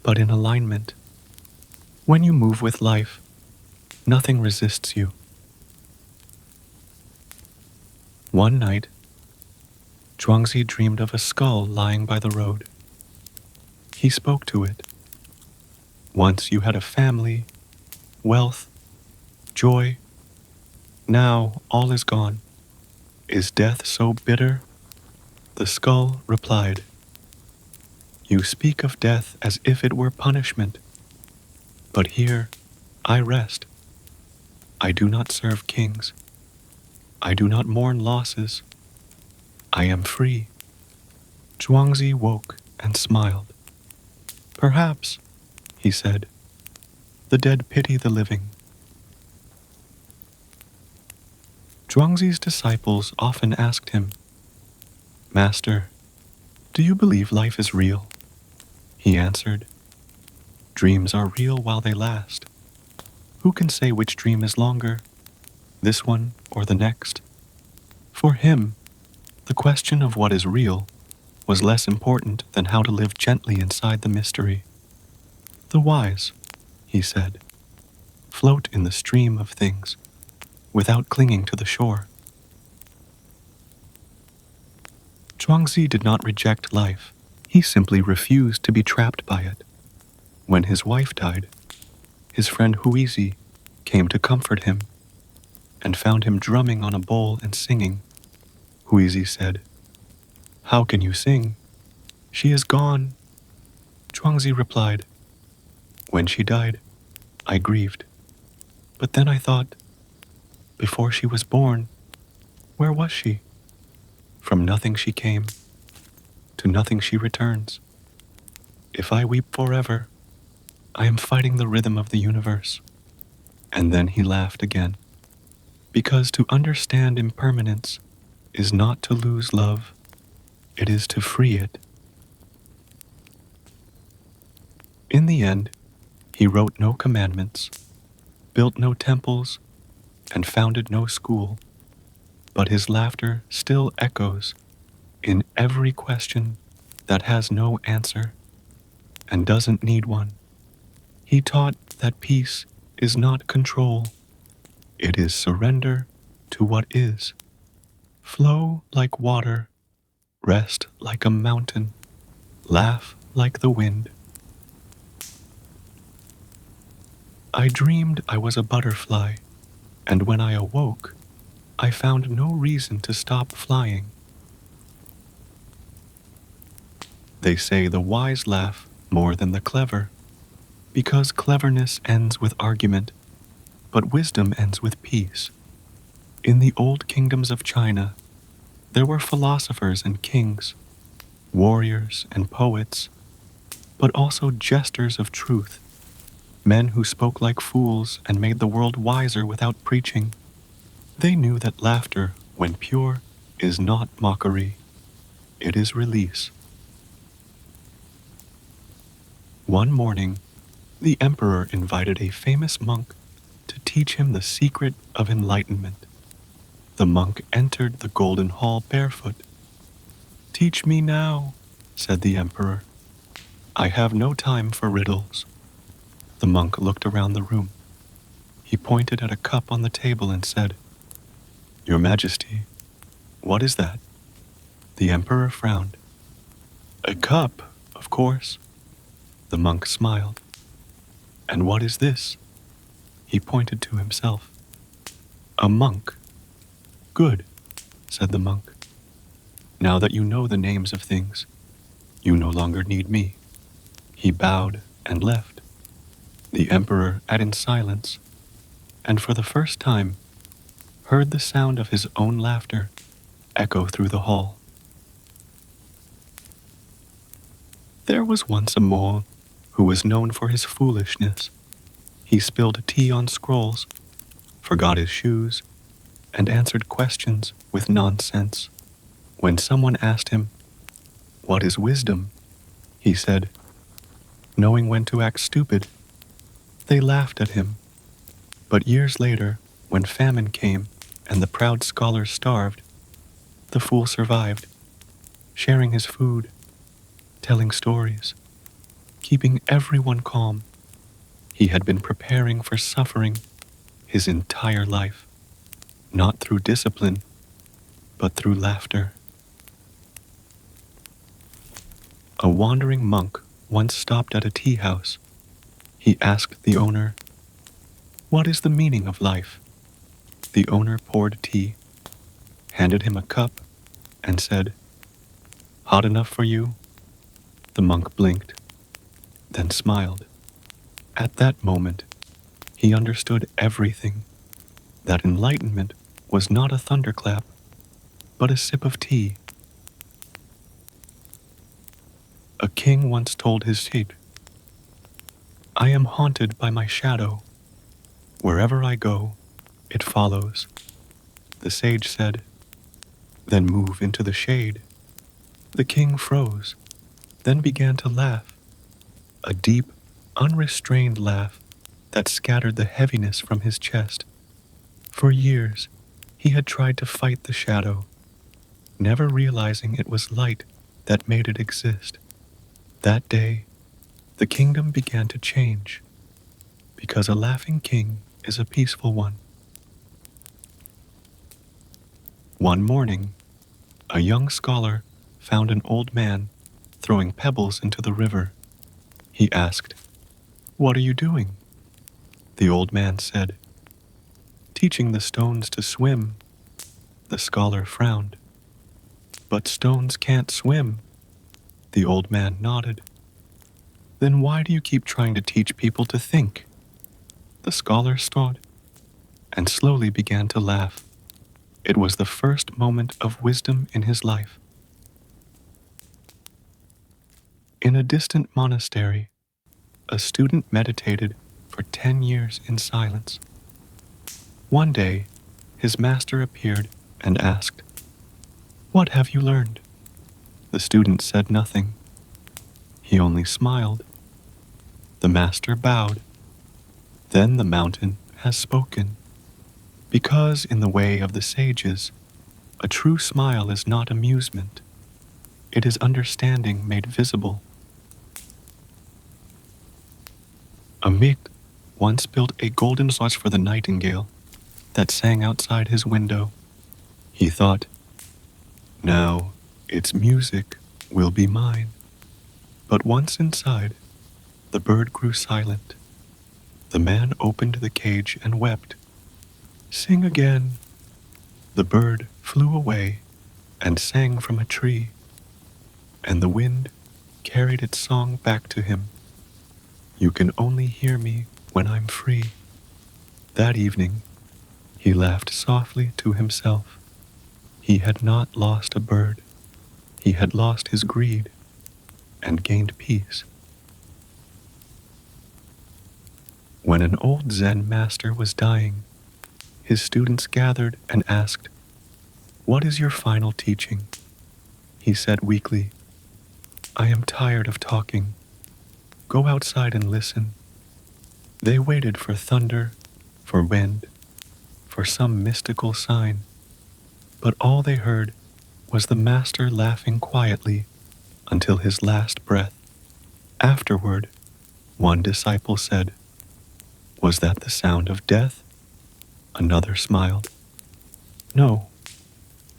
but in alignment. When you move with life, nothing resists you. One night, Chuangzi dreamed of a skull lying by the road. He spoke to it. Once you had a family, wealth, joy. Now all is gone. Is death so bitter? The skull replied, You speak of death as if it were punishment. But here I rest. I do not serve kings. I do not mourn losses. I am free. Zhuangzi woke and smiled. Perhaps, he said, the dead pity the living. Zhuangzi's disciples often asked him, Master, do you believe life is real? He answered, Dreams are real while they last. Who can say which dream is longer, this one or the next? For him, the question of what is real was less important than how to live gently inside the mystery. The wise, he said, float in the stream of things without clinging to the shore. Zhuangzi did not reject life. He simply refused to be trapped by it. When his wife died, his friend Huizi came to comfort him and found him drumming on a bowl and singing. Huizi said, How can you sing? She is gone. Zhuangzi replied, When she died, I grieved. But then I thought, before she was born, where was she? From nothing she came, to nothing she returns. If I weep forever, I am fighting the rhythm of the universe. And then he laughed again, because to understand impermanence is not to lose love, it is to free it. In the end, he wrote no commandments, built no temples, and founded no school, but his laughter still echoes in every question that has no answer and doesn't need one. He taught that peace is not control, it is surrender to what is. Flow like water, rest like a mountain, laugh like the wind. I dreamed I was a butterfly, and when I awoke, I found no reason to stop flying. They say the wise laugh more than the clever, because cleverness ends with argument, but wisdom ends with peace. In the old kingdoms of China, there were philosophers and kings, warriors and poets, but also jesters of truth, men who spoke like fools and made the world wiser without preaching. They knew that laughter, when pure, is not mockery, it is release. One morning, the emperor invited a famous monk to teach him the secret of enlightenment. The monk entered the golden hall barefoot. Teach me now, said the emperor. I have no time for riddles. The monk looked around the room. He pointed at a cup on the table and said, Your Majesty, what is that? The emperor frowned. A cup, of course. The monk smiled. And what is this? He pointed to himself. A monk. Good, said the monk. Now that you know the names of things, you no longer need me. He bowed and left. The emperor sat in silence, and for the first time, heard the sound of his own laughter echo through the hall. There was once a mole who was known for his foolishness. He spilled tea on scrolls, forgot his shoes, and answered questions with nonsense. When someone asked him, What is wisdom? He said, Knowing when to act stupid. They laughed at him. But years later, when famine came and the proud scholar starved, the fool survived. sharing his food, telling stories, keeping everyone calm. He had been preparing for suffering his entire life, not through discipline, but through laughter. A wandering monk once stopped at a tea house. He asked the owner, "What is the meaning of life?" The owner poured tea, handed him a cup, and said, "Hot enough for you?" The monk blinked, then smiled. At that moment, he understood everything. That enlightenment was not a thunderclap, but a sip of tea. A king once told his sheep, "I am haunted by my shadow. Wherever I go, it follows." The sage said, "Then move into the shade." The king froze, then began to laugh, a deep, unrestrained laugh that scattered the heaviness from his chest. For years, he had tried to fight the shadow, never realizing it was light that made it exist. That day, the kingdom began to change, because a laughing king is a peaceful one. One morning, a young scholar found an old man throwing pebbles into the river. He asked, "What are you doing?" The old man said, "Teaching the stones to swim." The scholar frowned. "But stones can't swim." The old man nodded. "Then why do you keep trying to teach people to think?" The scholar stood and slowly began to laugh. It was the first moment of wisdom in his life. In a distant monastery, a student meditated for 10 years in silence. One day, his master appeared and asked, "What have you learned?" The student said nothing. He only smiled. The master bowed. "Then the mountain has spoken. Because in the way of the sages, a true smile is not amusement. It is understanding made visible." A mate once built a golden lodge for the nightingale that sang outside his window. He thought, "Now its music will be mine." But once inside, the bird grew silent. The man opened the cage and wept. "Sing again." The bird flew away and sang from a tree, and the wind carried its song back to him. "You can only hear me when I'm free." That evening, he laughed softly to himself. He had not lost a bird. He had lost his greed and gained peace. When an old Zen master was dying, his students gathered and asked, "What is your final teaching?" He said weakly, "I am tired of talking. Go outside and listen." They waited for thunder, for wind, for some mystical sign, but all they heard was the master laughing quietly until his last breath. Afterward, one disciple said, "Was that the sound of death?" Another smiled. "No,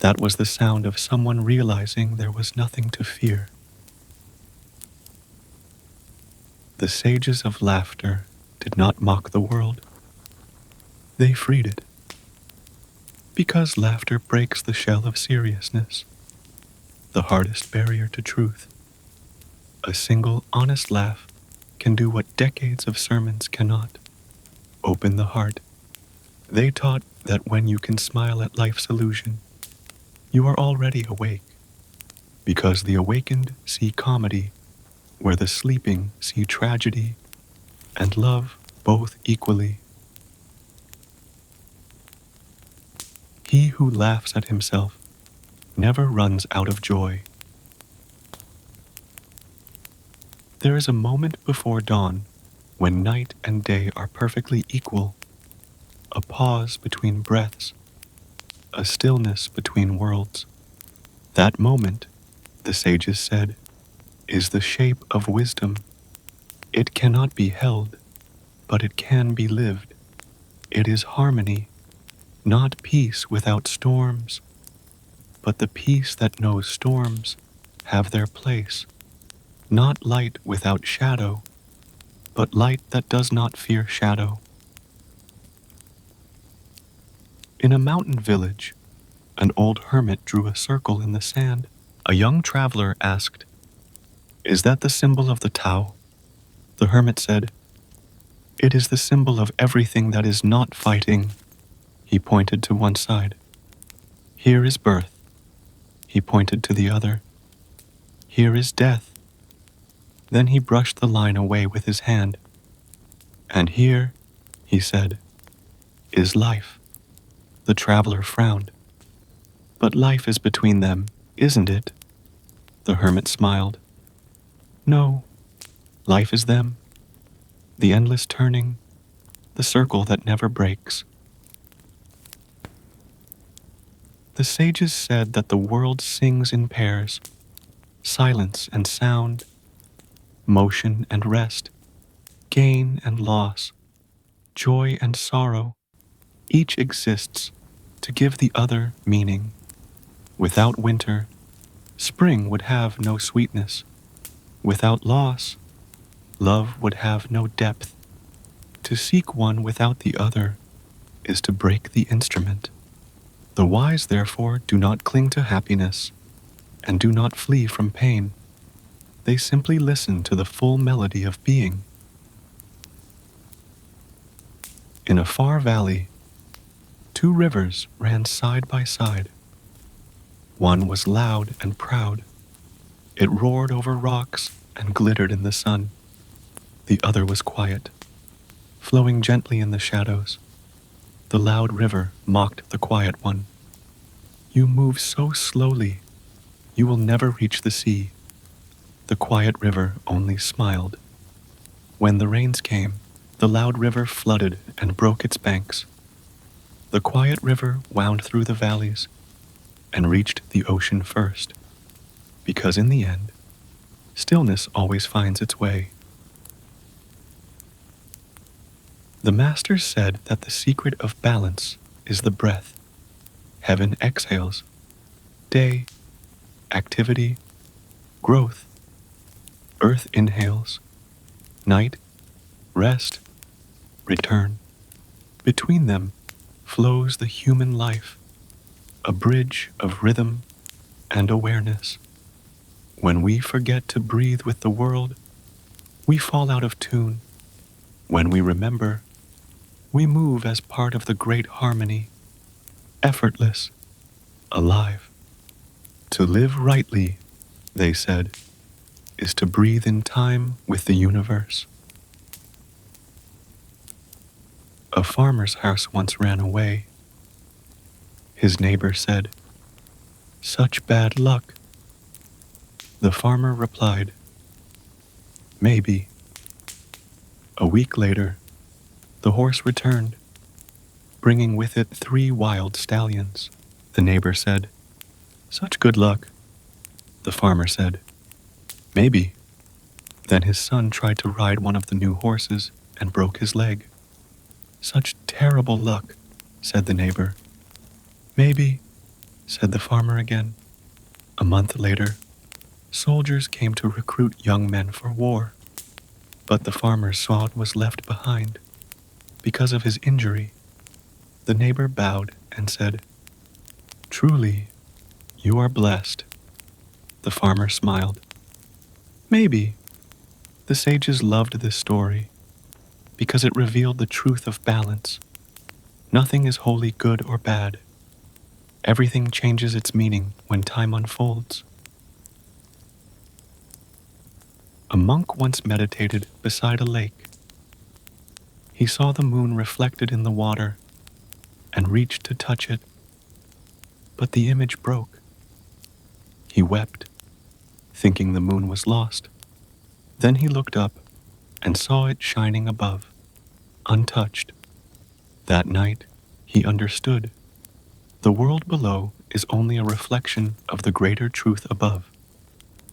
that was the sound of someone realizing there was nothing to fear." The sages of laughter did not mock the world. They freed it. Because laughter breaks the shell of seriousness, the hardest barrier to truth. A single honest laugh can do what decades of sermons cannot: open the heart. They taught that when you can smile at life's illusion, you are already awake, because the awakened see comedy where the sleeping see tragedy, and love both equally. He who laughs at himself never runs out of joy. There is a moment before dawn when night and day are perfectly equal, a pause between breaths, a stillness between worlds. That moment the sages said, is the shape of wisdom. It cannot be held, but it can be lived. It is harmony, not peace without storms, but the peace that knows storms have their place. Not light without shadow, but light that does not fear shadow. In a mountain village, an old hermit drew a circle in the sand. A young traveler asked, "Is that the symbol of the Tao?" The hermit said, "It is the symbol of everything that is not fighting." He pointed to one side. "Here is birth." He pointed to the other. "Here is death." Then he brushed the line away with his hand. "And here," he said, "is life." The traveler frowned. "But life is between them, isn't it?" The hermit smiled. "No, life is them, the endless turning, the circle that never breaks." The sages said that the world sings in pairs, silence and sound, motion and rest, gain and loss, joy and sorrow. Each exists to give the other meaning. Without winter, spring would have no sweetness. Without loss, love would have no depth. To seek one without the other is to break the instrument. The wise, therefore, do not cling to happiness and do not flee from pain. They simply listen to the full melody of being. In a far valley, two rivers ran side by side. One was loud and proud. It roared over rocks and glittered in the sun. The other was quiet, flowing gently in the shadows. The loud river mocked the quiet one. "You move so slowly, you will never reach the sea." The quiet river only smiled. When the rains came, the loud river flooded and broke its banks. The quiet river wound through the valleys and reached the ocean first, because in the end, stillness always finds its way. The master said that the secret of balance is the breath. Heaven exhales, day, activity, growth. Earth inhales, night, rest, return. Between them flows the human life, a bridge of rhythm and awareness. When we forget to breathe with the world, we fall out of tune. When we remember, we move as part of the great harmony, effortless, alive. To live rightly, they said, is to breathe in time with the universe. A farmer's house once ran away. His neighbor said, "Such bad luck." The farmer replied, "Maybe." A week later, the horse returned, bringing with it 3 wild stallions. The neighbor said, "Such good luck." The farmer said, "Maybe." Then his son tried to ride one of the new horses and broke his leg. "Such terrible luck," said the neighbor. "Maybe," said the farmer again. A month later, soldiers came to recruit young men for war, but the farmer's son was left behind because of his injury. The neighbor bowed and said, "Truly, you are blessed." The farmer smiled. Maybe. The sages loved this story because it revealed the truth of balance. Nothing is wholly good or bad. Everything changes its meaning when time unfolds. A monk once meditated beside a lake. He saw the moon reflected in the water and reached to touch it, but the image broke. He wept, thinking the moon was lost. Then he looked up and saw it shining above, untouched. That night, he understood. The world below is only a reflection of the greater truth above.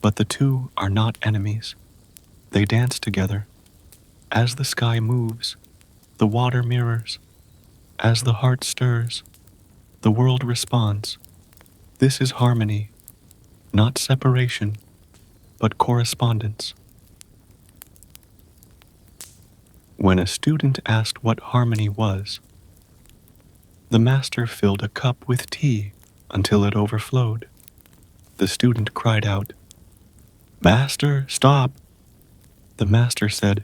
But the two are not enemies. They dance together. As the sky moves, the water mirrors. As the heart stirs, the world responds. This is harmony, not separation, but correspondence. When a student asked what harmony was, the master filled a cup with tea until it overflowed. The student cried out, "Master, stop!" The master said,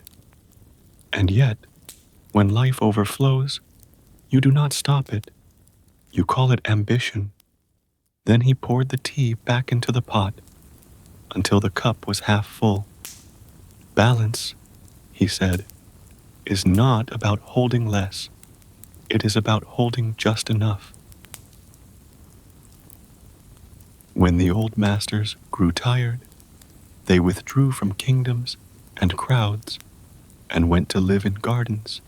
"And yet, when life overflows, you do not stop it. You call it ambition." Then he poured the tea back into the pot until the cup was half full. "Balance," he said, "is not about holding less. It is about holding just enough." When the old masters grew tired, they withdrew from kingdoms and crowds and went to live in gardens.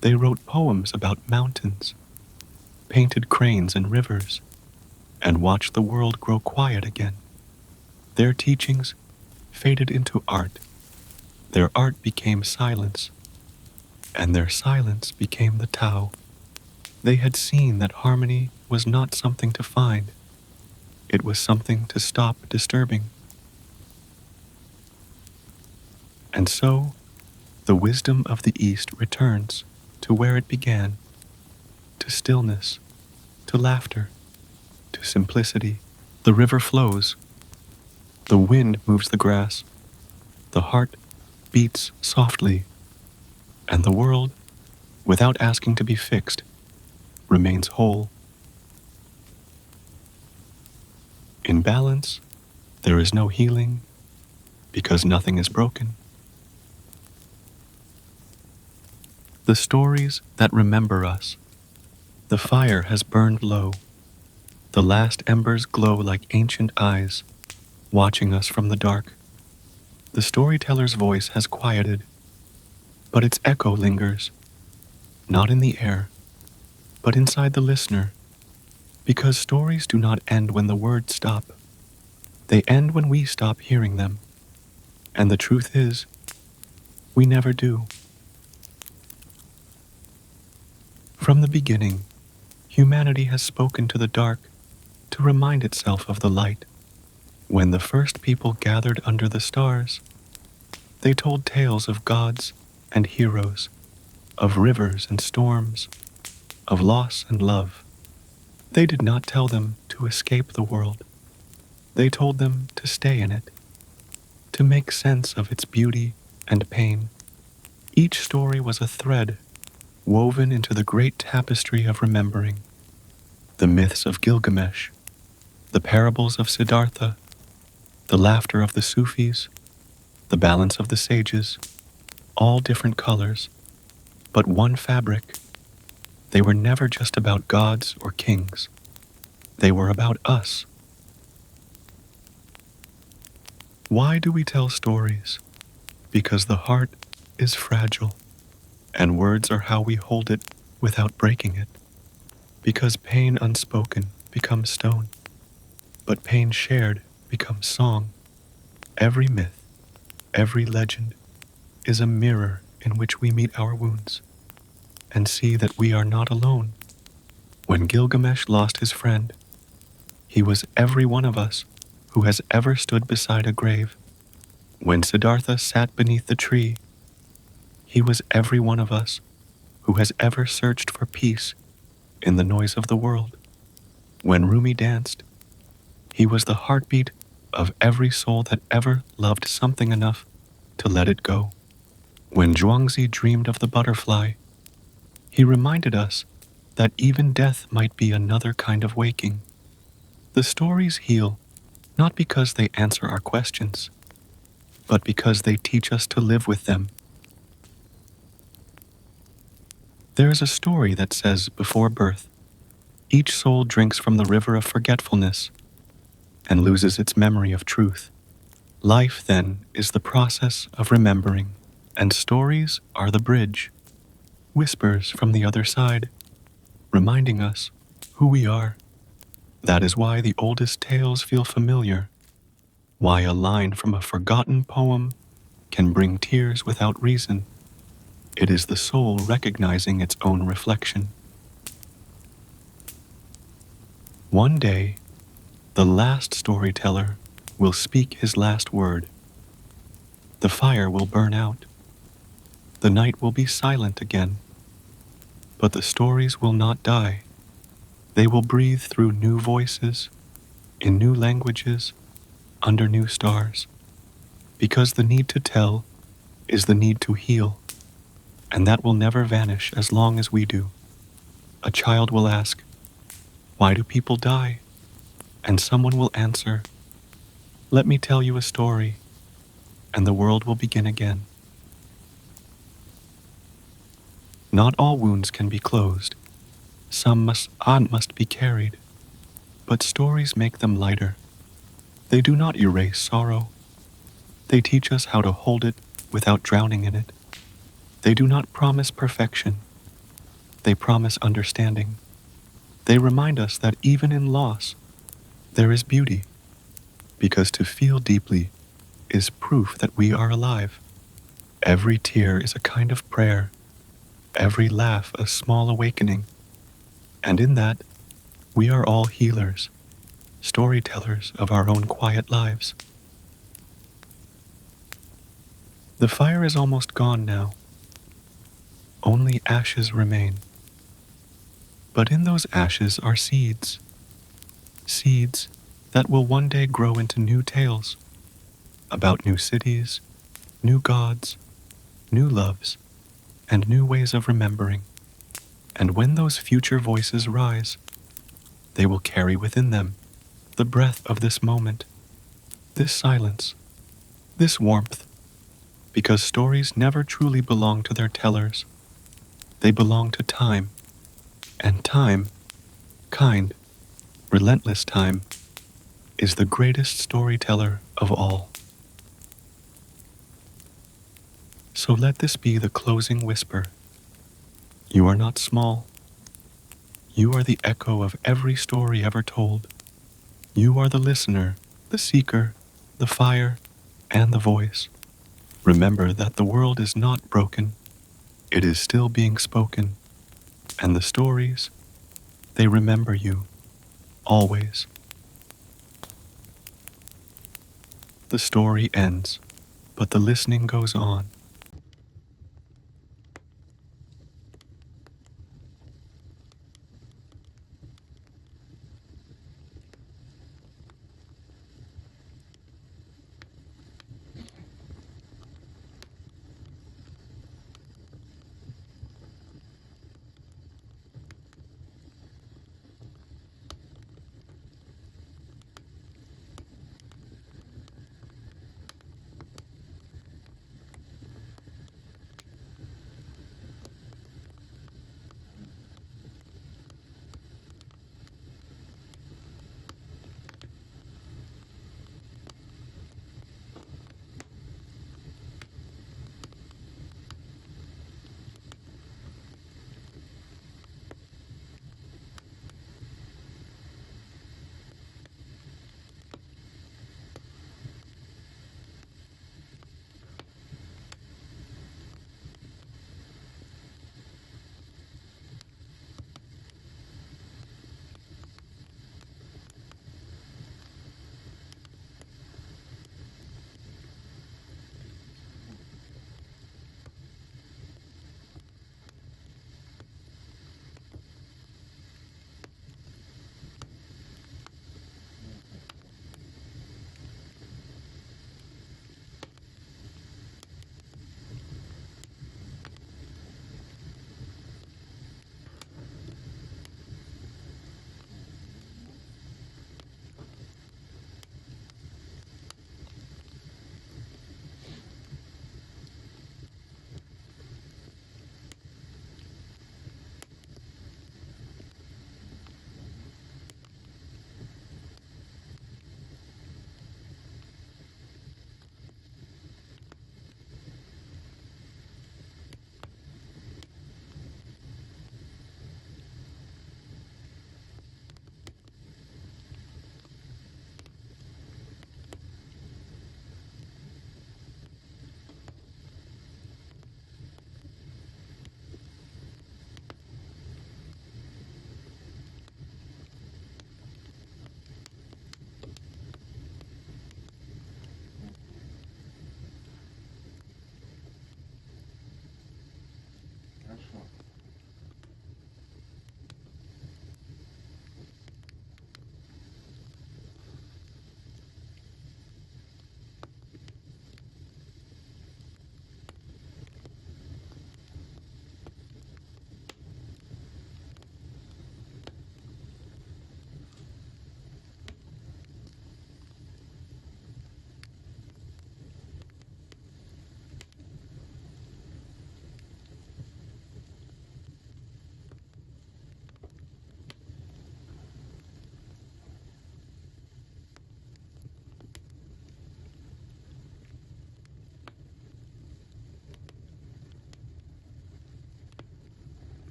They wrote poems about mountains, painted cranes and rivers, and watched the world grow quiet again. Their teachings faded into art. Their art became silence, and their silence became the Tao. They had seen that harmony was not something to find. It was something to stop disturbing. And so, the wisdom of the East returns to where it began, to stillness, to laughter, to simplicity. The river flows. The wind moves the grass. The heart beats softly. And the world, without asking to be fixed, remains whole. In balance, there is no healing because nothing is broken. The stories that remember us. The fire has burned low. The last embers glow like ancient eyes, watching us from the dark. The storyteller's voice has quieted, but its echo lingers, not in the air, but inside the listener, because stories do not end when the words stop. They end when we stop hearing them. And the truth is, we never do. From the beginning, humanity has spoken to the dark to remind itself of the light. When the first people gathered under the stars, they told tales of gods and heroes, of rivers and storms, of loss and love. They did not tell them to escape the world. They told them to stay in it, to make sense of its beauty and pain. Each story was a thread woven into the great tapestry of remembering. The myths of Gilgamesh, the parables of Siddhartha, the laughter of the Sufis, the balance of the sages, all different colors, but one fabric. They were never just about gods or kings. They were about us. Why do we tell stories? Because the heart is fragile, and words are how we hold it without breaking it. Because pain unspoken becomes stone, but pain shared becomes song. Every myth, every legend is a mirror in which we meet our wounds and see that we are not alone. When Gilgamesh lost his friend, he was every one of us who has ever stood beside a grave. When Siddhartha sat beneath the tree, he was every one of us who has ever searched for peace in the noise of the world. When Rumi danced, he was the heartbeat of every soul that ever loved something enough to let it go. When Zhuangzi dreamed of the butterfly, he reminded us that even death might be another kind of waking. The stories heal not because they answer our questions, but because they teach us to live with them. There is a story that says before birth, each soul drinks from the river of forgetfulness and loses its memory of truth. Life, then, is the process of remembering, and stories are the bridge, whispers from the other side, reminding us who we are. That is why the oldest tales feel familiar, Why a line from a forgotten poem can bring tears without reason. It is the soul recognizing its own reflection. One day, the last storyteller will speak his last word. The fire will burn out. The night will be silent again. But the stories will not die. They will breathe through new voices, in new languages, under new stars. Because the need to tell is the need to heal, and that will never vanish as long as we do. A child will ask, "Why do people die?" And someone will answer, "Let me tell you a story," and the world will begin again. Not all wounds can be closed. Some must be carried. But stories make them lighter. They do not erase sorrow. They teach us how to hold it without drowning in it. They do not promise perfection. They promise understanding. They remind us that even in loss, there is beauty, because to feel deeply is proof that we are alive. Every tear is a kind of prayer, every laugh a small awakening, and in that, we are all healers, storytellers of our own quiet lives. The fire is almost gone now. Only ashes remain. But in those ashes are seeds. Seeds that will one day grow into new tales about new cities, new gods, new loves, and new ways of remembering. And when those future voices rise, they will carry within them the breath of this moment, this silence, this warmth, because stories never truly belong to their tellers. They belong to time, and time, kind, relentless time, is the greatest storyteller of all. So let this be the closing whisper. You are not small. You are the echo of every story ever told. You are the listener, the seeker, the fire, and the voice. Remember that the world is not broken. It is still being spoken. And the stories, they remember you, always. The story ends, but the listening goes on.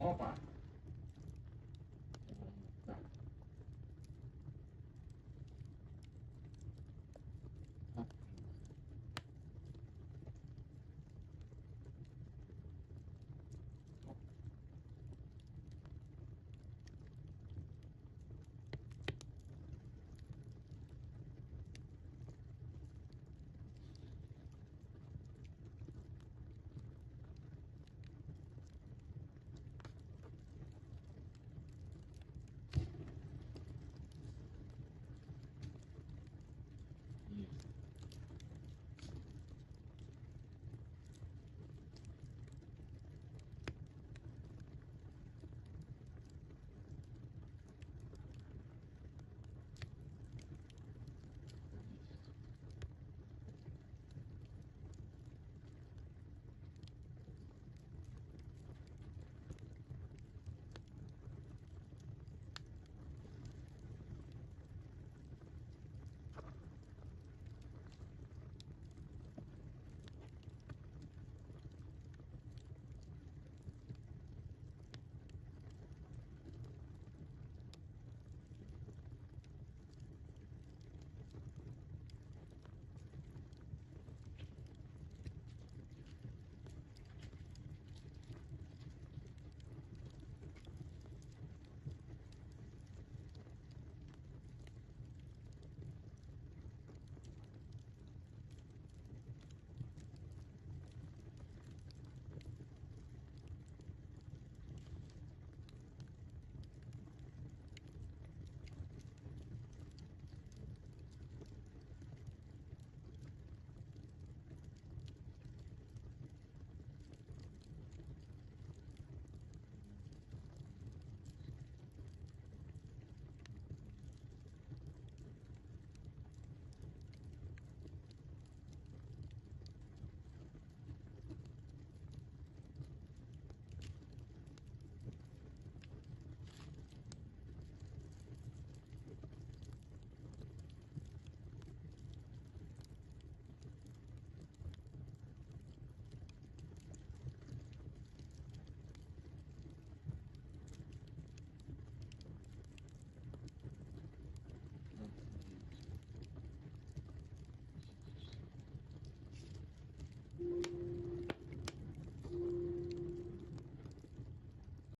Opa.